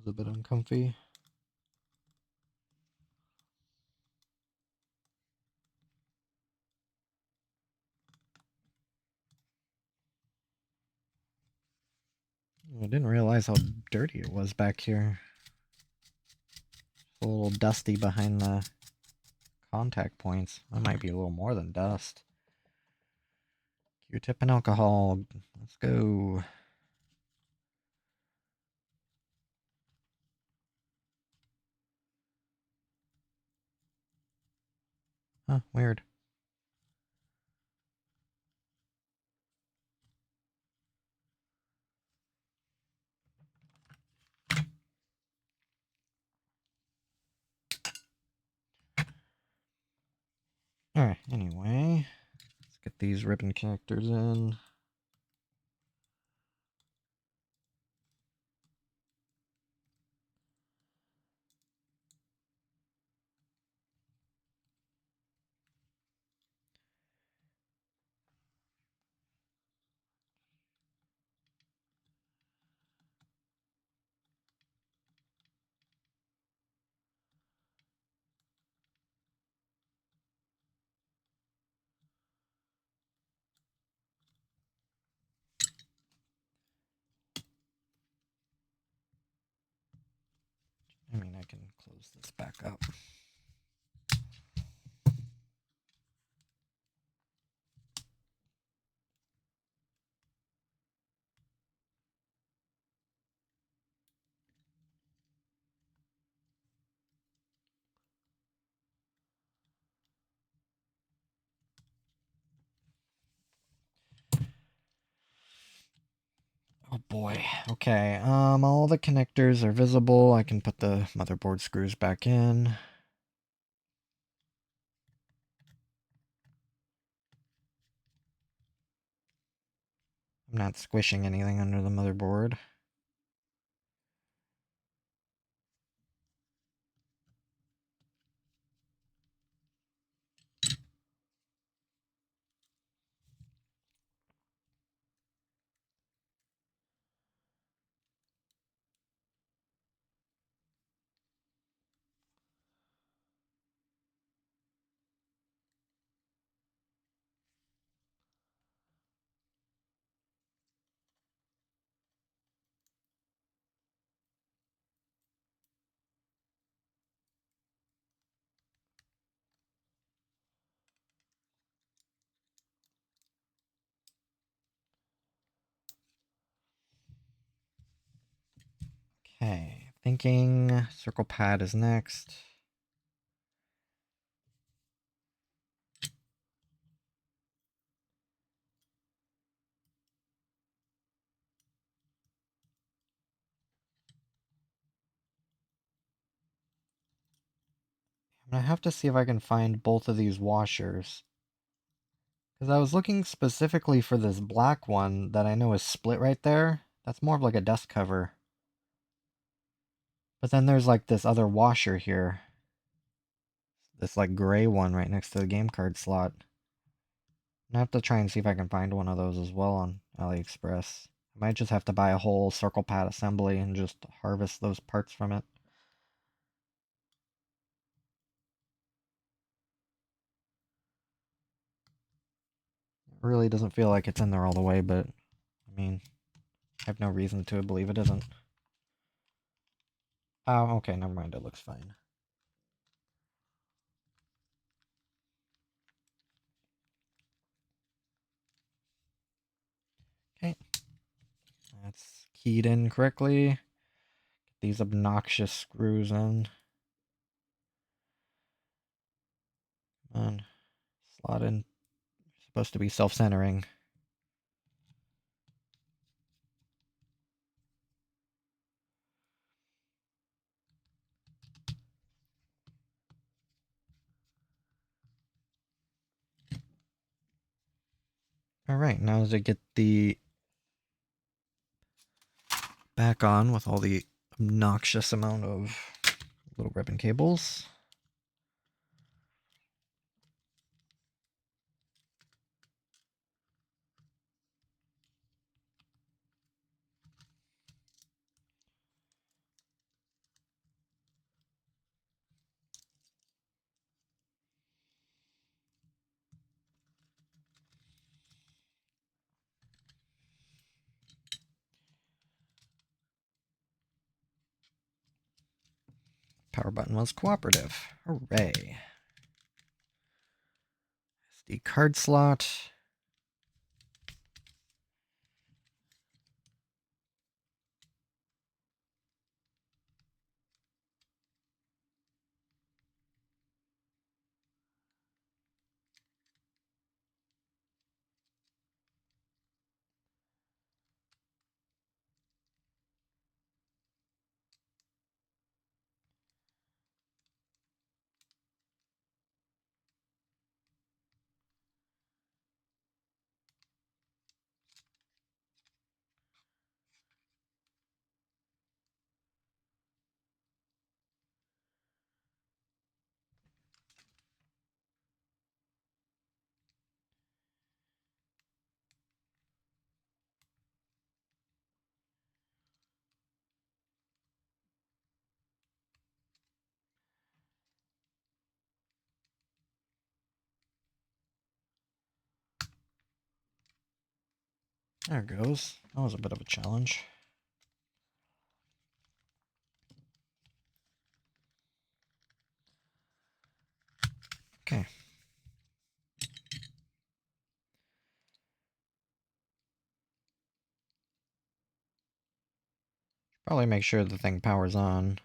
a bit uncomfy. I didn't realize how dirty it was back here. It's a little dusty behind the contact points. That might be a little more than dust. Q-tip and alcohol. Let's go. Huh, weird. Alright, anyway. Let's get these ribbon connectors in. I mean, I can close this back up. Oh boy. Okay, all the connectors are visible. I can put the motherboard screws back in. I'm not squishing anything under the motherboard. Okay, thinking circle pad is next. I'm gonna have to see if I can find both of these washers. Because I was looking specifically for this black one that I know is split right there. That's more of like a dust cover. But then there's like this other washer here. This like gray one right next to the game card slot. I have to try and see if I can find one of those as well on AliExpress. I might just have to buy a whole circle pad assembly and just harvest those parts from it. It really doesn't feel like it's in there all the way, but I mean, I have no reason to believe it isn't. Oh, okay, never mind, it looks fine. Okay, that's keyed in correctly. Get these obnoxious screws in. And slot in. Supposed to be self-centering. Alright, now to get the back on with all the obnoxious amount of little ribbon cables. power button was cooperative. Hooray. SD card slot. There it goes. That was a bit of a challenge. Okay. Probably make sure the thing powers on.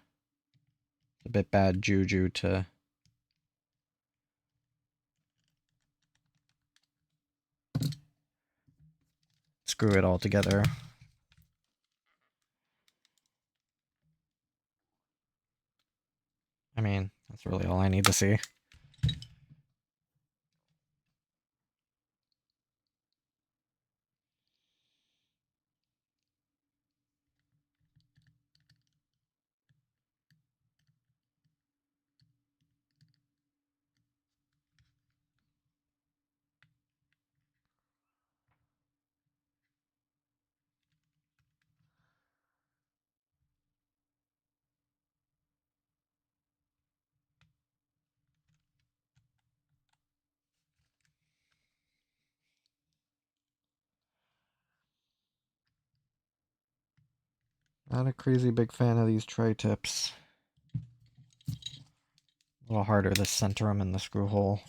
It's a bit bad juju to screw it all together. I mean, that's really all I need to see. Not a crazy big fan of these tri-tips. A little harder to center them in the screw hole.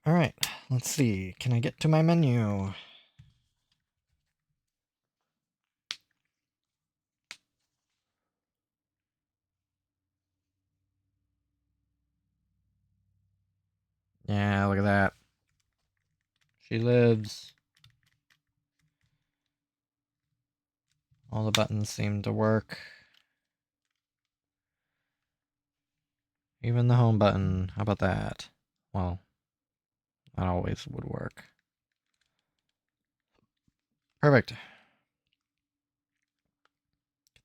Alright, let's see. Can I get to my menu? Yeah, look at that. She lives. All the buttons seem to work. Even the home button. How about that? Well, that always would work. Perfect. Get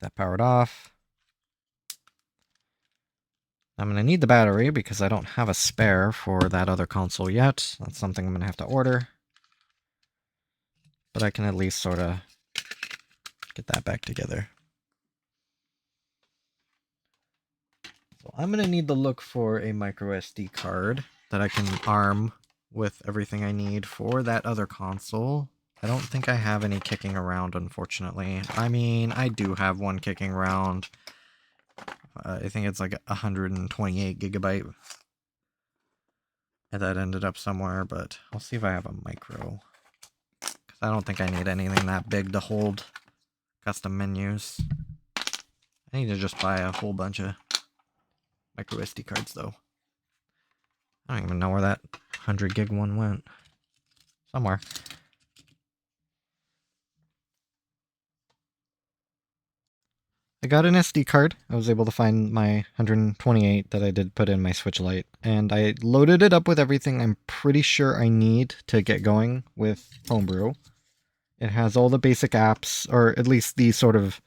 that powered off. I'm going to need the battery because I don't have a spare for that other console yet. That's something I'm going to have to order. But I can at least sort of get that back together. So I'm going to need to look for a micro SD card that I can arm with everything I need for that other console. I don't think I have any kicking around, unfortunately. I mean, I do have one kicking around. I think it's like 128 gigabyte. And that ended up somewhere, but I'll see if I have a micro. Because I don't think I need anything that big to hold custom menus. I need to just buy a whole bunch of micro SD cards, though. I don't even know where that 100 gig one went. Somewhere. I got an SD card. I was able to find my 128 that I did put in my Switch Lite, and I loaded it up with everything I'm pretty sure I need to get going with Homebrew. It has all the basic apps, or at least the sort of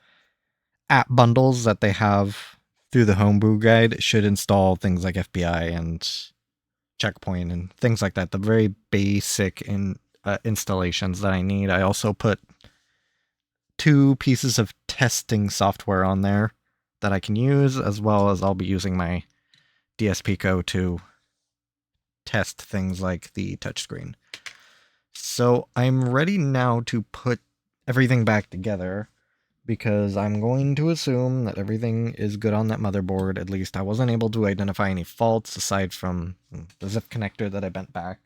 app bundles that they have through the Homebrew guide. It should install things like FBI and Checkpoint and things like that. The very basic installations that I need. I also put 2 pieces of testing software on there that I can use, as well as I'll be using my DSPCO to test things like the touchscreen. So I'm ready now to put everything back together, because I'm going to assume that everything is good on that motherboard. At least I wasn't able to identify any faults aside from the zip connector that I bent back.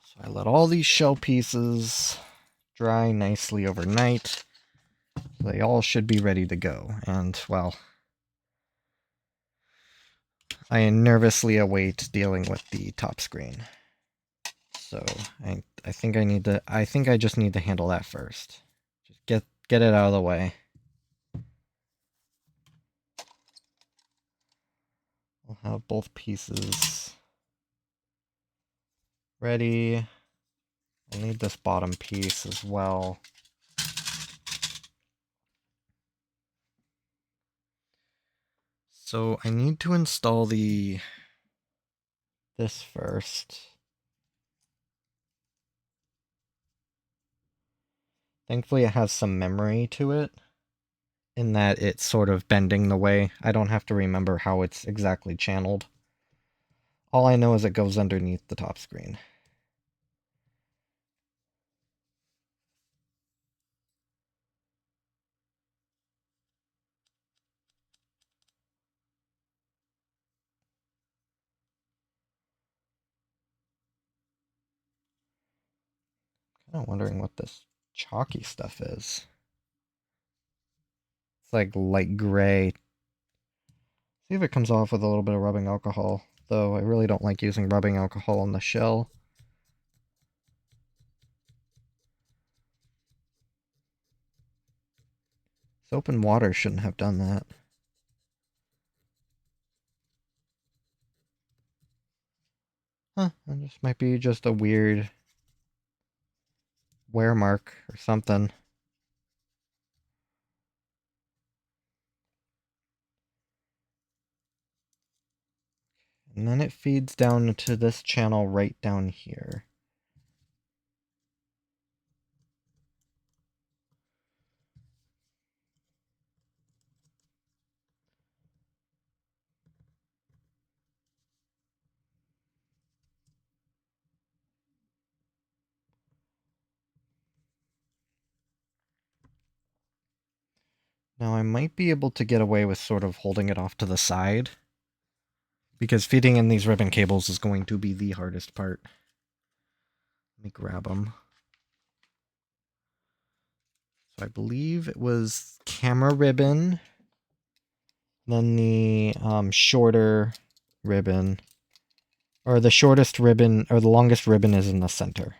So I let all these shell pieces dry nicely overnight. They all should be ready to go. And, well, I nervously await dealing with the top screen. So I think I just need to handle that first. Just get it out of the way. We'll have both pieces ready. I need this bottom piece as well. So I need to install this first. Thankfully it has some memory to it, in that it's sort of bending the way. I don't have to remember how it's exactly channeled. All I know is it goes underneath the top screen. Kind of wondering what this chalky stuff is. It's like light gray. See if it comes off with a little bit of rubbing alcohol, though I really don't like using rubbing alcohol on the shell. Soap and water shouldn't have done that. Huh, this might be just a weird wear mark or something. And then it feeds down to this channel right down here. Now I might be able to get away with sort of holding it off to the side, because feeding in these ribbon cables is going to be the hardest part. Let me grab them. So I believe it was camera ribbon, then the shorter ribbon, or the shortest ribbon, or the longest ribbon is in the center.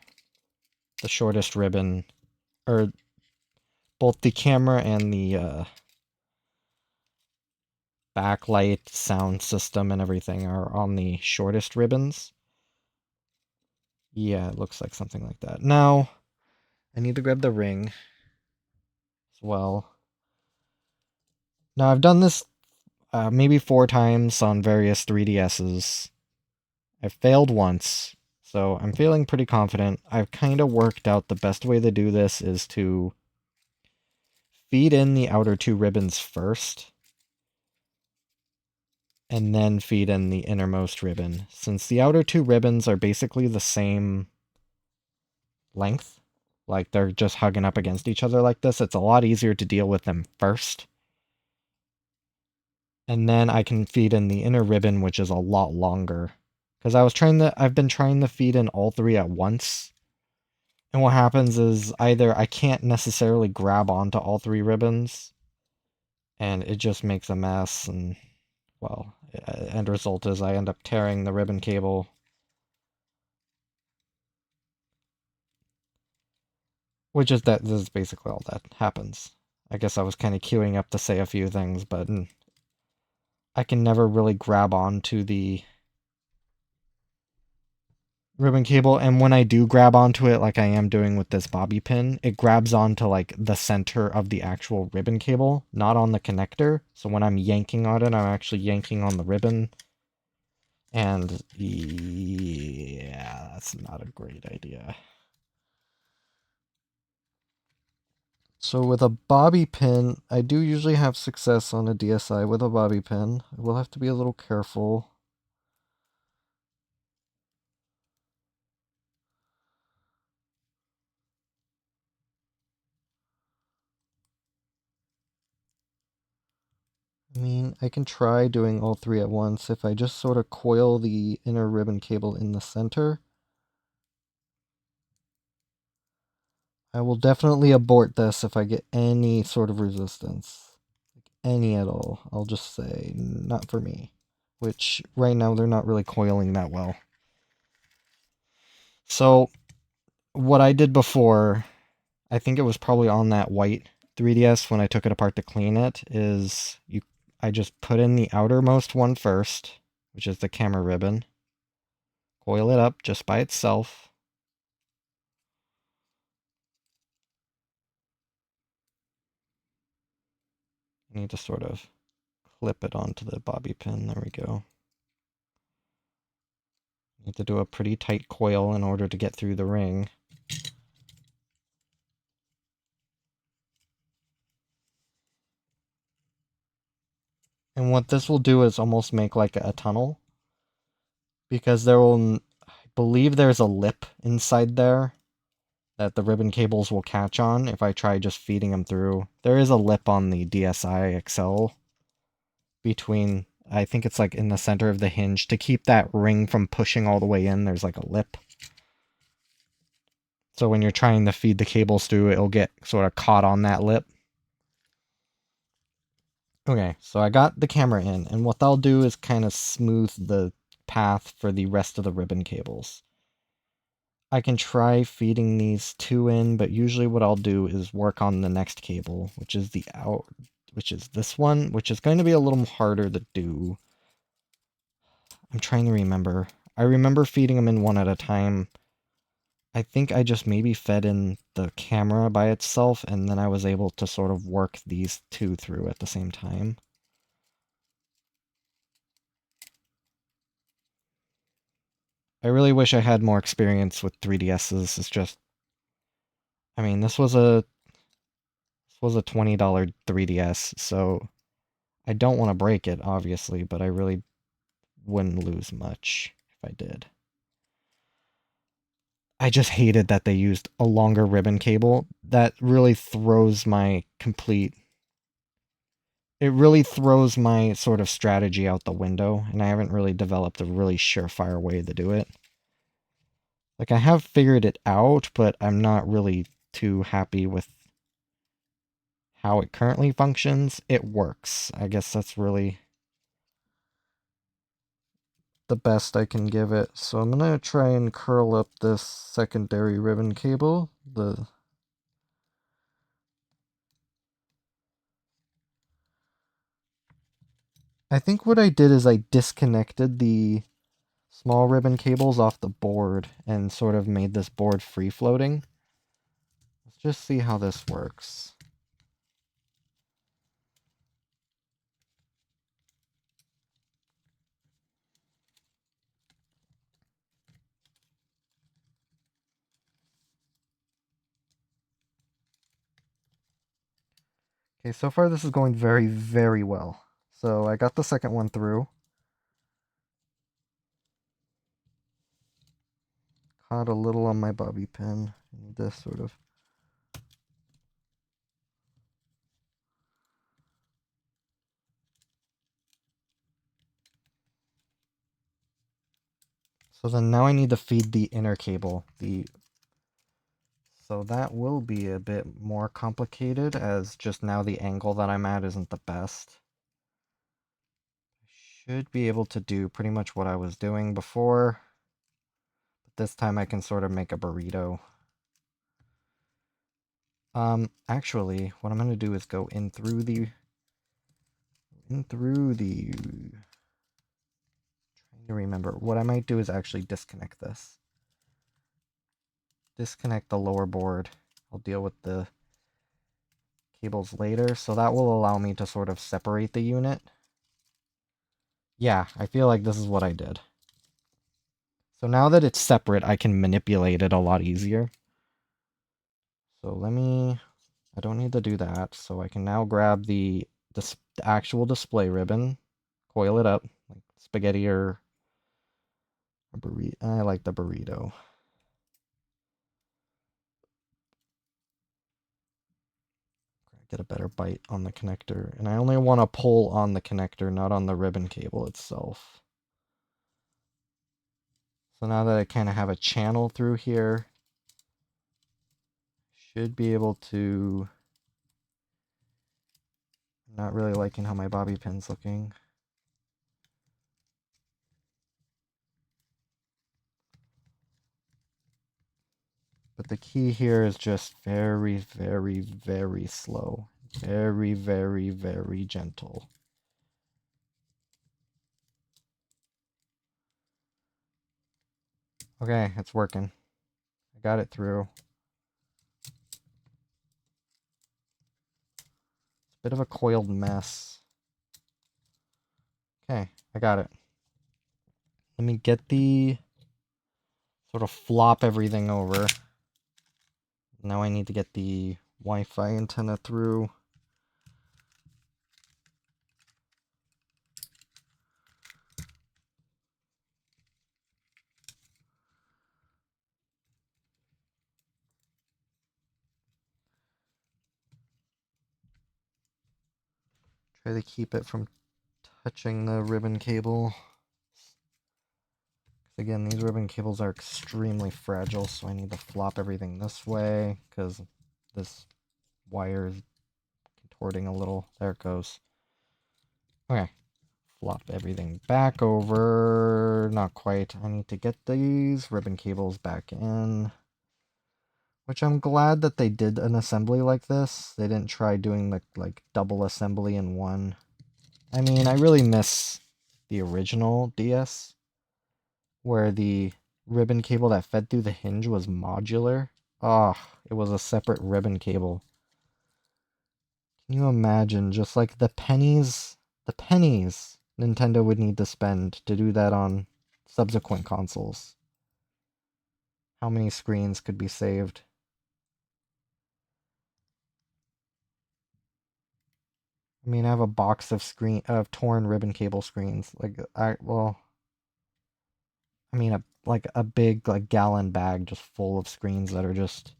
The shortest ribbon, or both the camera and the backlight, sound system, and everything are on the shortest ribbons. Yeah, it looks like something like that. Now, I need to grab the ring as well. Now, I've done this maybe 4 times on various 3DSs. I've failed once, so I'm feeling pretty confident. I've kind of worked out the best way to do this is to feed in the outer 2 ribbons first, and then feed in the innermost ribbon. Since the outer 2 ribbons are basically the same length, like they're just hugging up against each other like this, it's a lot easier to deal with them first. And then I can feed in the inner ribbon, which is a lot longer. Because I've been trying to feed in all three at once. And what happens is either I can't necessarily grab onto all three ribbons, and it just makes a mess, and, well, end result is I end up tearing the ribbon cable. Which is that this is basically all that happens. I guess I was kind of queuing up to say a few things, but I can never really grab onto the ribbon cable, and when I do grab onto it like I am doing with this bobby pin, it grabs onto like the center of the actual ribbon cable, not on the connector. So when I'm yanking on it, I'm actually yanking on the ribbon. And yeah, that's not a great idea. So with a bobby pin, I do usually have success on a DSi with a bobby pin. I will have to be a little careful. I mean, I can try doing all three at once if I just sort of coil the inner ribbon cable in the center. I will definitely abort this if I get any sort of resistance. Any at all. I'll just say, not for me. Which, right now, they're not really coiling that well. So, what I did before, I think it was probably on that white 3DS when I took it apart to clean it, is I just put in the outermost one first, which is the camera ribbon. Coil it up just by itself. I need to sort of clip it onto the bobby pin. There we go. Need to do a pretty tight coil in order to get through the ring. And what this will do is almost make like a tunnel. Because I believe there's a lip inside there that the ribbon cables will catch on if I try just feeding them through. There is a lip on the DSi XL between, I think it's like in the center of the hinge. To keep that ring from pushing all the way in, there's like a lip. So when you're trying to feed the cables through, it'll get sort of caught on that lip. Okay, so I got the camera in, and what they'll do is kind of smooth the path for the rest of the ribbon cables. I can try feeding these two in, but usually what I'll do is work on the next cable, which is which is this one, which is going to be a little harder to do. I'm trying to remember. I remember feeding them in one at a time. I think I just maybe fed in the camera by itself, and then I was able to sort of work these two through at the same time. I really wish I had more experience with 3DSs. It's just, I mean, this was a $20 3DS, so I don't want to break it, obviously, but I really wouldn't lose much if I did. I just hated that they used a longer ribbon cable. That really throws my complete... It really throws my sort of strategy out the window, and I haven't really developed a really surefire way to do it. Like, I have figured it out, but I'm not really too happy with how it currently functions. It works. I guess that's really the best I can give it. So I'm gonna try and curl up this secondary ribbon cable. I think what I did is I disconnected the small ribbon cables off the board and sort of made this board free floating. Let's just see how this works. Okay, so far this is going very, very well. So I got the second one through. Caught a little on my bobby pin. I need to sort of So then now I need to feed the inner cable. So that will be a bit more complicated, as just now the angle that I'm at isn't the best. Should be able to do pretty much what I was doing before, but this time I can sort of make a burrito. Actually, what I'm going to do is go in through the... Trying to remember. What I might do is actually disconnect this. Disconnect the lower board. I'll deal with the cables later, so that will allow me to sort of separate the unit. Yeah, I feel like this is what I did. So now that it's separate, I can manipulate it a lot easier. So I don't need to do that, so I can now grab the actual display ribbon, coil it up, like spaghetti or a burrito. I like the burrito. Get a better bite on the connector, and I only want to pull on the connector, not on the ribbon cable itself. So now that I kind of have a channel through here, should be able to... I'm not really liking how my bobby pin's looking. But the key here is just very, very, very slow. Very, very, very gentle. Okay, it's working. I got it through. It's a bit of a coiled mess. Okay, I got it. Let me get the... sort of flop everything over. Now I need to get the Wi-Fi antenna through. Try to keep it from touching the ribbon cable. Again, these ribbon cables are extremely fragile, so I need to flop everything this way, because this wire is contorting a little. There it goes. Okay. Flop everything back over. Not quite. I need to get these ribbon cables back in. Which I'm glad that they did an assembly like this. They didn't try doing the like double assembly in one. I mean, I really miss the original DS, where the ribbon cable that fed through the hinge was modular. Ah, oh, it was a separate ribbon cable. Can you imagine just like the pennies Nintendo would need to spend to do that on subsequent consoles? How many screens could be saved? I mean, I have a box of torn ribbon cable screens. Like I mean a big like gallon bag just full of screens that are just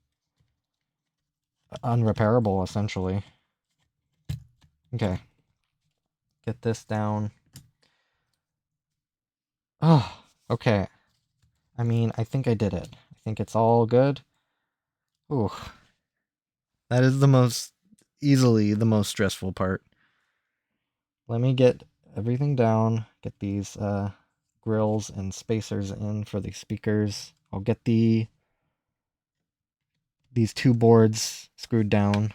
unrepairable essentially. Okay. Get this down. Oh, okay. I mean, I think I did it. I think it's all good. Ooh. That is easily the most stressful part. Let me get everything down, get these grills and spacers in for the speakers. I'll get these two boards screwed down.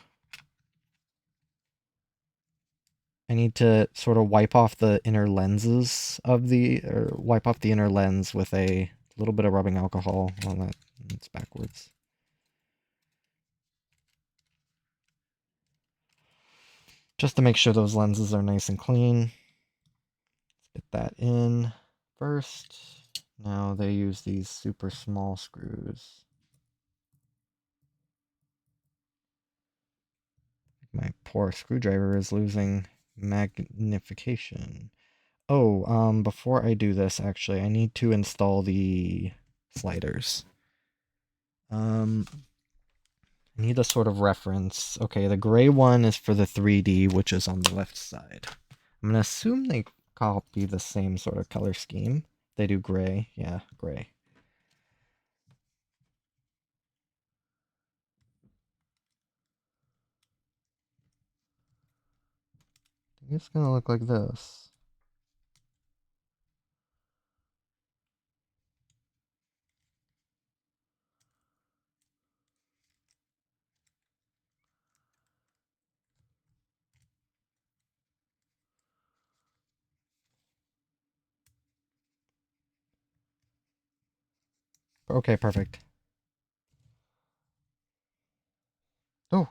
I need to sort of wipe off the inner lenses wipe off the inner lens with a little bit of rubbing alcohol. Well, that's backwards. Just to make sure those lenses are nice and clean. Let's get that in first. Now they use these super small screws. My poor screwdriver is losing magnification. Oh, before I do this, actually, I need to install the sliders. I need a sort of reference. Okay, the gray one is for the 3D, which is on the left side. I'm gonna assume they copy the same sort of color scheme. They do gray. Yeah, gray. It's gonna look like this. Okay, perfect. Oh,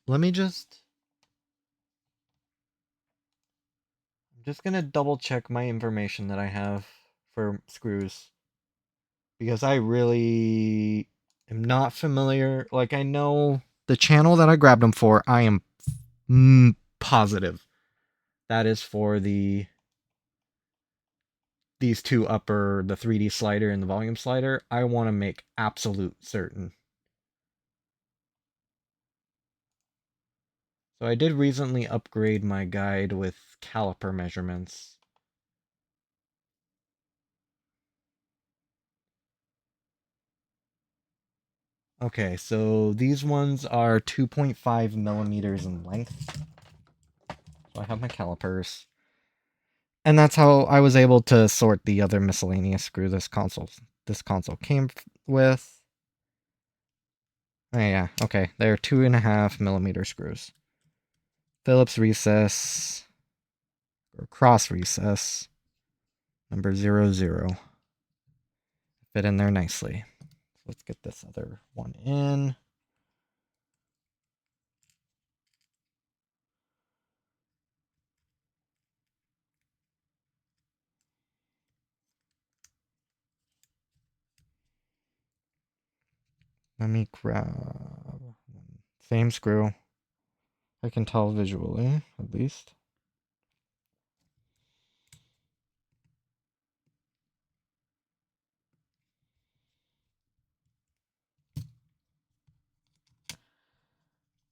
let me just... I'm just gonna double check my information that I have for screws. Because I really am not familiar. Like, I know the channel that I grabbed them for, I am positive. That is for these two upper, the 3D slider and the volume slider. I want to make absolute certain. So I did recently upgrade my guide with caliper measurements. Okay, so these ones are 2.5 millimeters in length. So I have my calipers. And that's how I was able to sort the other miscellaneous screw this console came with. Oh yeah, okay. They're 2.5 millimeter screws. Phillips recess or cross recess number 00. Fit in there nicely. Let's get this other one in. Let me grab same screw. I can tell visually, at least.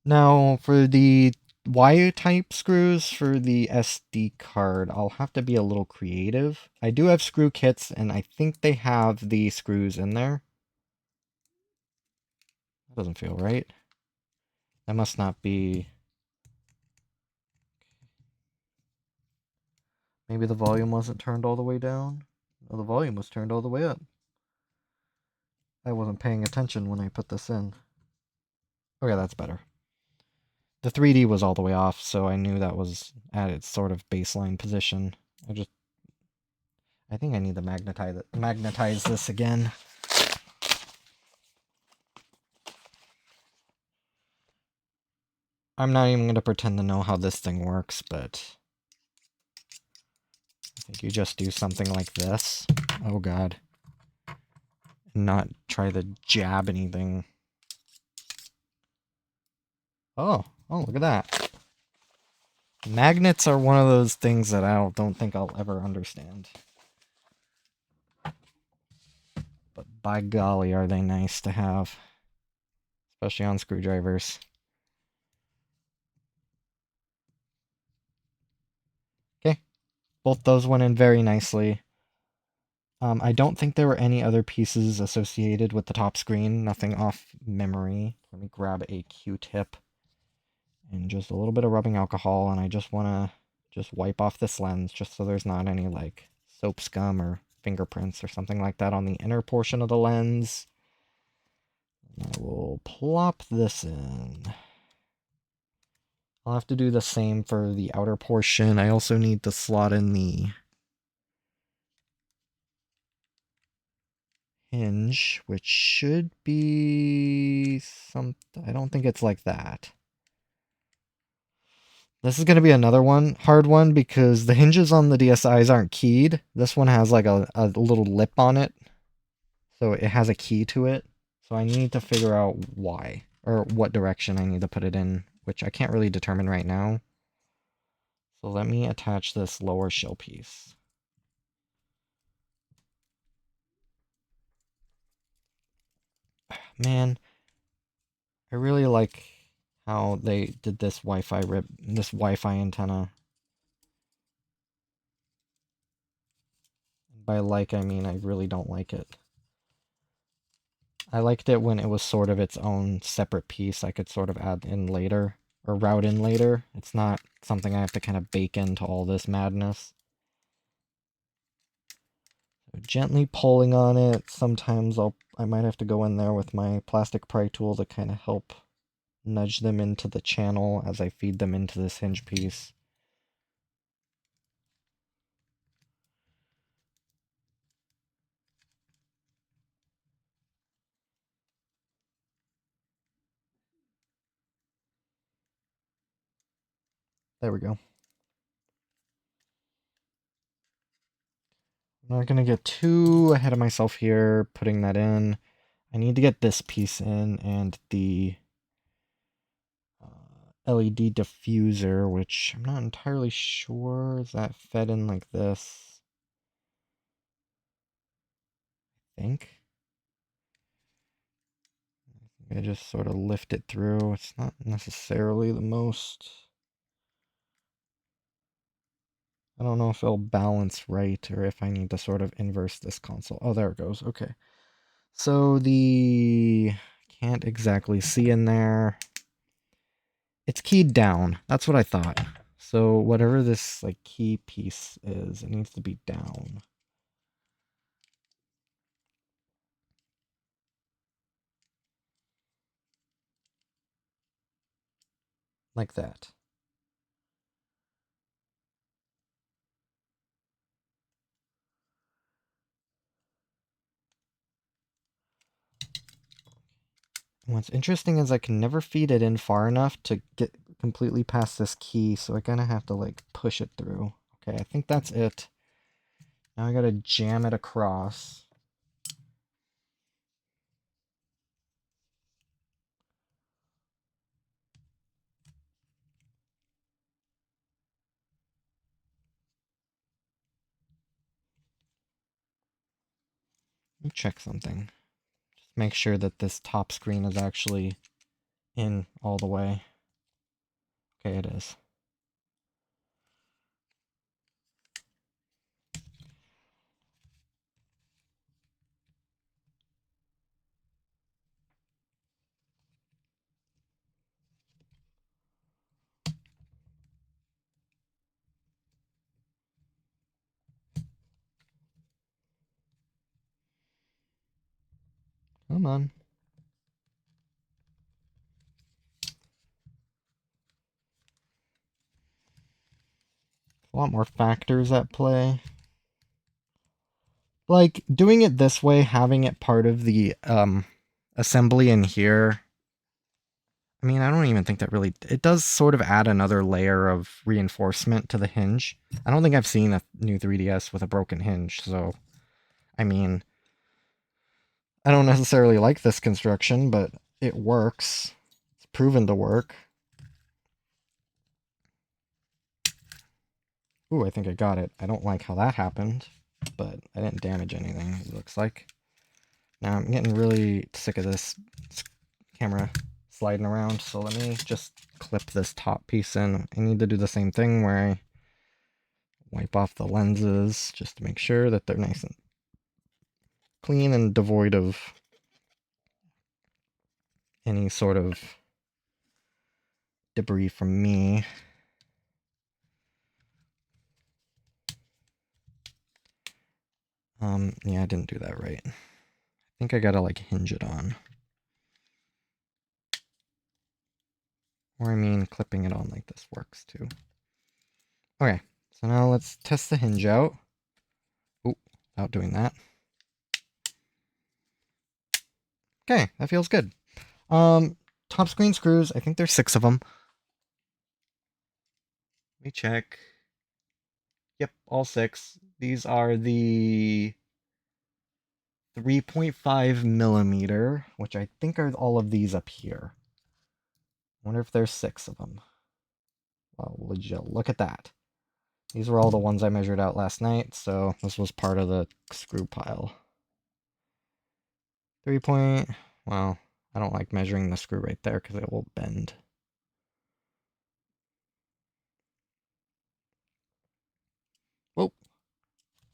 Now, for the Y-type screws for the SD card, I'll have to be a little creative. I do have screw kits, and I think they have the screws in there. That doesn't feel right. That must not be... Maybe the volume wasn't turned all the way down? No, the volume was turned all the way up. I wasn't paying attention when I put this in. Okay, that's better. The 3D was all the way off, so I knew that was at its sort of baseline position. I think I need to magnetize this again. I'm not even going to pretend to know how this thing works, but I think you just do something like this. Oh god. And not try to jab anything. Oh, look at that. Magnets are one of those things that I don't think I'll ever understand. But by golly, are they nice to have. Especially on screwdrivers. Okay. Both those went in very nicely. I don't think there were any other pieces associated with the top screen. Nothing off memory. Let me grab a Q-tip. And just a little bit of rubbing alcohol. And I just want to just wipe off this lens just so there's not any like soap scum or fingerprints or something like that on the inner portion of the lens. I will plop this in. I'll have to do the same for the outer portion. I also need to slot in the hinge, which should be something. I don't think it's like that. This is going to be another hard one, because the hinges on the DSIs aren't keyed. This one has like a little lip on it. So it has a key to it. So I need to figure out why, or what direction I need to put it in, which I can't really determine right now. So let me attach this lower shell piece. Man, I really like how they did this Wi-Fi antenna. By like, I mean I really don't like it. I liked it when it was sort of its own separate piece I could sort of add in later, or route in later. It's not something I have to kind of bake into all this madness. So gently pulling on it. Sometimes I might have to go in there with my plastic pry tool to kind of help nudge them into the channel as I feed them into this hinge piece. There we go. I'm not going to get too ahead of myself here putting that in. I need to get this piece in and the LED diffuser, which I'm not entirely sure. Is that fed in like this? I think. I just sort of lift it through. It's not necessarily the most... I don't know if it'll balance right or if I need to sort of inverse this console. Oh, there it goes. Okay. So can't exactly see in there. It's keyed down. That's what I thought. So whatever this like key piece is, it needs to be down. Like that. What's interesting is I can never feed it in far enough to get completely past this key, so I kind of have to like push it through. Okay, I think that's it. Now I gotta jam it across. Let me check something. Just make sure that this top screen is actually in all the way. Okay, it is. Come on. A lot more factors at play. Like, doing it this way, having it part of the assembly in here, I mean, I don't even think that really... It does sort of add another layer of reinforcement to the hinge. I don't think I've seen a new 3DS with a broken hinge, so... I mean... I don't necessarily like this construction, but it works. It's proven to work. Ooh, I think I got it. I don't like how that happened, but I didn't damage anything, it looks like. Now, I'm getting really sick of this camera sliding around, so let me just clip this top piece in. I need to do the same thing where I wipe off the lenses just to make sure that they're nice and clean and devoid of any sort of debris from me. Yeah, I didn't do that right. I think I gotta like hinge it on. Or I mean, clipping it on like this works too. Okay, so now let's test the hinge out. Oh, without doing that. Okay, that feels good. Top screen screws, I think there's 6 of them. Let me check. Yep, all 6. These are the 3.5 millimeter, which I think are all of these up here. I wonder if there's 6 of them. Well, would you look at that? These were all the ones I measured out last night, so this was part of the screw pile. 3 point... Well, I don't like measuring the screw right there because it will bend.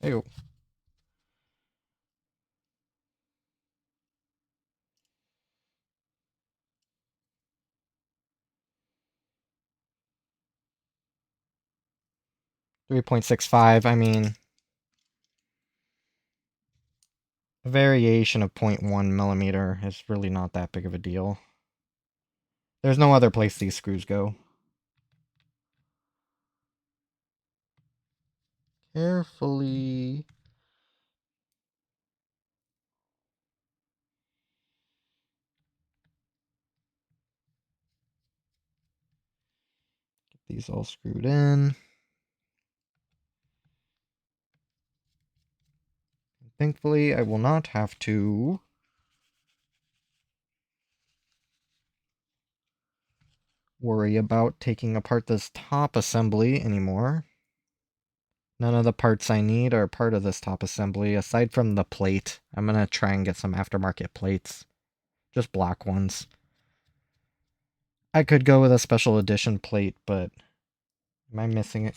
Ew. .65, I mean, a variation of 0.1 millimeter is really not that big of a deal. There's no other place these screws go. Carefully. Get these all screwed in. Thankfully, I will not have to worry about taking apart this top assembly anymore. None of the parts I need are part of this top assembly, aside from the plate. I'm going to try and get some aftermarket plates. Just black ones. I could go with a special edition plate, but am I missing it?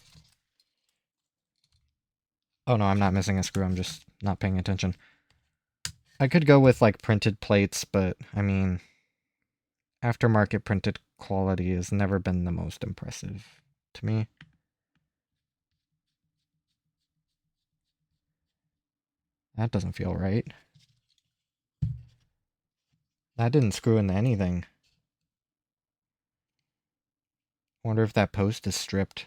Oh no, I'm not missing a screw, I'm just not paying attention. I could go with like printed plates, but I mean, aftermarket printed quality has never been the most impressive to me. That doesn't feel right. That didn't screw into anything. Wonder if that post is stripped.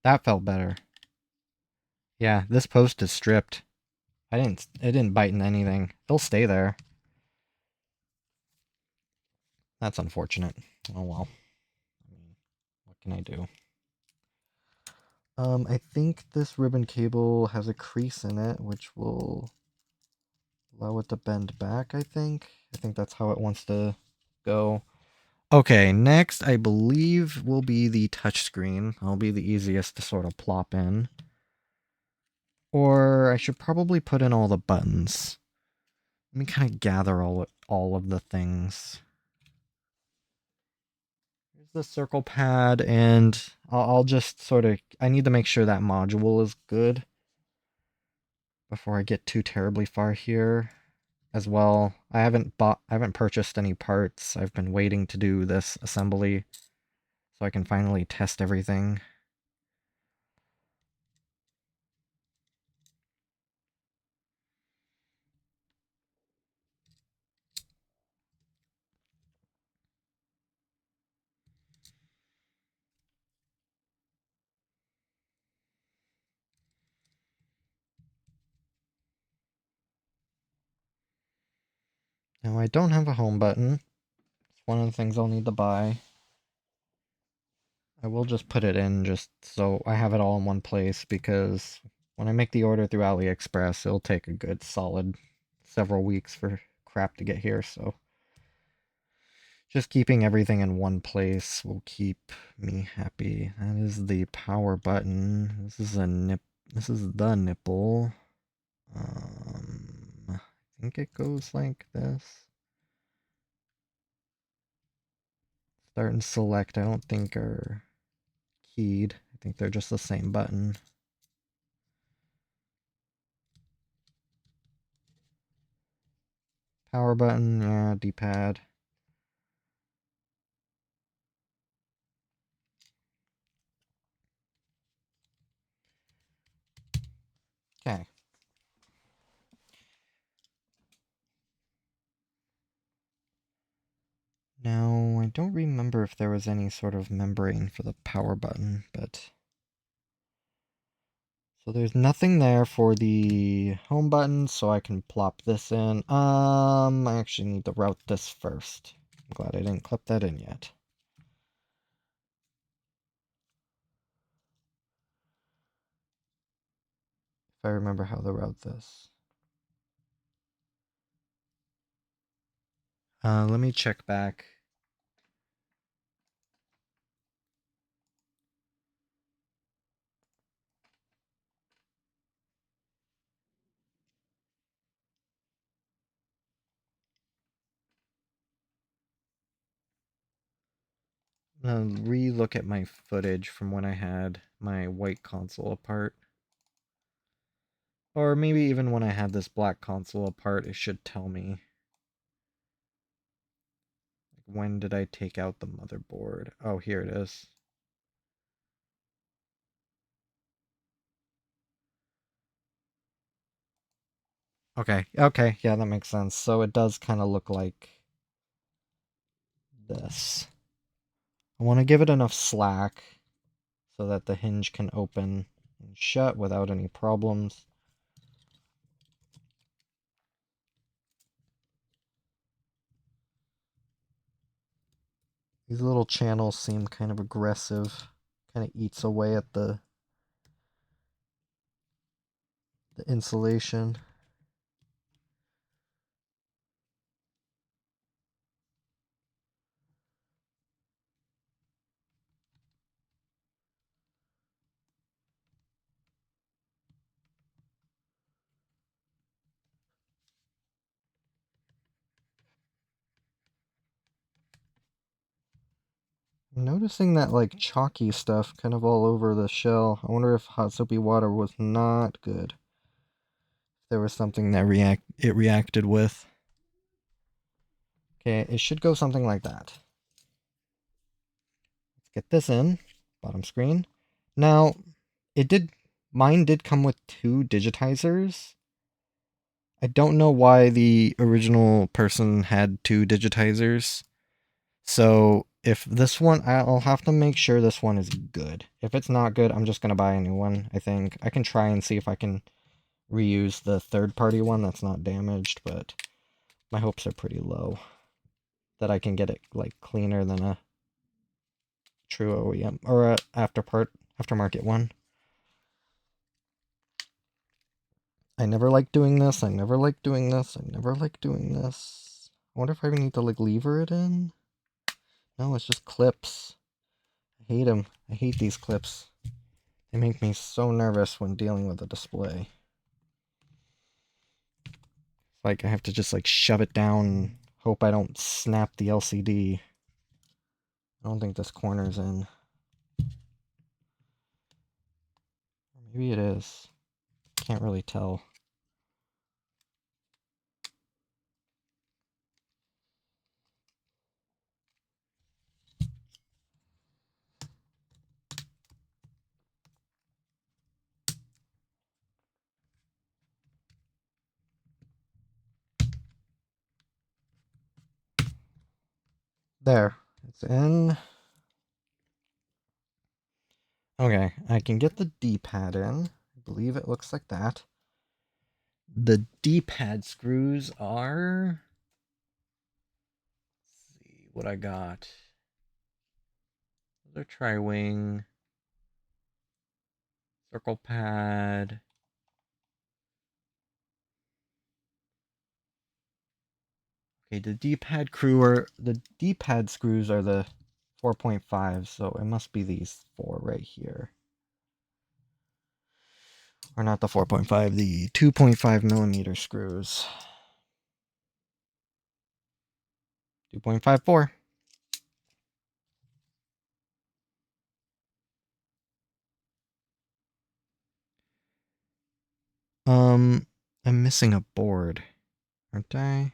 That felt better. Yeah, this post is stripped. It didn't bite in anything. It'll stay there. That's unfortunate. Oh well. I mean, what can I do? I think this ribbon cable has a crease in it, which will allow it to bend back, I think. I think that's how it wants to go. Okay, next I believe will be the touchscreen. I'll be the easiest to sort of plop in. Or I should probably put in all the buttons. Let me kind of gather all of the things. Here's the circle pad, and I'll just sort of... I need to make sure that module is good before I get too terribly far here. As well, I haven't purchased any parts. I've been waiting to do this assembly so I can finally test everything. Now, I don't have a home button. It's one of the things I'll need to buy. I will just put it in just so I have it all in one place, because when I make the order through AliExpress, it'll take a good solid several weeks for crap to get here, so just keeping everything in one place will keep me happy. That is the power button. This is the nipple. I think it goes like this. Start and select, I don't think are keyed. I think they're just the same button. Power button, yeah, D-pad. Okay. Now, I don't remember if there was any sort of membrane for the power button, but... So there's nothing there for the home button, so I can plop this in. I actually need to route this first. I'm glad I didn't clip that in yet. If I remember how to route this. Let me check back. re-look at my footage from when I had my white console apart. Or maybe even when I had this black console apart, it should tell me. When did I take out the motherboard? Oh, here it is. Okay, yeah, that makes sense. So it does kind of look like this. I want to give it enough slack so that the hinge can open and shut without any problems. These little channels seem kind of aggressive. Kind of eats away at the insulation. I'm noticing that like chalky stuff kind of all over the shell. I wonder if hot soapy water was not good. There was something that it reacted with. Okay, it should go something like that. Let's get this in, bottom screen. Now, mine did come with 2 digitizers. I don't know why the original person had 2 digitizers. So if this one, I'll have to make sure this one is good. If it's not good, I'm just going to buy a new one, I think. I can try and see if I can reuse the third-party one that's not damaged, but my hopes are pretty low that I can get it like cleaner than a true OEM or a aftermarket one. I never like doing this. I never like doing this. I never like doing this. I wonder if I need to like lever it in. No, it's just clips. I hate them. I hate these clips. They make me so nervous when dealing with a display. Like I have to just like shove it down, hope I don't snap the LCD. I don't think this corner's in. Maybe it is. Can't really tell. There. It's in. Okay, I can get the D-pad in. I believe it looks like that. The D-pad screws are... Let's see what I got. Those are tri-wing. Circle pad. Okay, the D-pad screws are the 4.5, so it must be these 4 right here. Or not the 4.5, the 2.5 millimeter screws. 2.54. I'm missing a board, aren't I?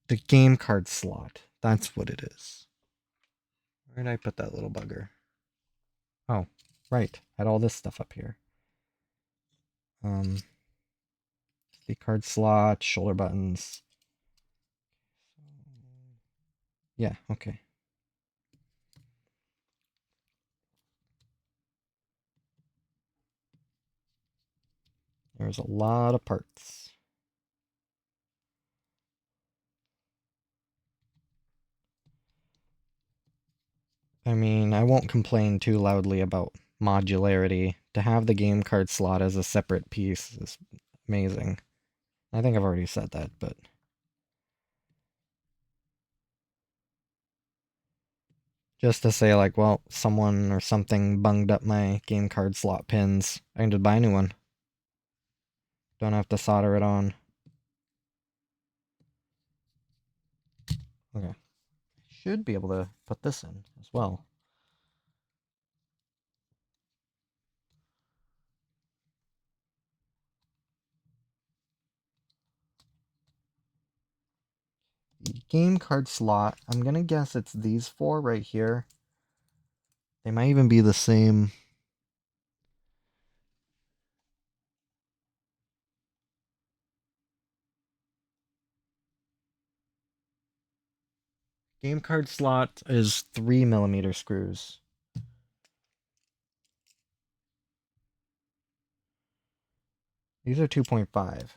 The game card slot. That's what it is. Where did I put that little bugger? Oh, right. Had all this stuff up here. The card slot, shoulder buttons. Yeah, okay. There's a lot of parts. I mean, I won't complain too loudly about modularity. To have the game card slot as a separate piece is amazing. I think I've already said that, but... Just to say, like, well, someone or something bunged up my game card slot pins. I can just buy a new one. Don't have to solder it on. Okay. should be able to put this in as well. The game card slot, I'm gonna guess it's these four right here. They might even be the same. Game card slot is 3mm screws. These are 2.5.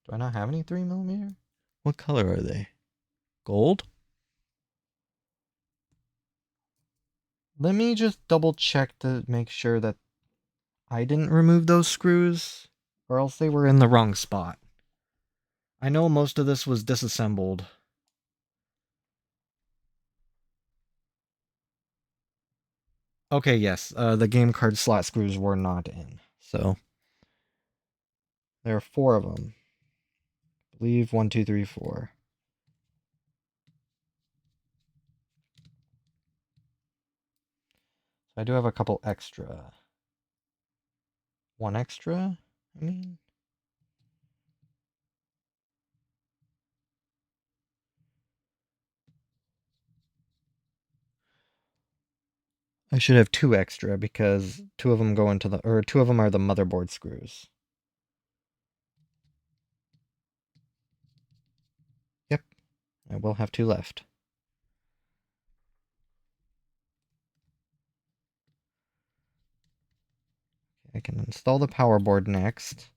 Do I not have any 3mm? What color are they? Gold? Let me just double check to make sure that I didn't remove those screws, or else they were in the wrong spot. I know most of this was disassembled. Okay, yes, the game card slot screws were not in, so there are four of them. I believe 1, 2, 3, 4. So I do have a couple extra. One extra, I mean. I should have two extra because two of them go into the, or two of them are the motherboard screws. Yep, I will have two left. I can install the power board next.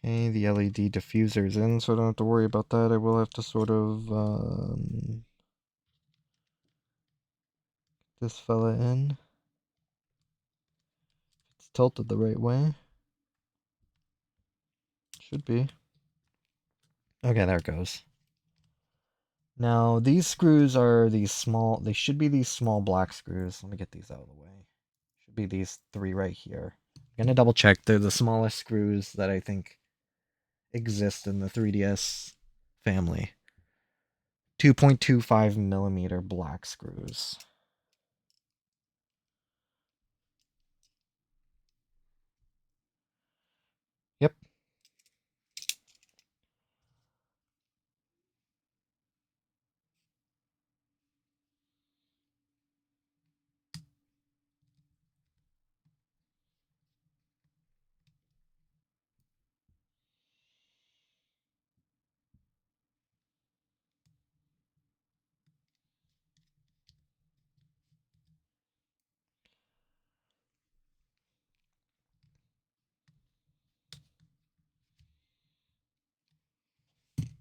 Okay, the LED diffuser's in, so I don't have to worry about that. I will have to sort of this fella in. It's tilted the right way. Should be. Okay, there it goes. Now, these screws are these small, they should be these small black screws. Let me get these out of the way. Should be these three right here. I'm gonna double check. They're the smallest screws that I think exist in the 3DS family. 2.25mm black screws. Yep.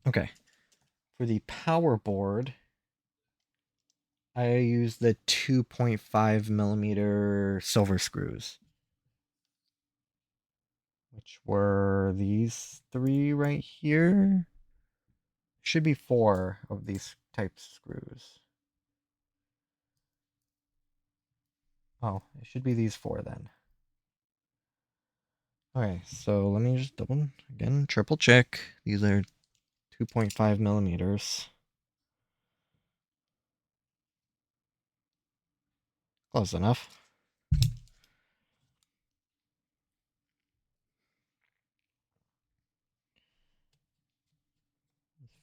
Okay. For the power board, I use the 2.5mm silver screws, which were these three right here. Should be four of these types of screws. Oh, it should be these four then. Okay, so let me just triple check. These are 2.5mm. Close enough.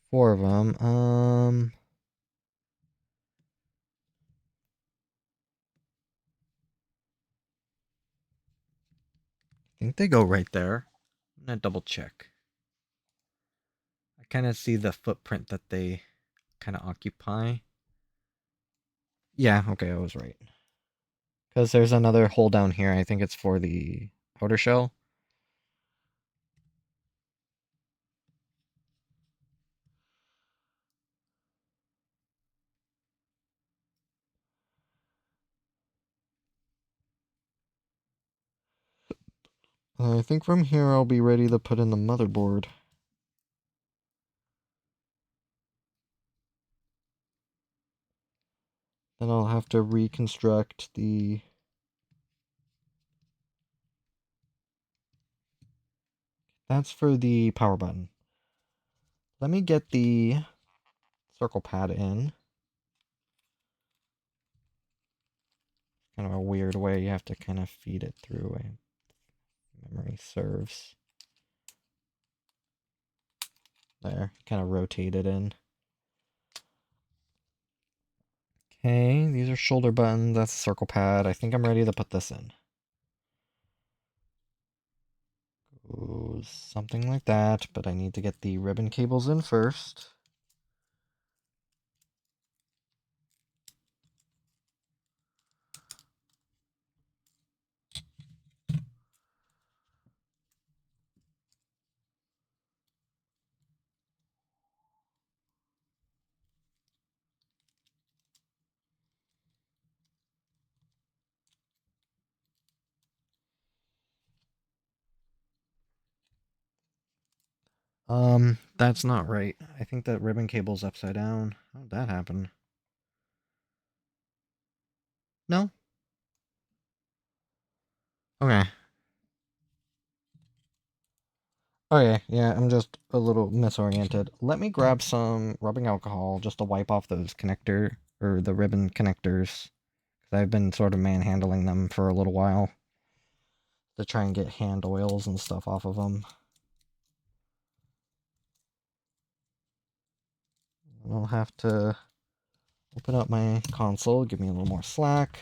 Four of them. I think they go right there. I'm gonna double check. I kind of see the footprint that they kind of occupy. Yeah, okay, I was right. Because there's another hole down here. I think it's for the outer shell. I think from here I'll be ready to put in the motherboard. Then I'll have to reconstruct the That's for the power button. Let me get the circle pad in. Kind of a weird way you have to kind of feed it through, memory serves. There, kind of rotate it in. Okay, these are shoulder buttons. That's a circle pad. I think I'm ready to put this in. Ooh, something like that, but I need to get the ribbon cables in first. That's not right. I think that ribbon cable's upside down. How did that happen? No? Okay. Okay, yeah, I'm just a little misoriented. Let me grab some rubbing alcohol just to wipe off those connector, or the ribbon connectors. Because I've been sort of manhandling them for a little while. To try and get hand oils and stuff off of them. I'll have to open up my console, give me a little more slack.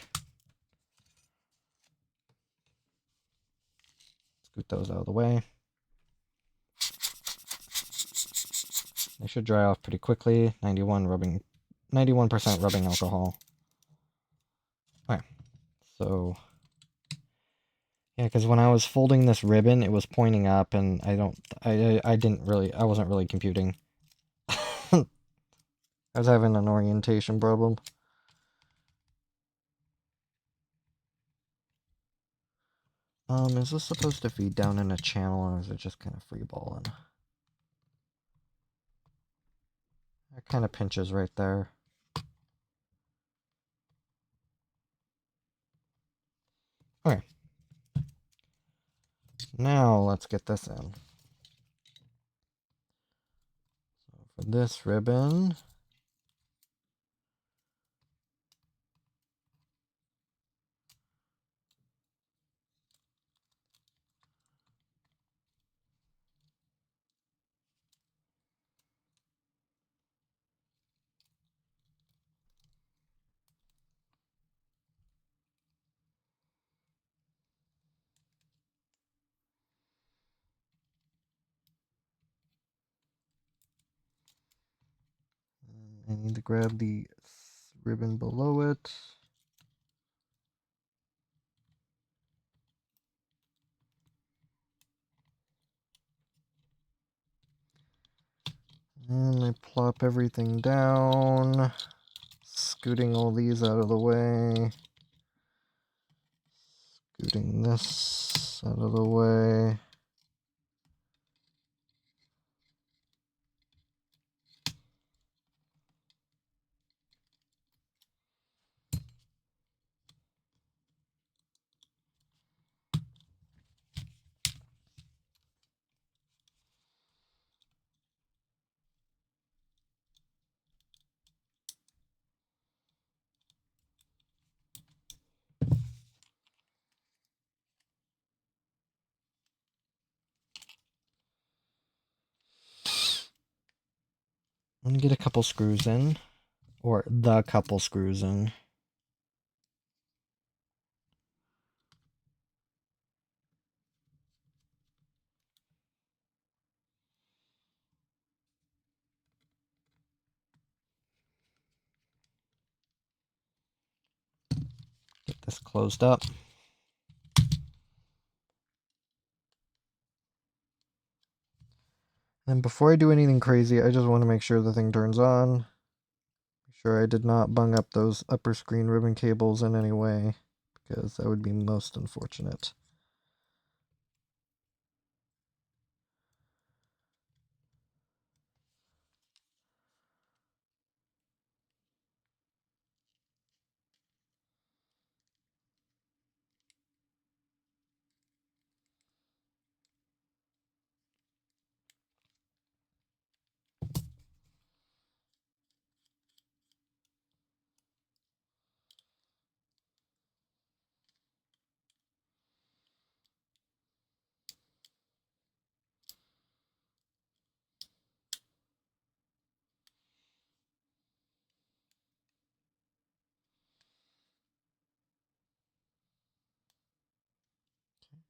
Scoot those out of the way. They should dry off pretty quickly. 91% rubbing alcohol. Okay, so yeah, because when I was folding this ribbon, it was pointing up, and I wasn't really computing. I was having an orientation problem. Is this supposed to feed down in a channel, or is it just kind of free balling? It kind of pinches right there. Okay. Now let's get this in. So for this ribbon, I need to grab the ribbon below it. And I plop everything down, scooting all these out of the way. Scooting this out of the way. I'm gonna get a couple screws in, or the couple screws in. Get this closed up. And before I do anything crazy, I just want to make sure the thing turns on. Make sure I did not bung up those upper screen ribbon cables in any way, because that would be most unfortunate.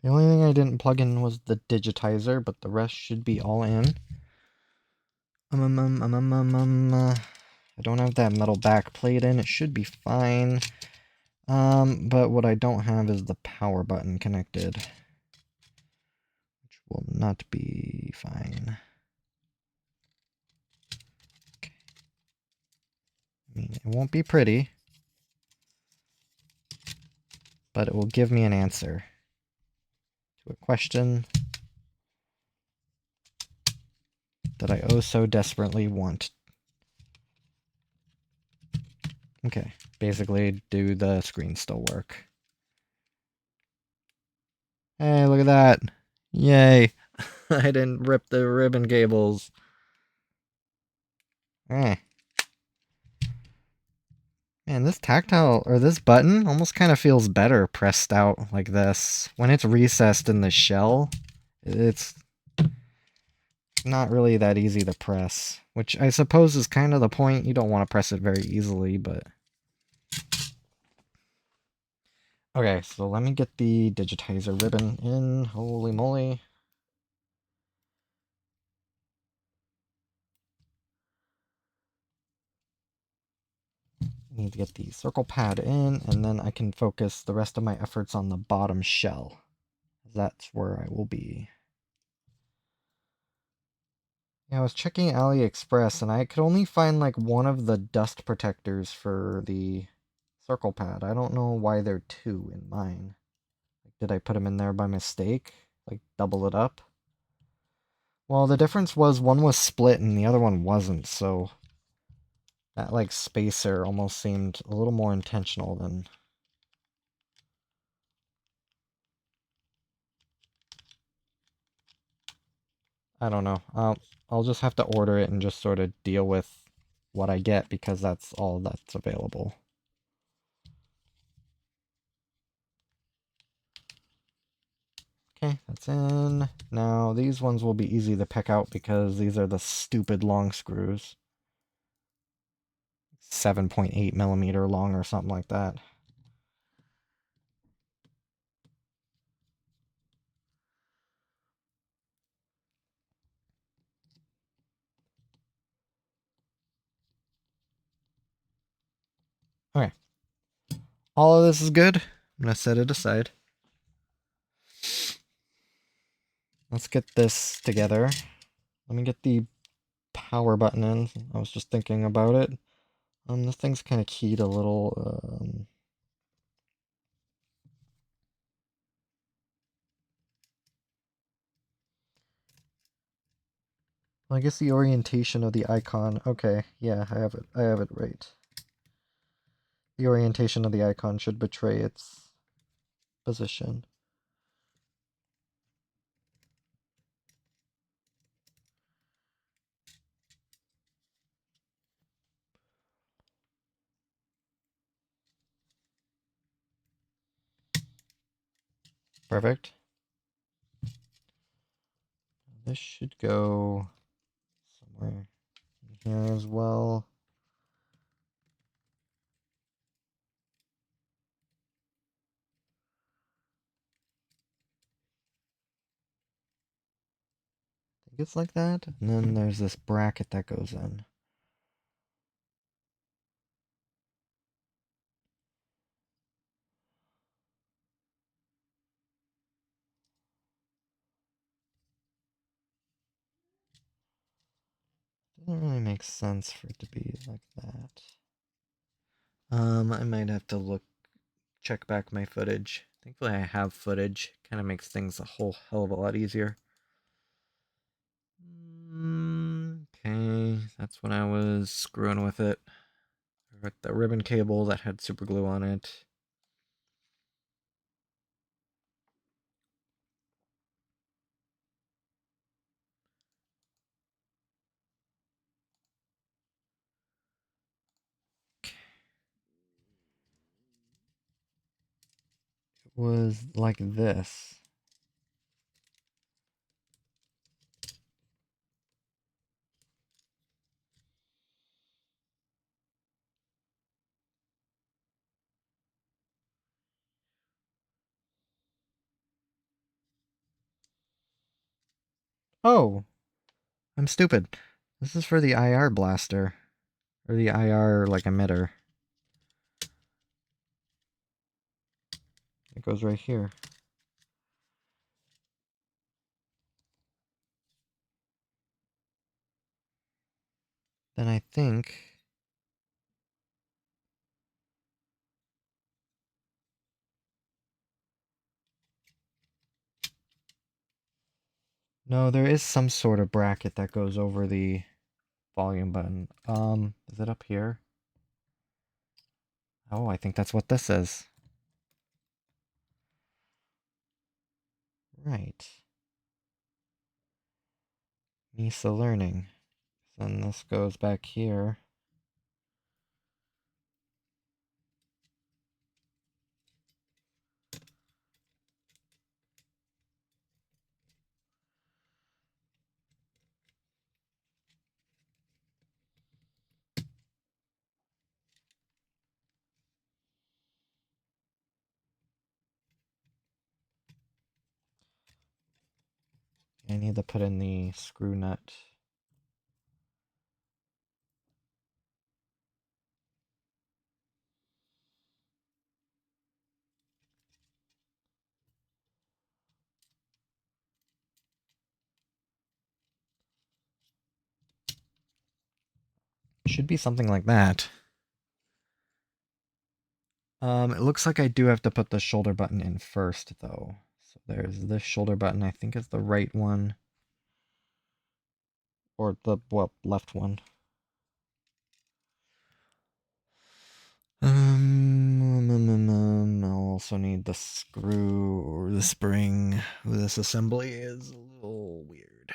The only thing I didn't plug in was the digitizer, but the rest should be all in. I don't have that metal back plate in. It should be fine. But what I don't have is the power button connected, which will not be fine. Okay. I mean, it won't be pretty, but it will give me an answer to a question that I oh so desperately want. Okay, basically, do the screen still work? Hey, look at that! Yay! I didn't rip the ribbon cables. Eh. Man, this tactile, or this button, almost kind of feels better pressed out like this. When it's recessed in the shell, it's not really that easy to press. Which I suppose is kind of the point. You don't want to press it very easily, but... Okay, so let me get the digitizer ribbon in. Holy moly. Need to get the circle pad in, and then I can focus the rest of my efforts on the bottom shell. That's where I will be. Yeah, I was checking AliExpress, and I could only find like one of the dust protectors for the circle pad. I don't know why there are two in mine. Did I put them in there by mistake? Like double it up? Well, the difference was one was split and the other one wasn't, so that like spacer almost seemed a little more intentional than... I don't know. I'll just have to order it and just sort of deal with what I get because that's all that's available. Okay, that's in. Now, these ones will be easy to pick out because these are the stupid long screws. 7.8 millimeter long or something like that. Okay. All of this is good. I'm going to set it aside. Let's get this together. Let me get the power button in. I was just thinking about it. This thing's kind of keyed a little. I guess the orientation of the icon. Okay, yeah, I have it. I have it right. The orientation of the icon should betray its position. Perfect. This should go somewhere in here as well. I think it's like that. And then there's this bracket that goes in. Doesn't really make sense for it to be like that. I might have to check back my footage. Thankfully I have footage. Kind of makes things a whole hell of a lot easier. Okay, that's when I was screwing with it. With the ribbon cable that had super glue on it. It was like this. Oh, I'm stupid. This is for the IR blaster. Or the IR, like, emitter. It goes right here. Then I think... No, there is some sort of bracket that goes over the volume button. Is it up here? Oh, I think that's what this is. Right. NISA learning. Then this goes back here. I need to put in the screw nut. Should be something like that. It looks like I do have to put the shoulder button in first, though. So there's this shoulder button, I think is the right one. Or the, well, left one. I'll also need the screw or the spring. This assembly is a little weird.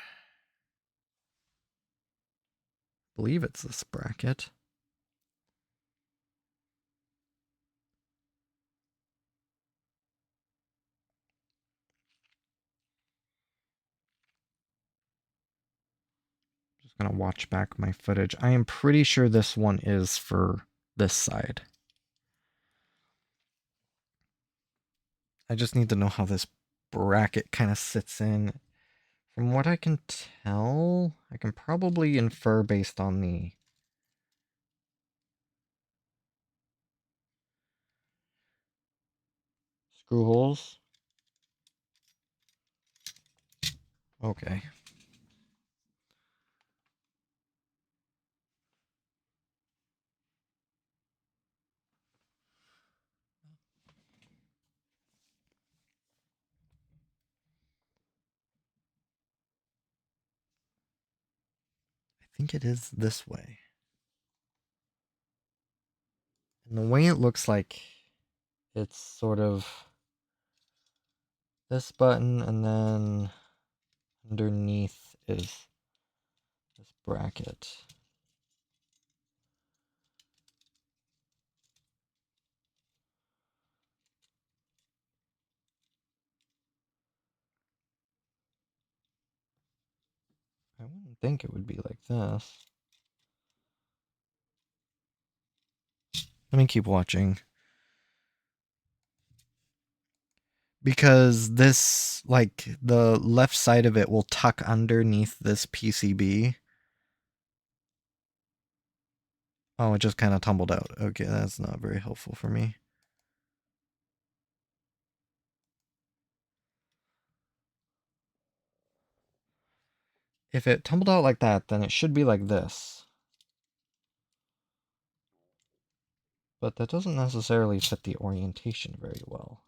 I believe it's this bracket. Just gonna watch back my footage. I am pretty sure this one is for this side. I just need to know how this bracket kind of sits in. From what I can tell, I can probably infer based on the screw holes. Okay. I think it is this way. And the way it looks like it's sort of this button, and then underneath is this bracket. I wouldn't think it would be like this. Let me keep watching. Because this, like, the left side of it will tuck underneath this PCB. Oh, it just kind of tumbled out. Okay, that's not very helpful for me. If it tumbled out like that, then it should be like this. But that doesn't necessarily fit the orientation very well.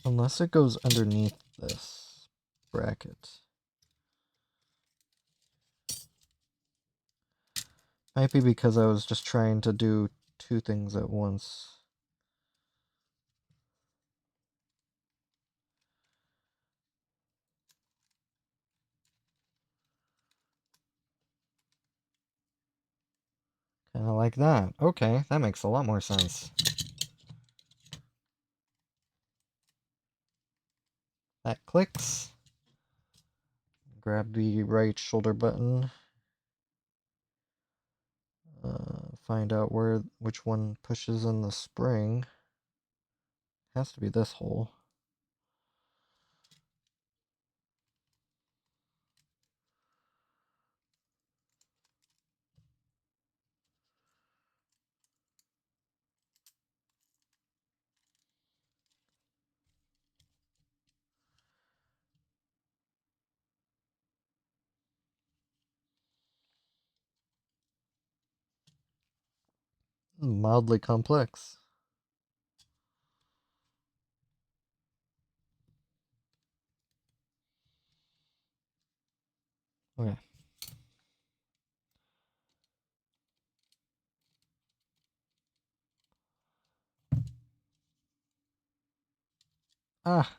Unless it goes underneath this bracket. Might be because I was just trying to do two things at once. Kind of like that. Okay, that makes a lot more sense. That clicks. Grab the right shoulder button. Find out which one pushes in the spring. Has to be this hole. Mildly complex. Okay. Ah.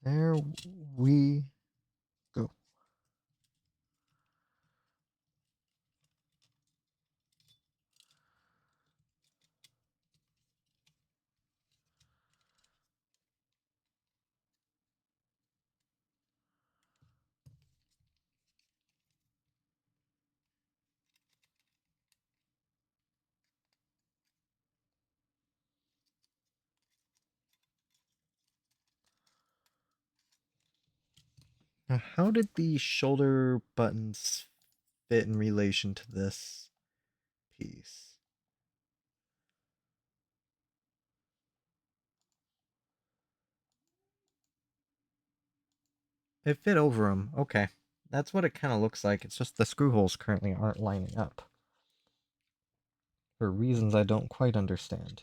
There we go. Now, how did the shoulder buttons fit in relation to this piece? It fit over them. Okay. That's what it kind of looks like. It's just the screw holes currently aren't lining up. For reasons I don't quite understand.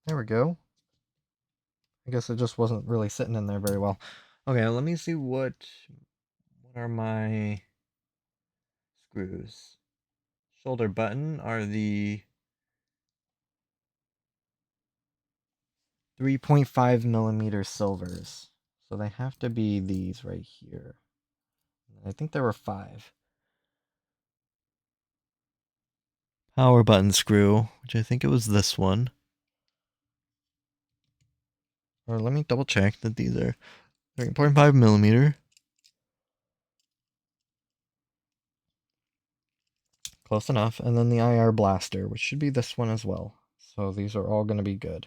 There we go. I guess it just wasn't really sitting in there very well. Okay, let me see what are my screws. Shoulder button are the 3.5mm silvers. So they have to be these right here. I think there were 5. Power button screw, which I think it was this one. Or let me double check that these are 3.5mm. Close enough. And then the IR blaster, which should be this one as well. So these are all going to be good.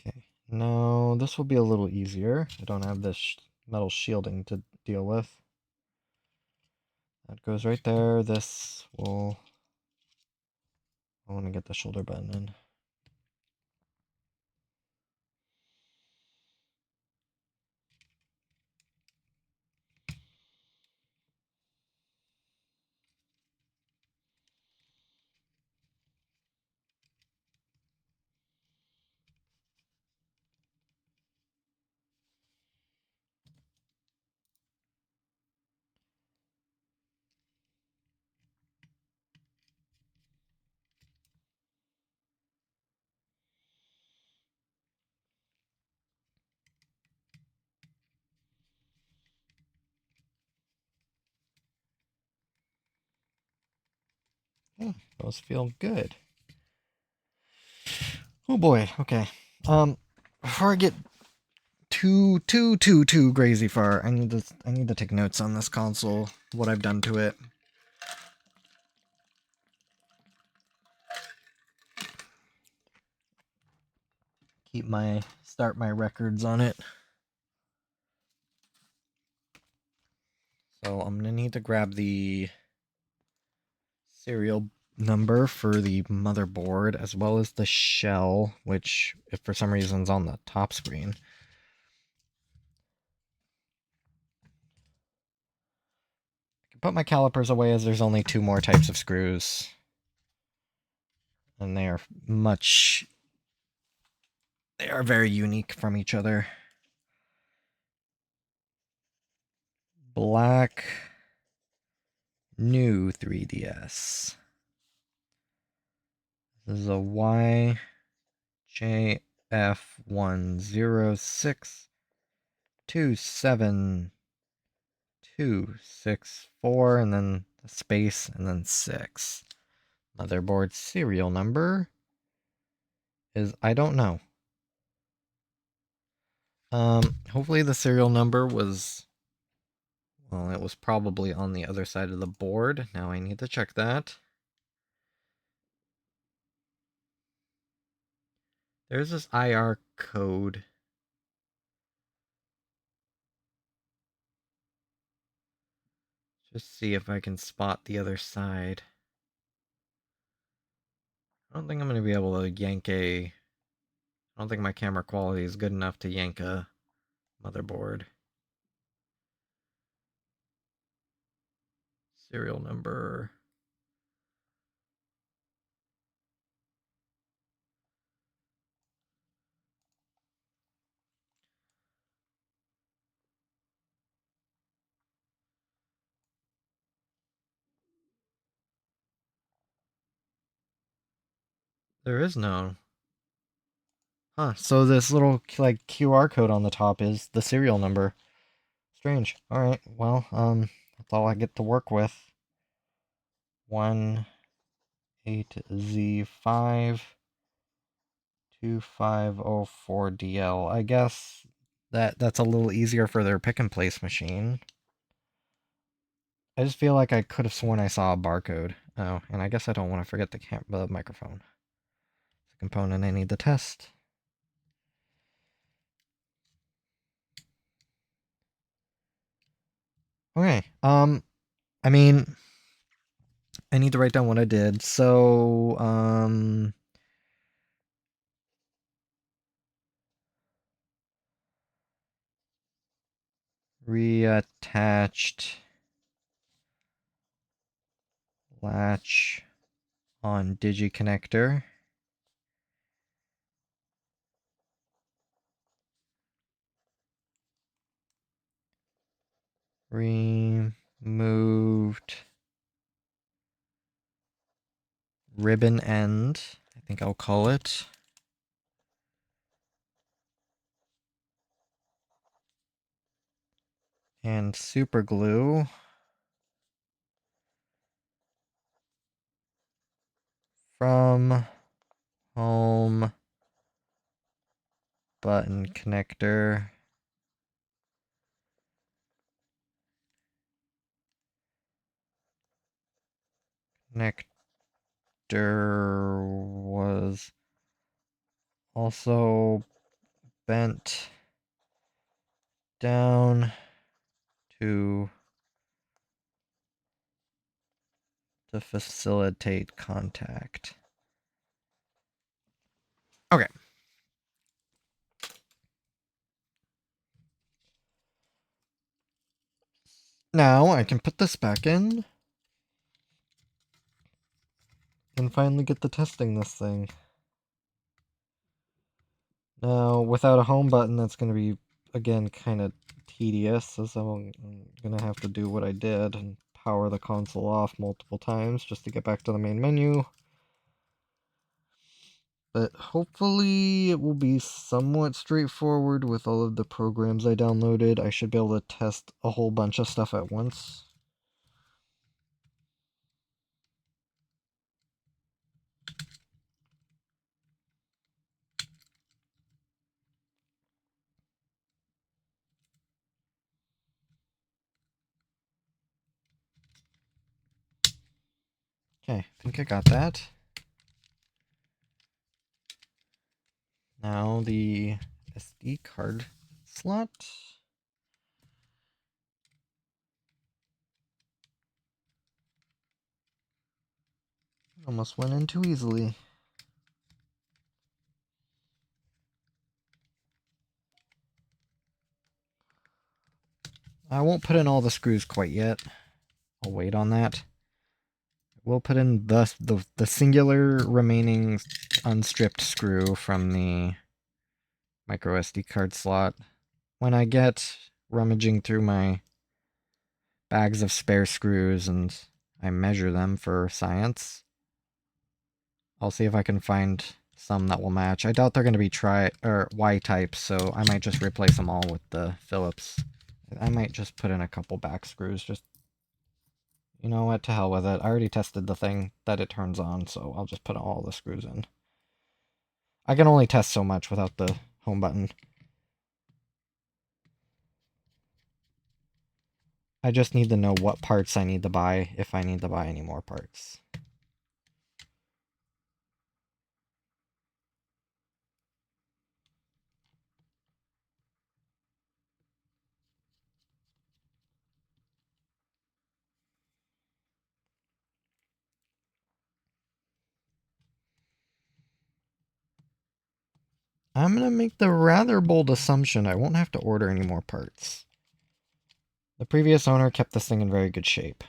Okay, now this will be a little easier. I don't have this metal shielding to deal with. That goes right there. This will... I want to get the shoulder button in. Yeah, those feel good. Oh boy, okay. Before I get too crazy far. I need to take notes on this console, what I've done to it. Start my records on it. So I'm gonna need to grab the serial number for the motherboard as well as the shell, which if for some reason is on the top screen. I can put my calipers away as there's only 2 more types of screws. And they are very unique from each other. Black new 3DS. This is a YJF10627264 and then a space and then 6. Motherboard serial number is I don't know. Hopefully the serial number was, well, it was probably on the other side of the board. Now I need to check that. There's this IR code. Just see if I can spot the other side. I don't think I'm going to be able to yank I don't think my camera quality is good enough to yank a motherboard. Serial number. There is no. Huh, so this little like QR code on the top is the serial number. Strange. Alright, well, that's all I get to work with. 18Z52504DL. I guess that's a little easier for their pick and place machine. I just feel like I could have sworn I saw a barcode. Oh, and I guess I don't want to forget the microphone. It's a component I need to test. Okay. I mean, I need to write down what I did. So, reattached latch on digi-connector. Removed ribbon end, I think I'll call it. And super glue. From home button connector. Connector was also bent down to facilitate contact. Okay. Now I can put this back in and finally get to testing this thing. Now, without a home button, that's going to be, again, kind of tedious, so I'm going to have to do what I did and power the console off multiple times just to get back to the main menu. But hopefully it will be somewhat straightforward with all of the programs I downloaded. I should be able to test a whole bunch of stuff at once. Okay, I think I got that. Now the SD card slot. Almost went in too easily. I won't put in all the screws quite yet. I'll wait on that. We'll put in the singular remaining unstripped screw from the micro SD card slot. When I get rummaging through my bags of spare screws and I measure them for science, I'll see if I can find some that will match. I doubt they're going to be Y types, so I might just replace them all with the Phillips. I might just put in a couple back screws. Just, you know what, to hell with it. I already tested the thing that it turns on, so I'll just put all the screws in. I can only test so much without the home button. I just need to know what parts I need to buy, if I need to buy any more parts. I'm going to make the rather bold assumption I won't have to order any more parts. The previous owner kept this thing in very good shape.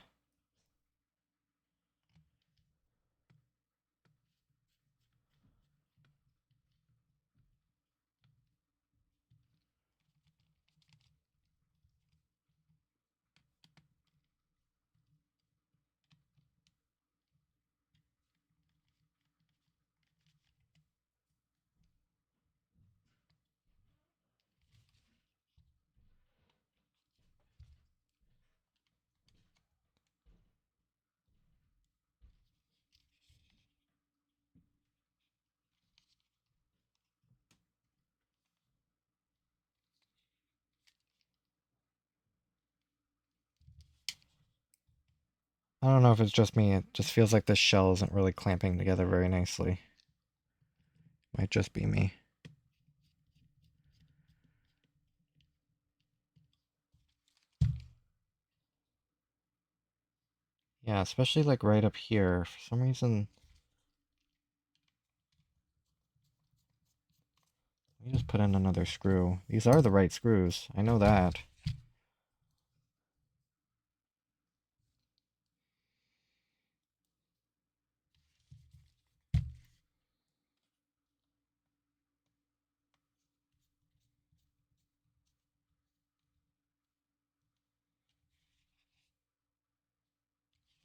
I don't know if it's just me, it just feels like this shell isn't really clamping together very nicely. Might just be me. Yeah, especially like right up here. For some reason... Let me just put in another screw. These are the right screws. I know that.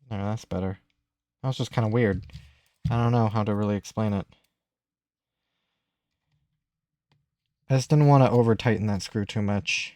No, that's better. That was just kind of weird. I don't know how to really explain it. I just didn't want to over tighten that screw too much.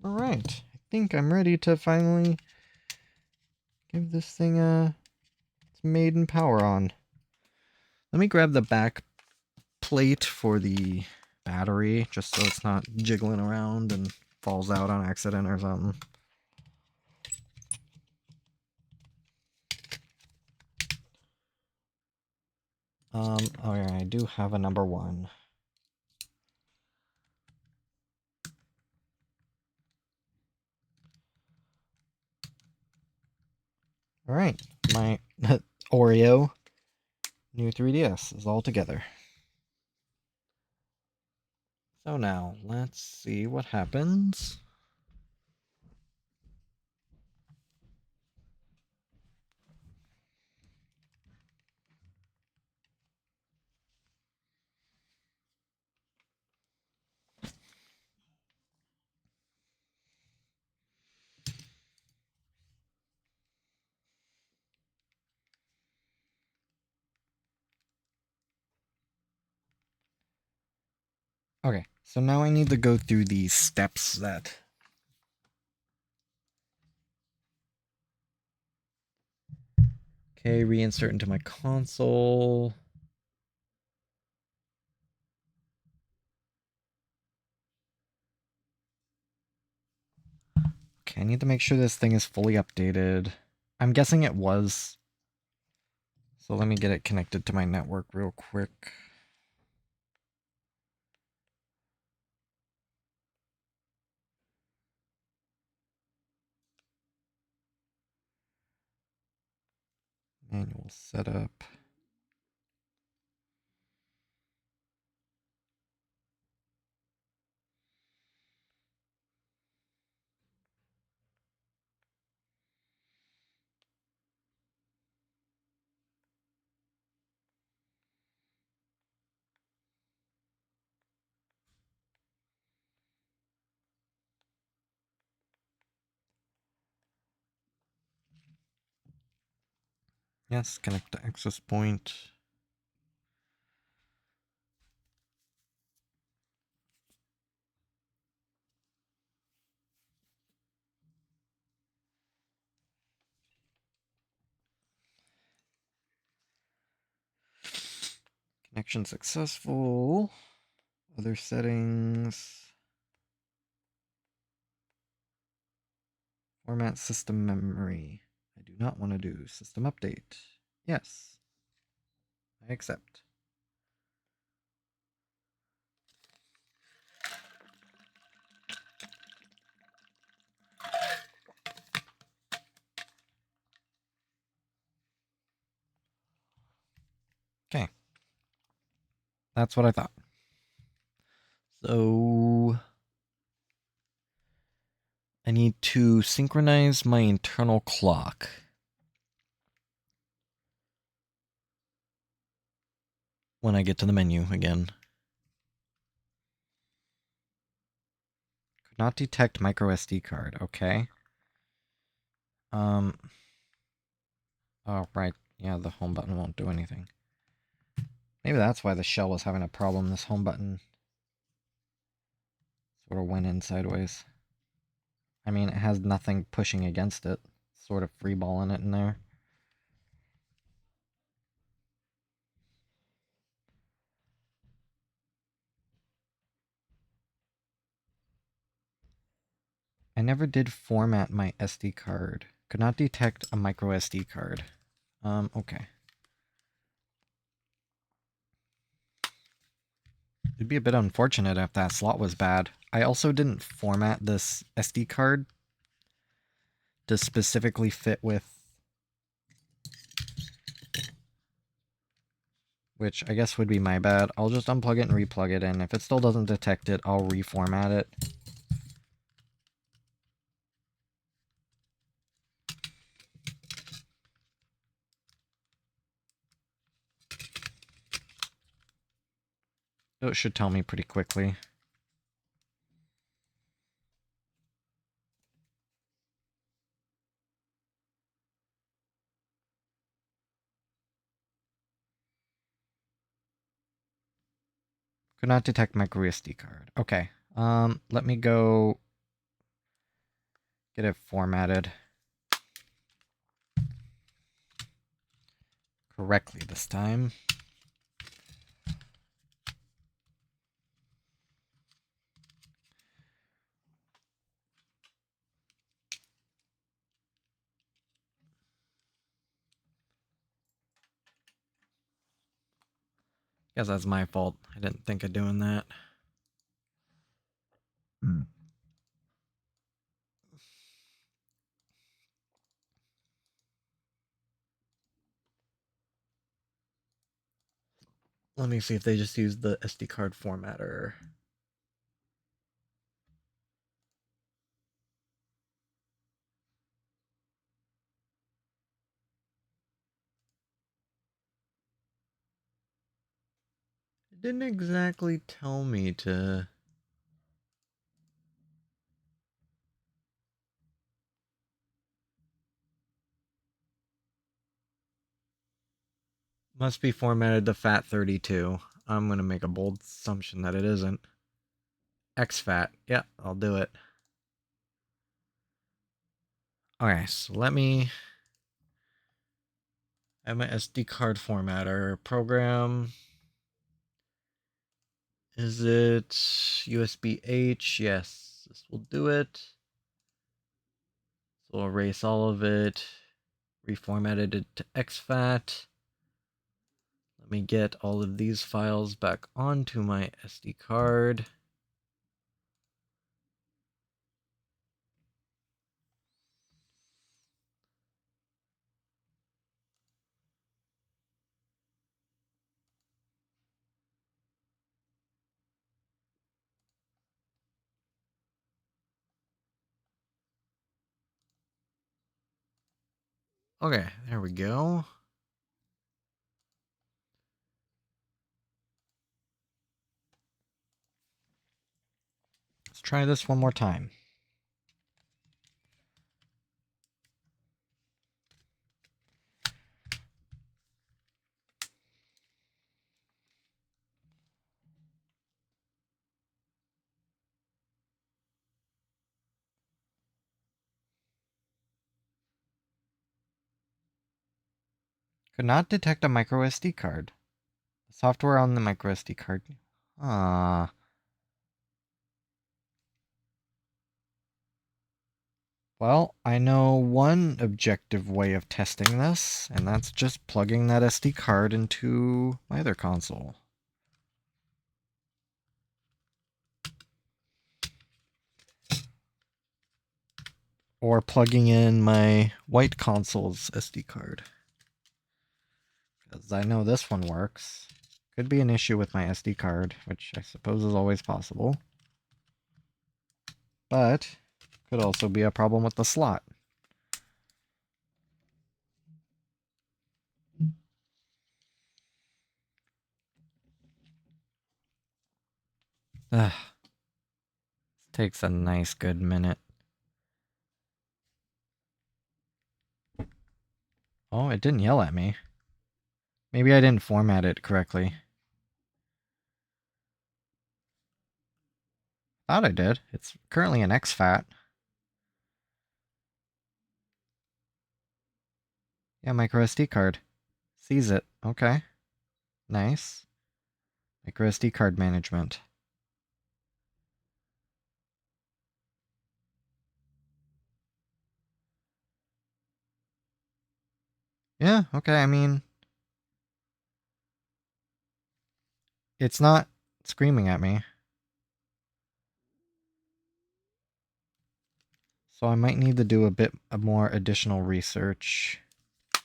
Alright, I think I'm ready to finally give this thing its maiden power on. Let me grab the back plate for the battery, just so it's not jiggling around and falls out on accident or something. Oh yeah, I do have a number 1. Alright, my Oreo new 3DS is all together. So now, let's see what happens. Okay, So now I need to go through these steps that... Okay, reinsert into my console. Okay, I need to make sure this thing is fully updated. I'm guessing it was. So let me get it connected to my network real quick. Manual setup. Yes, connect to access point. Connection successful. Other settings. Format system memory. I do not want to do system update. Yes. I accept. Okay. That's what I thought. So I need to synchronize my internal clock. When I get to the menu again. Could not detect micro SD card. Okay. Oh, right. Yeah, the home button won't do anything. Maybe that's why the shell was having a problem. This home button sort of went in sideways. I mean, it has nothing pushing against it. Sort of freeballing it in there. I never did format my SD card. Could not detect a micro SD card. Okay. It'd be a bit unfortunate if that slot was bad. I also didn't format this SD card to specifically fit with... Which I guess would be my bad. I'll just unplug it and replug it in. If it still doesn't detect it, I'll reformat it. It should tell me pretty quickly. Could not detect micro SD card. Okay. Let me go get it formatted correctly this time. Guess that's my fault. I didn't think of doing that. Let me see if they just use the SD card formatter. It didn't exactly tell me to... Must be formatted to FAT32. I'm going to make a bold assumption that it isn't. exFAT. Yeah, I'll do it. Okay, so let me add my SD card formatter program. Is it USB-H? Yes, this will do it. So we'll erase all of it, reformatted it to exFAT. Let me get all of these files back onto my SD card. Okay, there we go. Let's try this one more time. Could not detect a micro SD card. The software on the micro SD card. Ah. Well, I know one objective way of testing this, and that's just plugging that SD card into my other console. Or plugging in my white console's SD card. Because I know this one works. Could be an issue with my SD card, which I suppose is always possible. But could also be a problem with the slot. Ugh. Takes a nice good minute. Oh, it didn't yell at me. Maybe I didn't format it correctly. Thought I did. It's currently an exFAT. Yeah, micro SD card. Sees it. Okay. Nice. Micro SD card management. Yeah, okay, I mean, it's not screaming at me. So I might need to do a bit more additional research. I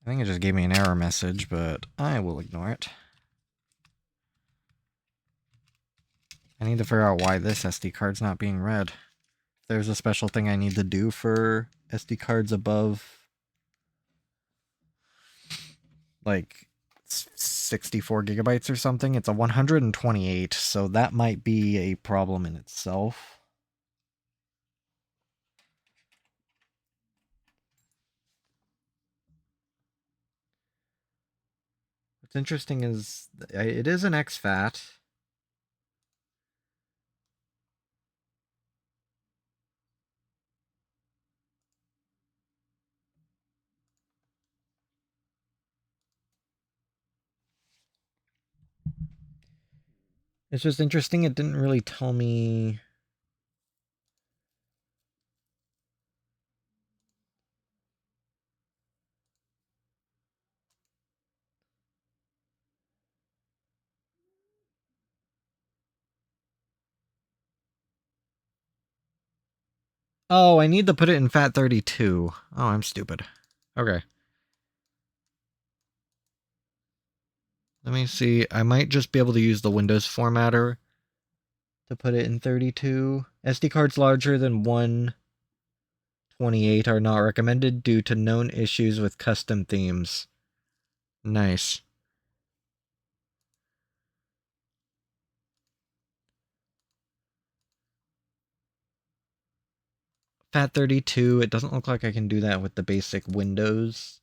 think it just gave me an error message, but I will ignore it. I need to figure out why this SD card's not being read. If there's a special thing I need to do for SD cards above, like, 64 gigabytes or something. It's a 128, so that might be a problem in itself. What's interesting is it is an exFAT. It's just interesting it didn't really tell me. Oh, I need to put it in FAT32. Oh, I'm stupid. Okay. Let me see. I might just be able to use the Windows formatter to put it in 32. SD cards larger than 128 are not recommended due to known issues with custom themes. Nice. FAT32, it doesn't look like I can do that with the basic Windows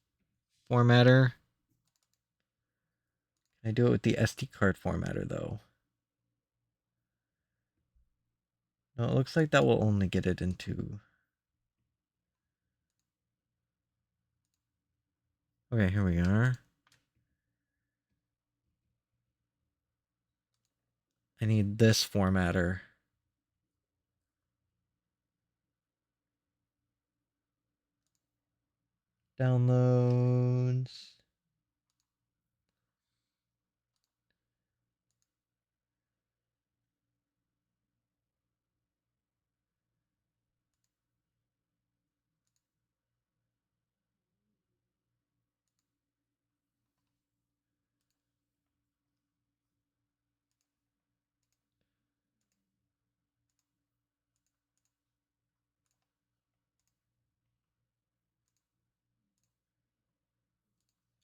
formatter. Can I do it with the SD card formatter, though? No, it looks like that will only get it into... Okay, here we are. I need this formatter. Downloads.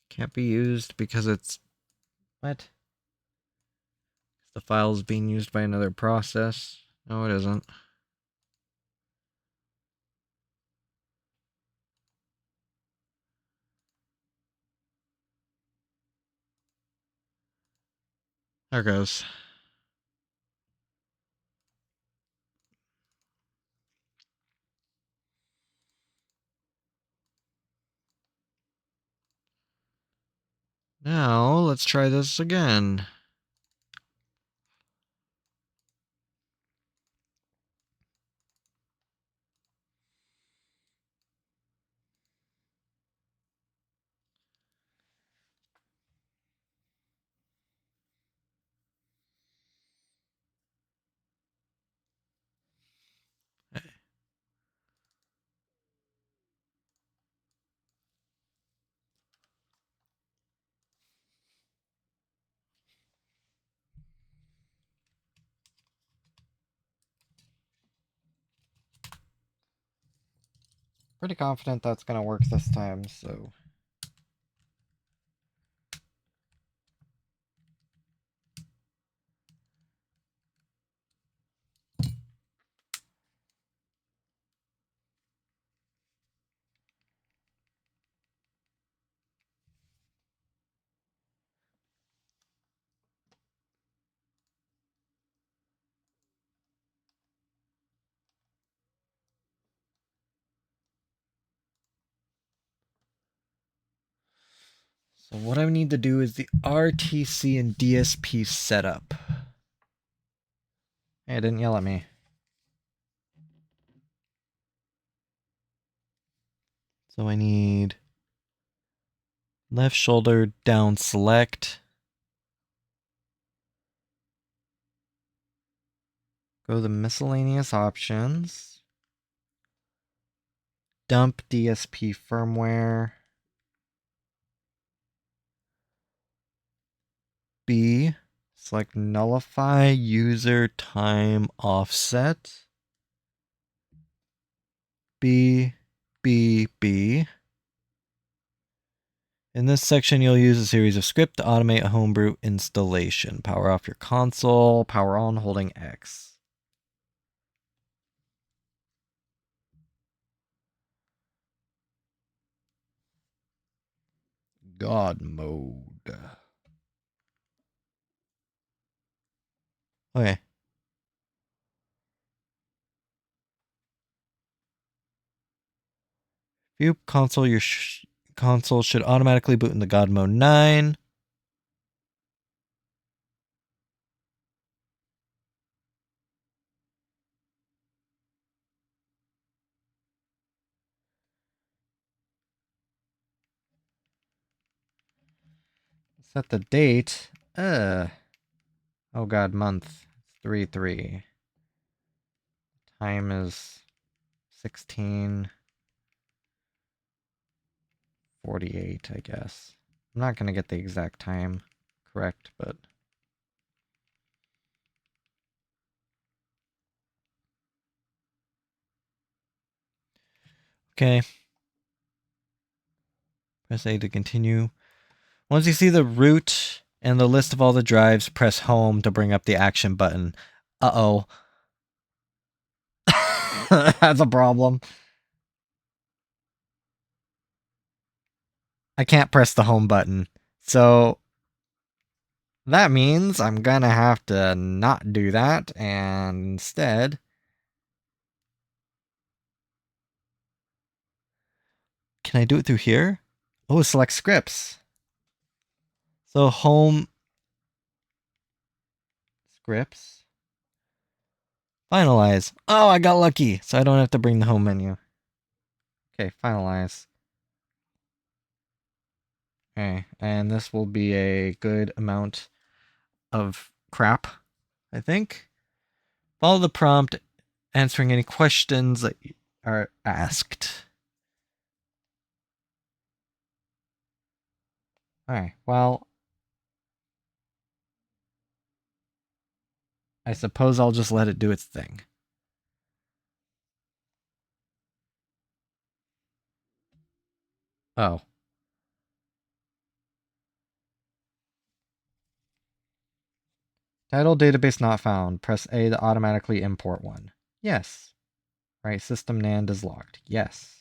Can't be used because it's... What? The file is being used by another process. No, it isn't. There goes. Now, let's try this again. Pretty confident that's gonna work this time, so... So what I need to do is the RTC and DSP setup. Hey, it didn't yell at me. So I need left shoulder down select. Go to the miscellaneous options. Dump DSP firmware. B. Select nullify user time offset. B. B. In this section, you'll use a series of script to automate a homebrew installation. Power off your console, power on holding X. God mode. Okay. View console, your console should automatically boot into God mode 9. Set the date. Oh god, month. 3/3. Time is 16:48, I guess. I'm not gonna get the exact time correct, but okay. Press A to continue. Once you see the root and the list of all the drives, press home to bring up the action button. Uh-oh. That's a problem. I can't press the home button. So that means I'm gonna have to not do that and instead Can I do it through here? Oh, select scripts. So home scripts. Finalize. Oh, I got lucky. So I don't have to bring the home menu. Okay, finalize. Okay, and this will be a good amount of crap, I think. Follow the prompt, answering any questions that are asked. Alright, well, I suppose I'll just let it do its thing. Oh. Title database not found. Press A to automatically import one. Yes. Right, system NAND is locked. Yes.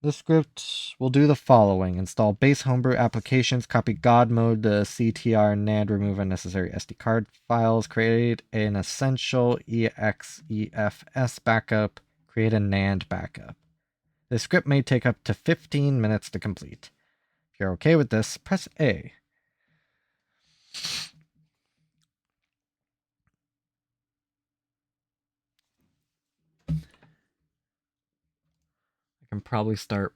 The script will do the following. Install base homebrew applications, copy God mode to CTR NAND, remove unnecessary SD card files, create an essential EXEFS backup, create a NAND backup. The script may take up to 15 minutes to complete. If you're okay with this, press A. I can probably start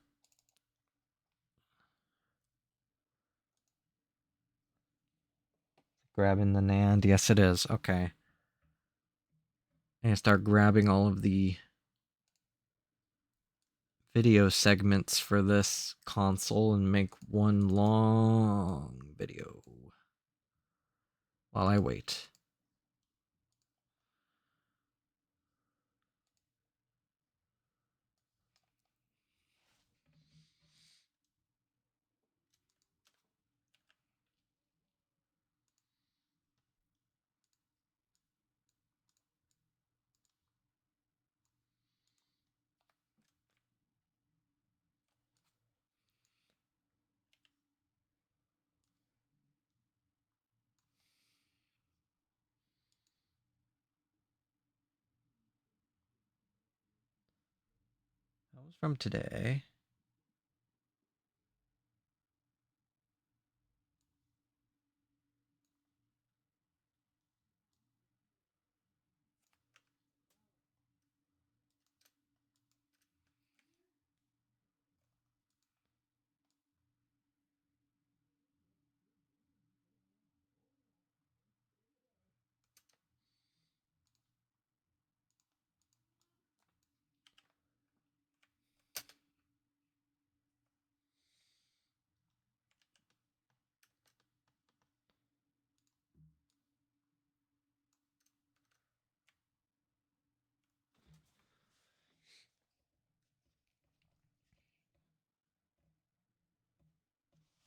grabbing the NAND. Yes, it is. Okay. And start grabbing all of the video segments for this console and make one long video while I wait. That was from today.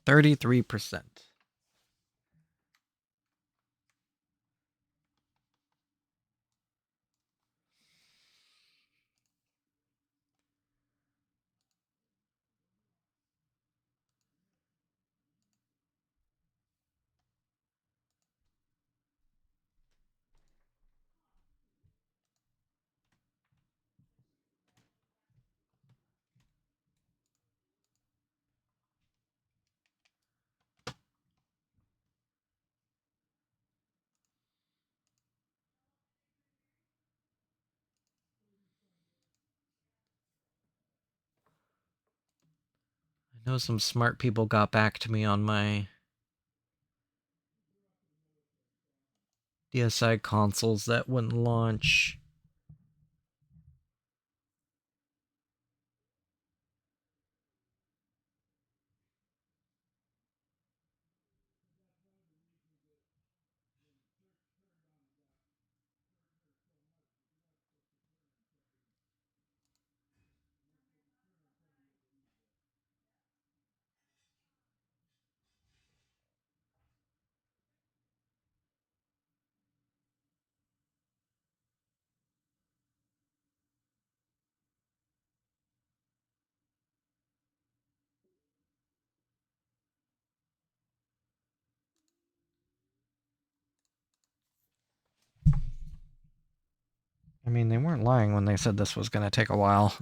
%33%. I know some smart people got back to me on my DSi consoles that wouldn't launch. I mean, they weren't lying when they said this was going to take a while.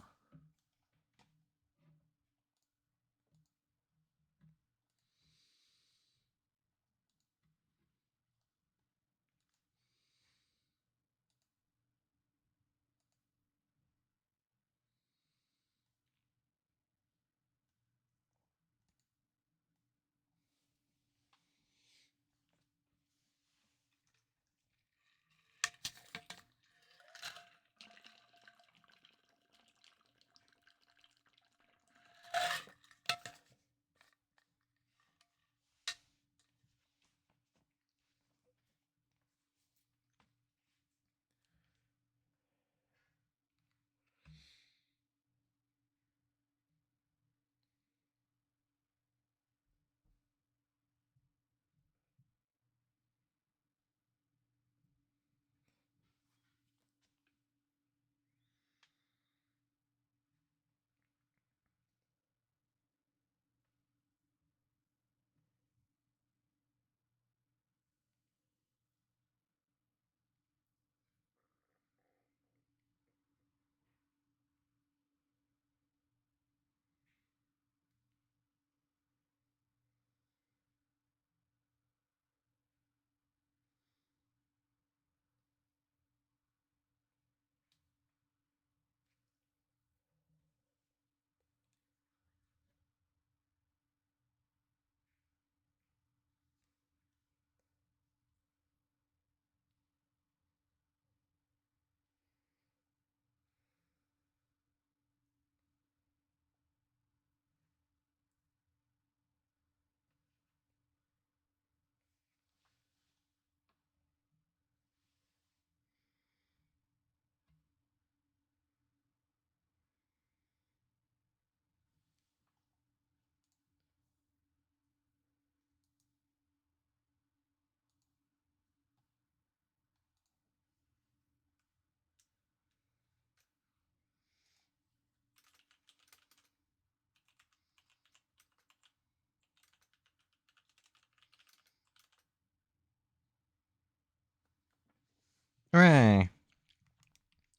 Hooray!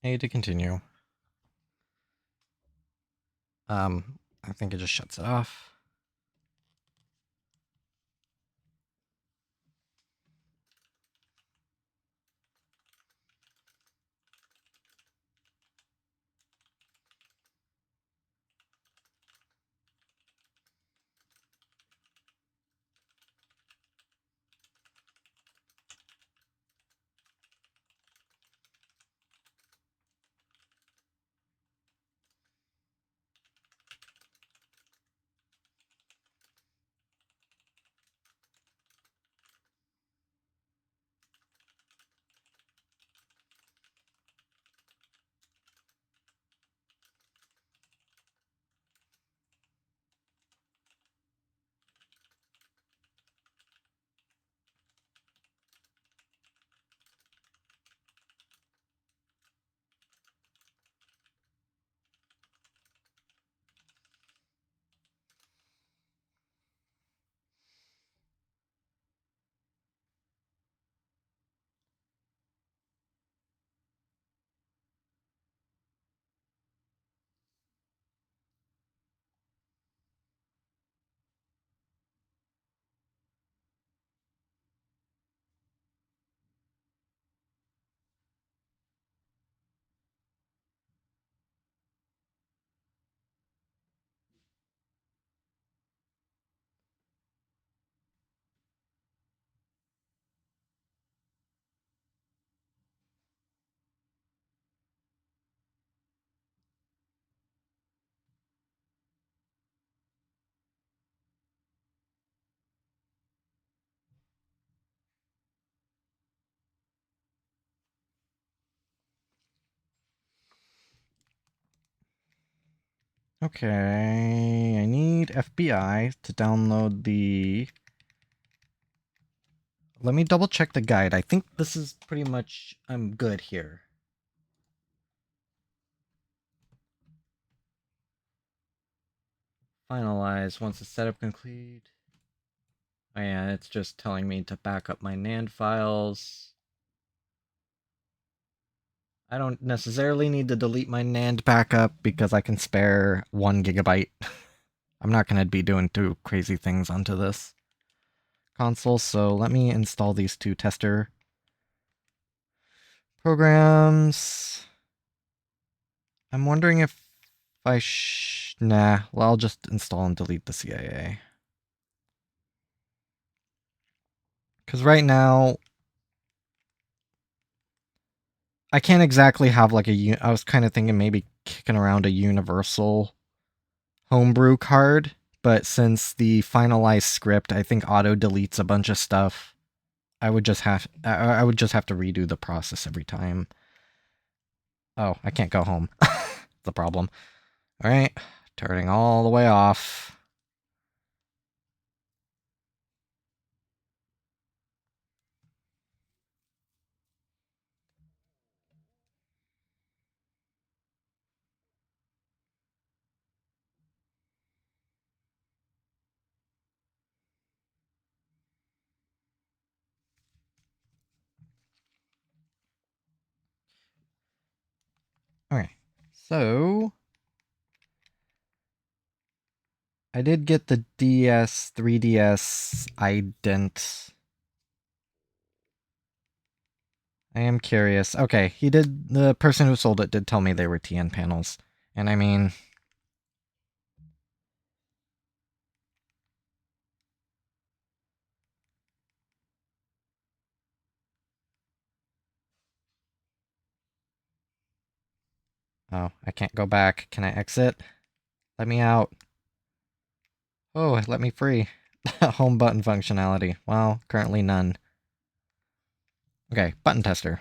A to continue. I think it just shuts it off. Okay, I need FBI to download the... Let me double check the guide. I think this is pretty much... I'm good here. Finalize once the setup complete. Oh yeah, it's just telling me to back up my NAND files. I don't necessarily need to delete my NAND backup because I can spare 1 GB. I'm not going to be doing too crazy things onto this console, so let me install these two tester programs. I'm wondering if nah, well, I'll just install and delete the CIA. Because right now, I can't exactly have like I was kind of thinking maybe kicking around a universal homebrew card, but since the finalized script, I think auto deletes a bunch of stuff. I would just have to redo the process every time. Oh, I can't go home. The problem. All right, turning all the way off. Okay, so I did get the 3DS ident. I am curious. Okay, the person who sold it did tell me they were TN panels. And I mean, oh, I can't go back. Can I exit? Let me out. Oh, let me free. Home button functionality. Well, currently none. Okay, button tester.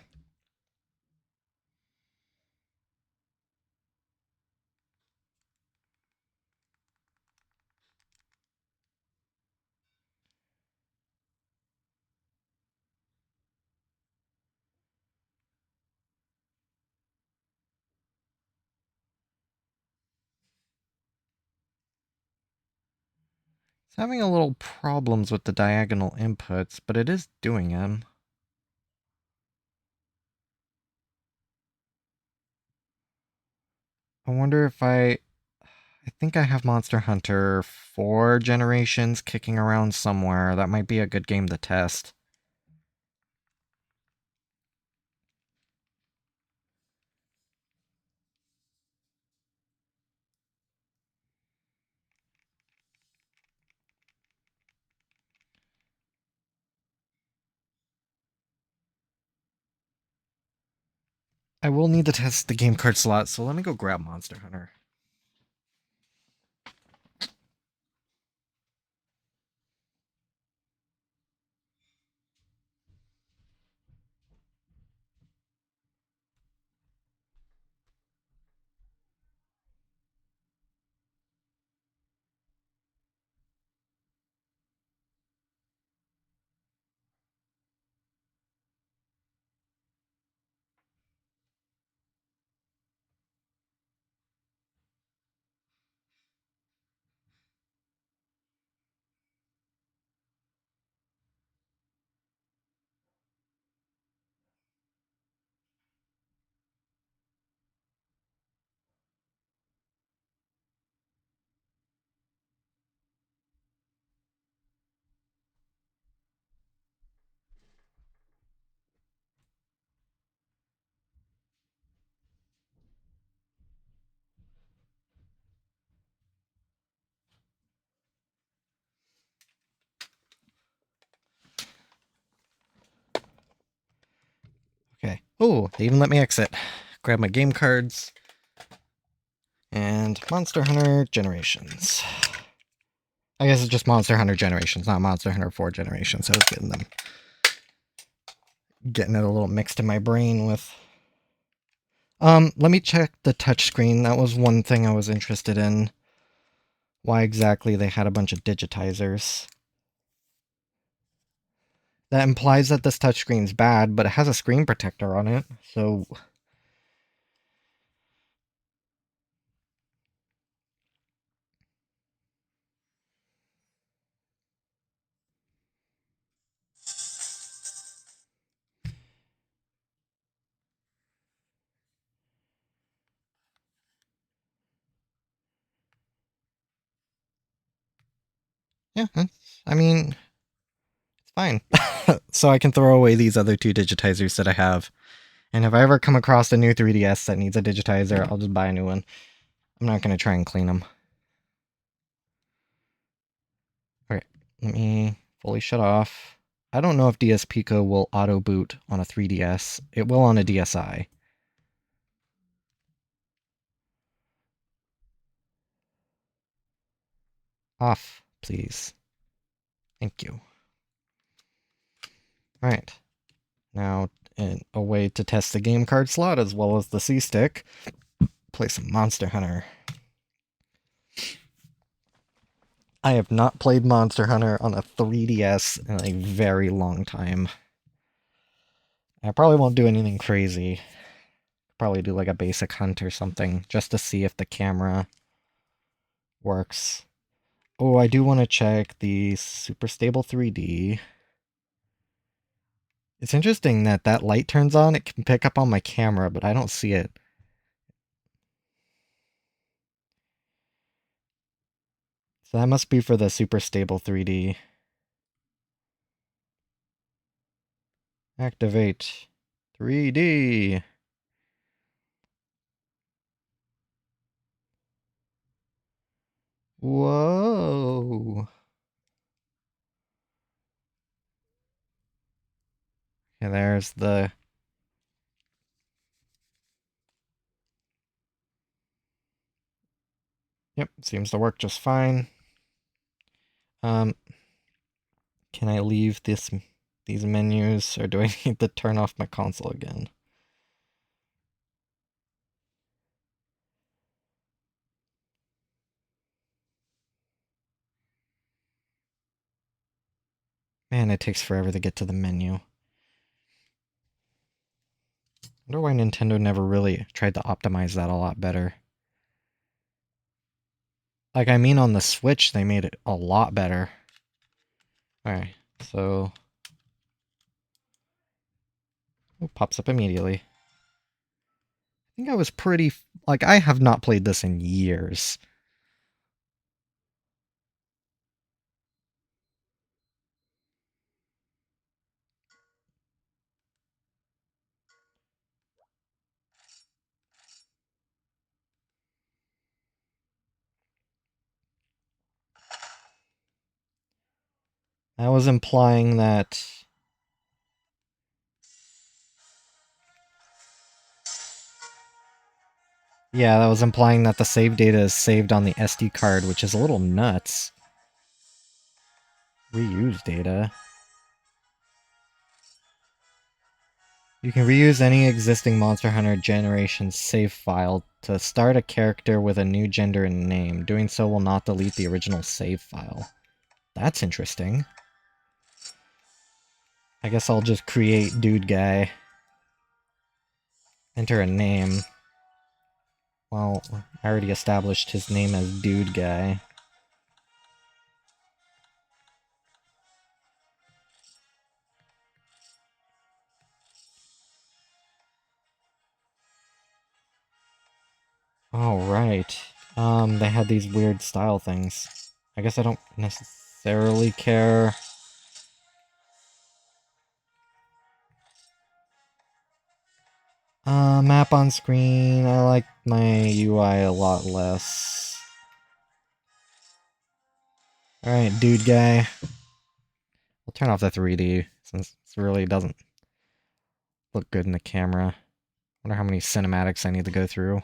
It's having a little problems with the diagonal inputs, but it is doing them. I wonder if I think I have Monster Hunter 4 generations kicking around somewhere. That might be a good game to test. I will need to test the game card slot, so let me go grab Monster Hunter. Okay. Oh, they even let me exit. Grab my game cards. And Monster Hunter Generations. I guess it's just Monster Hunter Generations, not Monster Hunter 4 Generations. I was getting it a little mixed in my brain with. Let me check the touchscreen. That was one thing I was interested in. Why exactly they had a bunch of digitizers. That implies that this touchscreen's bad, but it has a screen protector on it, so... Yeah, I mean, it's fine. So I can throw away these other two digitizers that I have. And if I ever come across a new 3DS that needs a digitizer, I'll just buy a new one. I'm not going to try and clean them. Okay, let me fully shut off. I don't know if DS Pico will auto boot on a 3DS. It will on a DSi. Off, please. Thank you. Alright. Now, a way to test the game card slot as well as the C-Stick. Play some Monster Hunter. I have not played Monster Hunter on a 3DS in a very long time. I probably won't do anything crazy. Probably do like a basic hunt or something, just to see if the camera works. Oh, I do want to check the Super Stable 3D. It's interesting that that light turns on, it can pick up on my camera, but I don't see it. So that must be for the Super Stable 3D. Activate 3D. Whoa. And there's the... Yep, seems to work just fine. Can I leave these menus, or do I need to turn off my console again? Man, it takes forever to get to the menu. I wonder why Nintendo never really tried to optimize that a lot better. Like, I mean, on the Switch, they made it a lot better. Alright, so... It pops up immediately. I think I was pretty... Like, I have not played this in years. I was implying that... Yeah, that was implying that the save data is saved on the SD card, which is a little nuts. Reuse data. You can reuse any existing Monster Hunter generation save file to start a character with a new gender and name. Doing so will not delete the original save file. That's interesting. I guess I'll just create Dude Guy. Enter a name. Well, I already established his name as Dude Guy. Oh, right. They had these weird style things. I guess I don't necessarily care. Map on screen. I like my UI a lot less. Alright, Dude Guy. I'll turn off the 3D, since it really doesn't look good in the camera. Wonder how many cinematics I need to go through.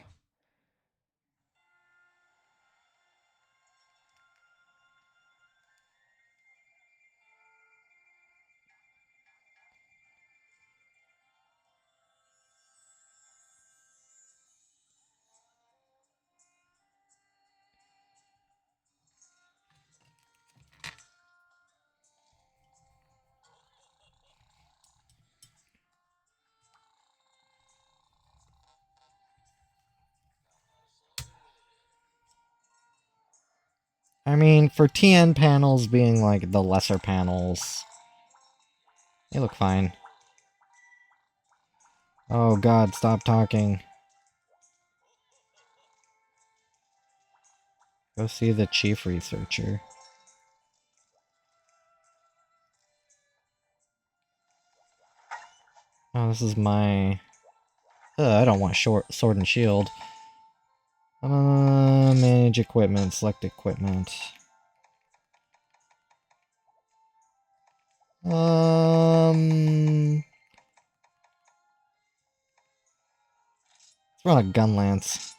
I mean, for TN panels being like the lesser panels, they look fine. Oh god, stop talking. Go see the chief researcher. Oh, this is my... I don't want sword and shield. Manage equipment, select equipment. Let's run a gun lance.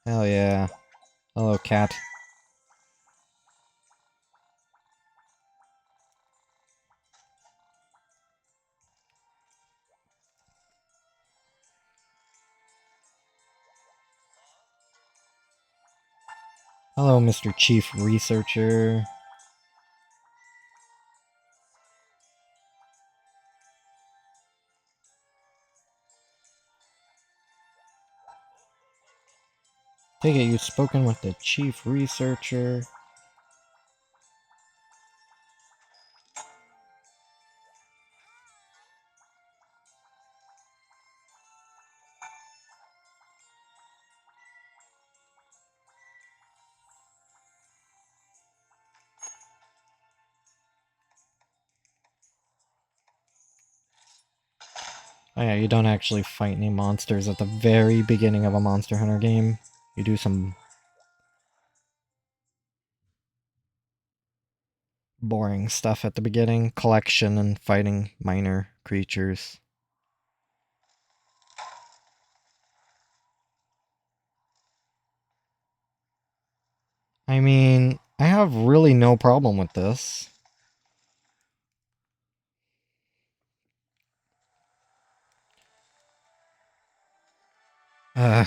Hell yeah. Hello, cat. Hello, Mr. Chief Researcher. Take it you've spoken with the Chief Researcher. Oh yeah, you don't actually fight any monsters at the very beginning of a Monster Hunter game. You do some boring stuff at the beginning, collection and fighting minor creatures. I mean, I have really no problem with this. Oh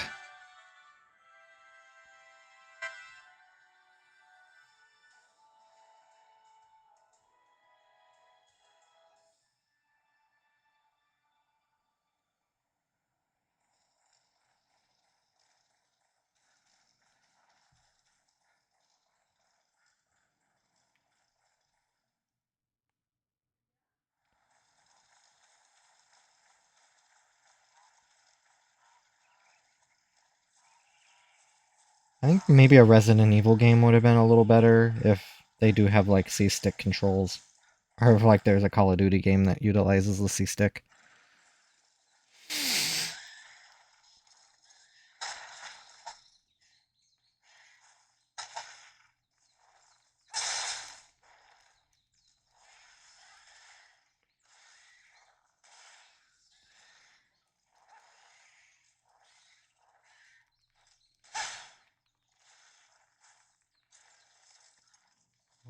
I think maybe a Resident Evil game would have been a little better if they do have like C-stick controls. Or if like there's a Call of Duty game that utilizes the C-stick.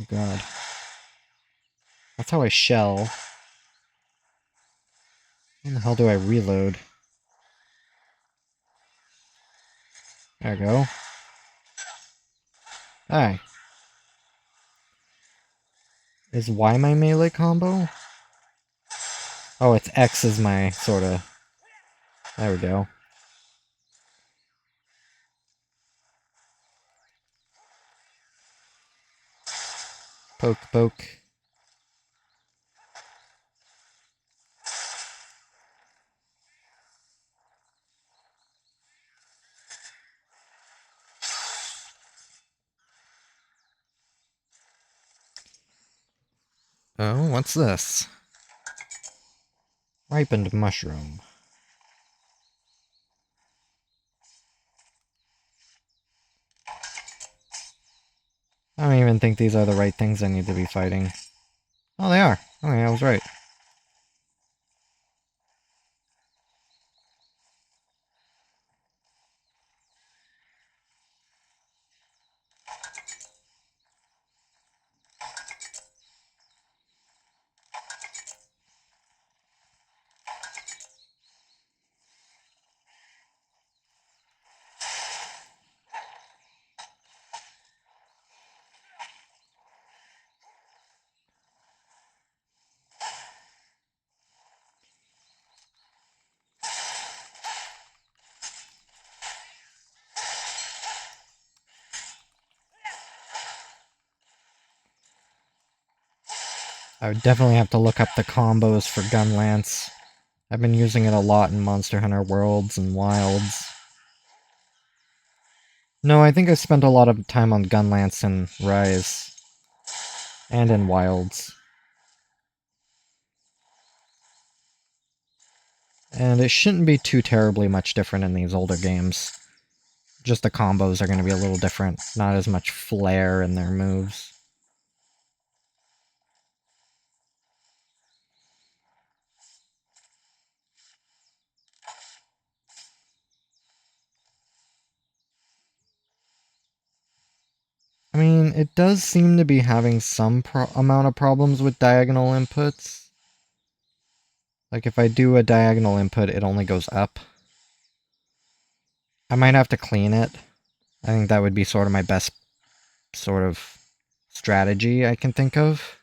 Oh god. That's how I shell. When the hell do I reload? There we go. Hi. Is Y my melee combo? Oh, it's X is my sorta. There we go. Poke, poke. Oh, what's this? Ripened mushroom. I don't even think these are the right things I need to be fighting. Oh, they are. Oh, yeah, I was right. I would definitely have to look up the combos for Gun Lance. I've been using it a lot in Monster Hunter Worlds and Wilds. No, I think I spent a lot of time on Gun Lance and Rise. And in Wilds. And it shouldn't be too terribly much different in these older games. Just the combos are going to be a little different. Not as much flair in their moves. I mean, it does seem to be having some amount of problems with diagonal inputs. Like if I do a diagonal input, it only goes up. I might have to clean it. I think that would be sort of my best sort of strategy I can think of.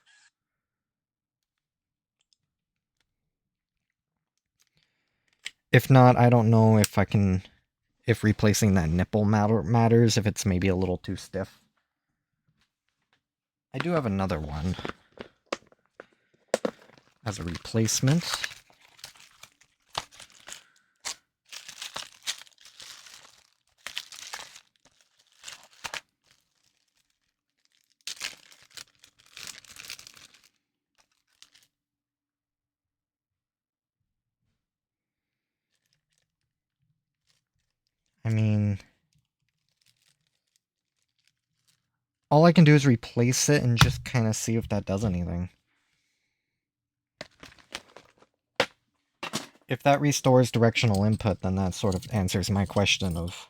If not, I don't know if I can, if replacing that nipple matters, if it's maybe a little too stiff. I do have another one as a replacement. I mean, all I can do is replace it and just kind of see if that does anything. If that restores directional input, then that sort of answers my question of...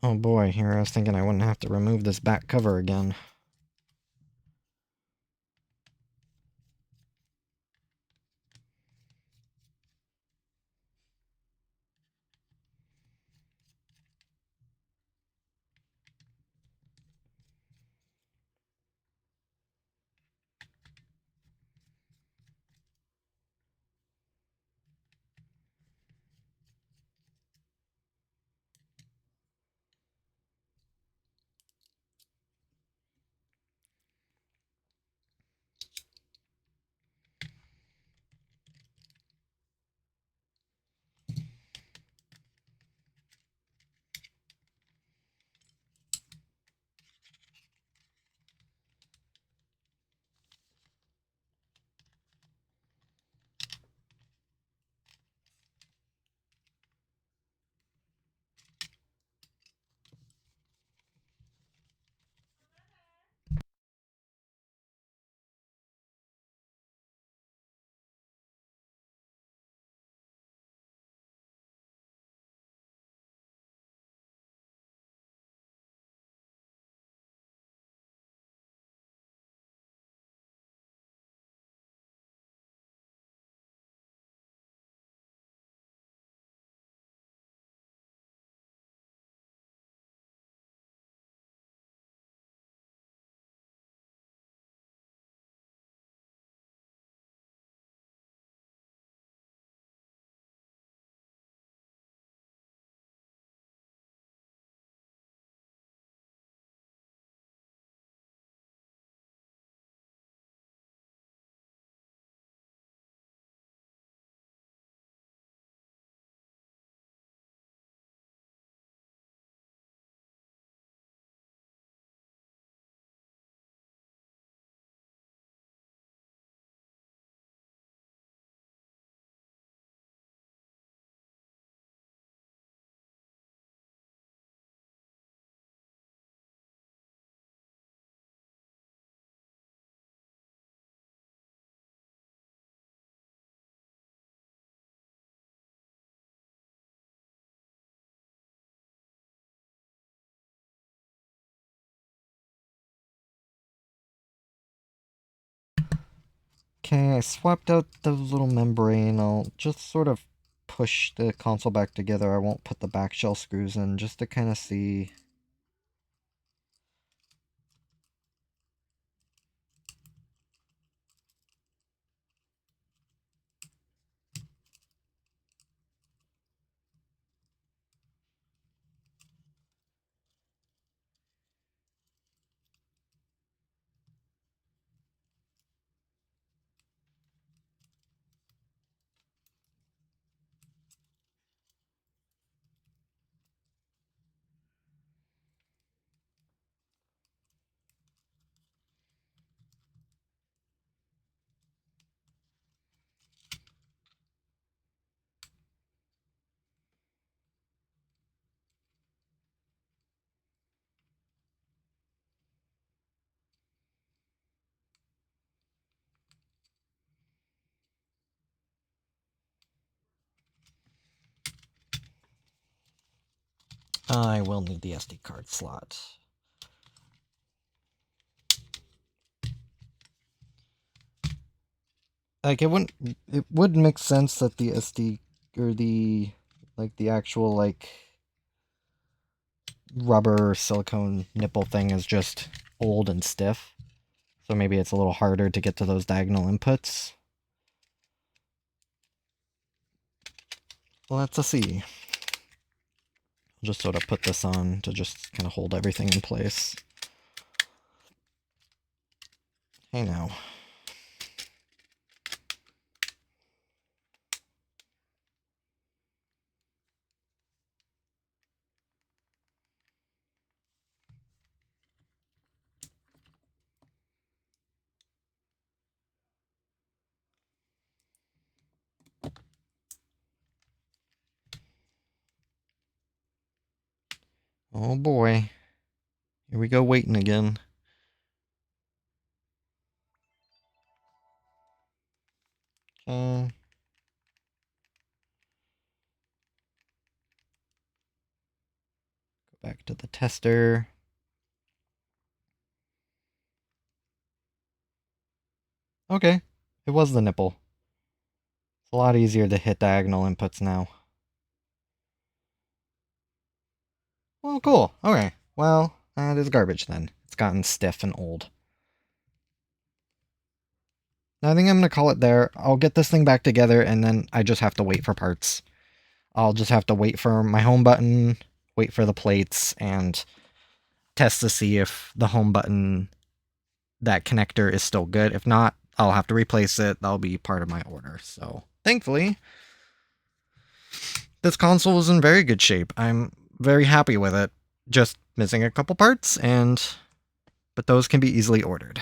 Oh boy, here I was thinking I wouldn't have to remove this back cover again. Okay, I swapped out the little membrane. I'll just sort of push the console back together. I won't put the back shell screws in just to kind of see. I will need the SD card slot. Like, it would make sense that the SD, or the actual, like, rubber silicone nipple thing is just old and stiff. So maybe it's a little harder to get to those diagonal inputs. Let's see. I'll just sort of put this on to just kind of hold everything in place. Hey now. Oh boy. Here we go waiting again. Go back to the tester. Okay, it was the nipple. It's a lot easier to hit diagonal inputs now. Well, cool. Okay. Well, that is garbage then. It's gotten stiff and old. I think I'm going to call it there. I'll get this thing back together, and then I just have to wait for parts. I'll just have to wait for my home button, wait for the plates, and test to see if the home button, that connector, is still good. If not, I'll have to replace it. That'll be part of my order. So, thankfully, this console is in very good shape. I'm very happy with it. Just missing a couple parts, but those can be easily ordered.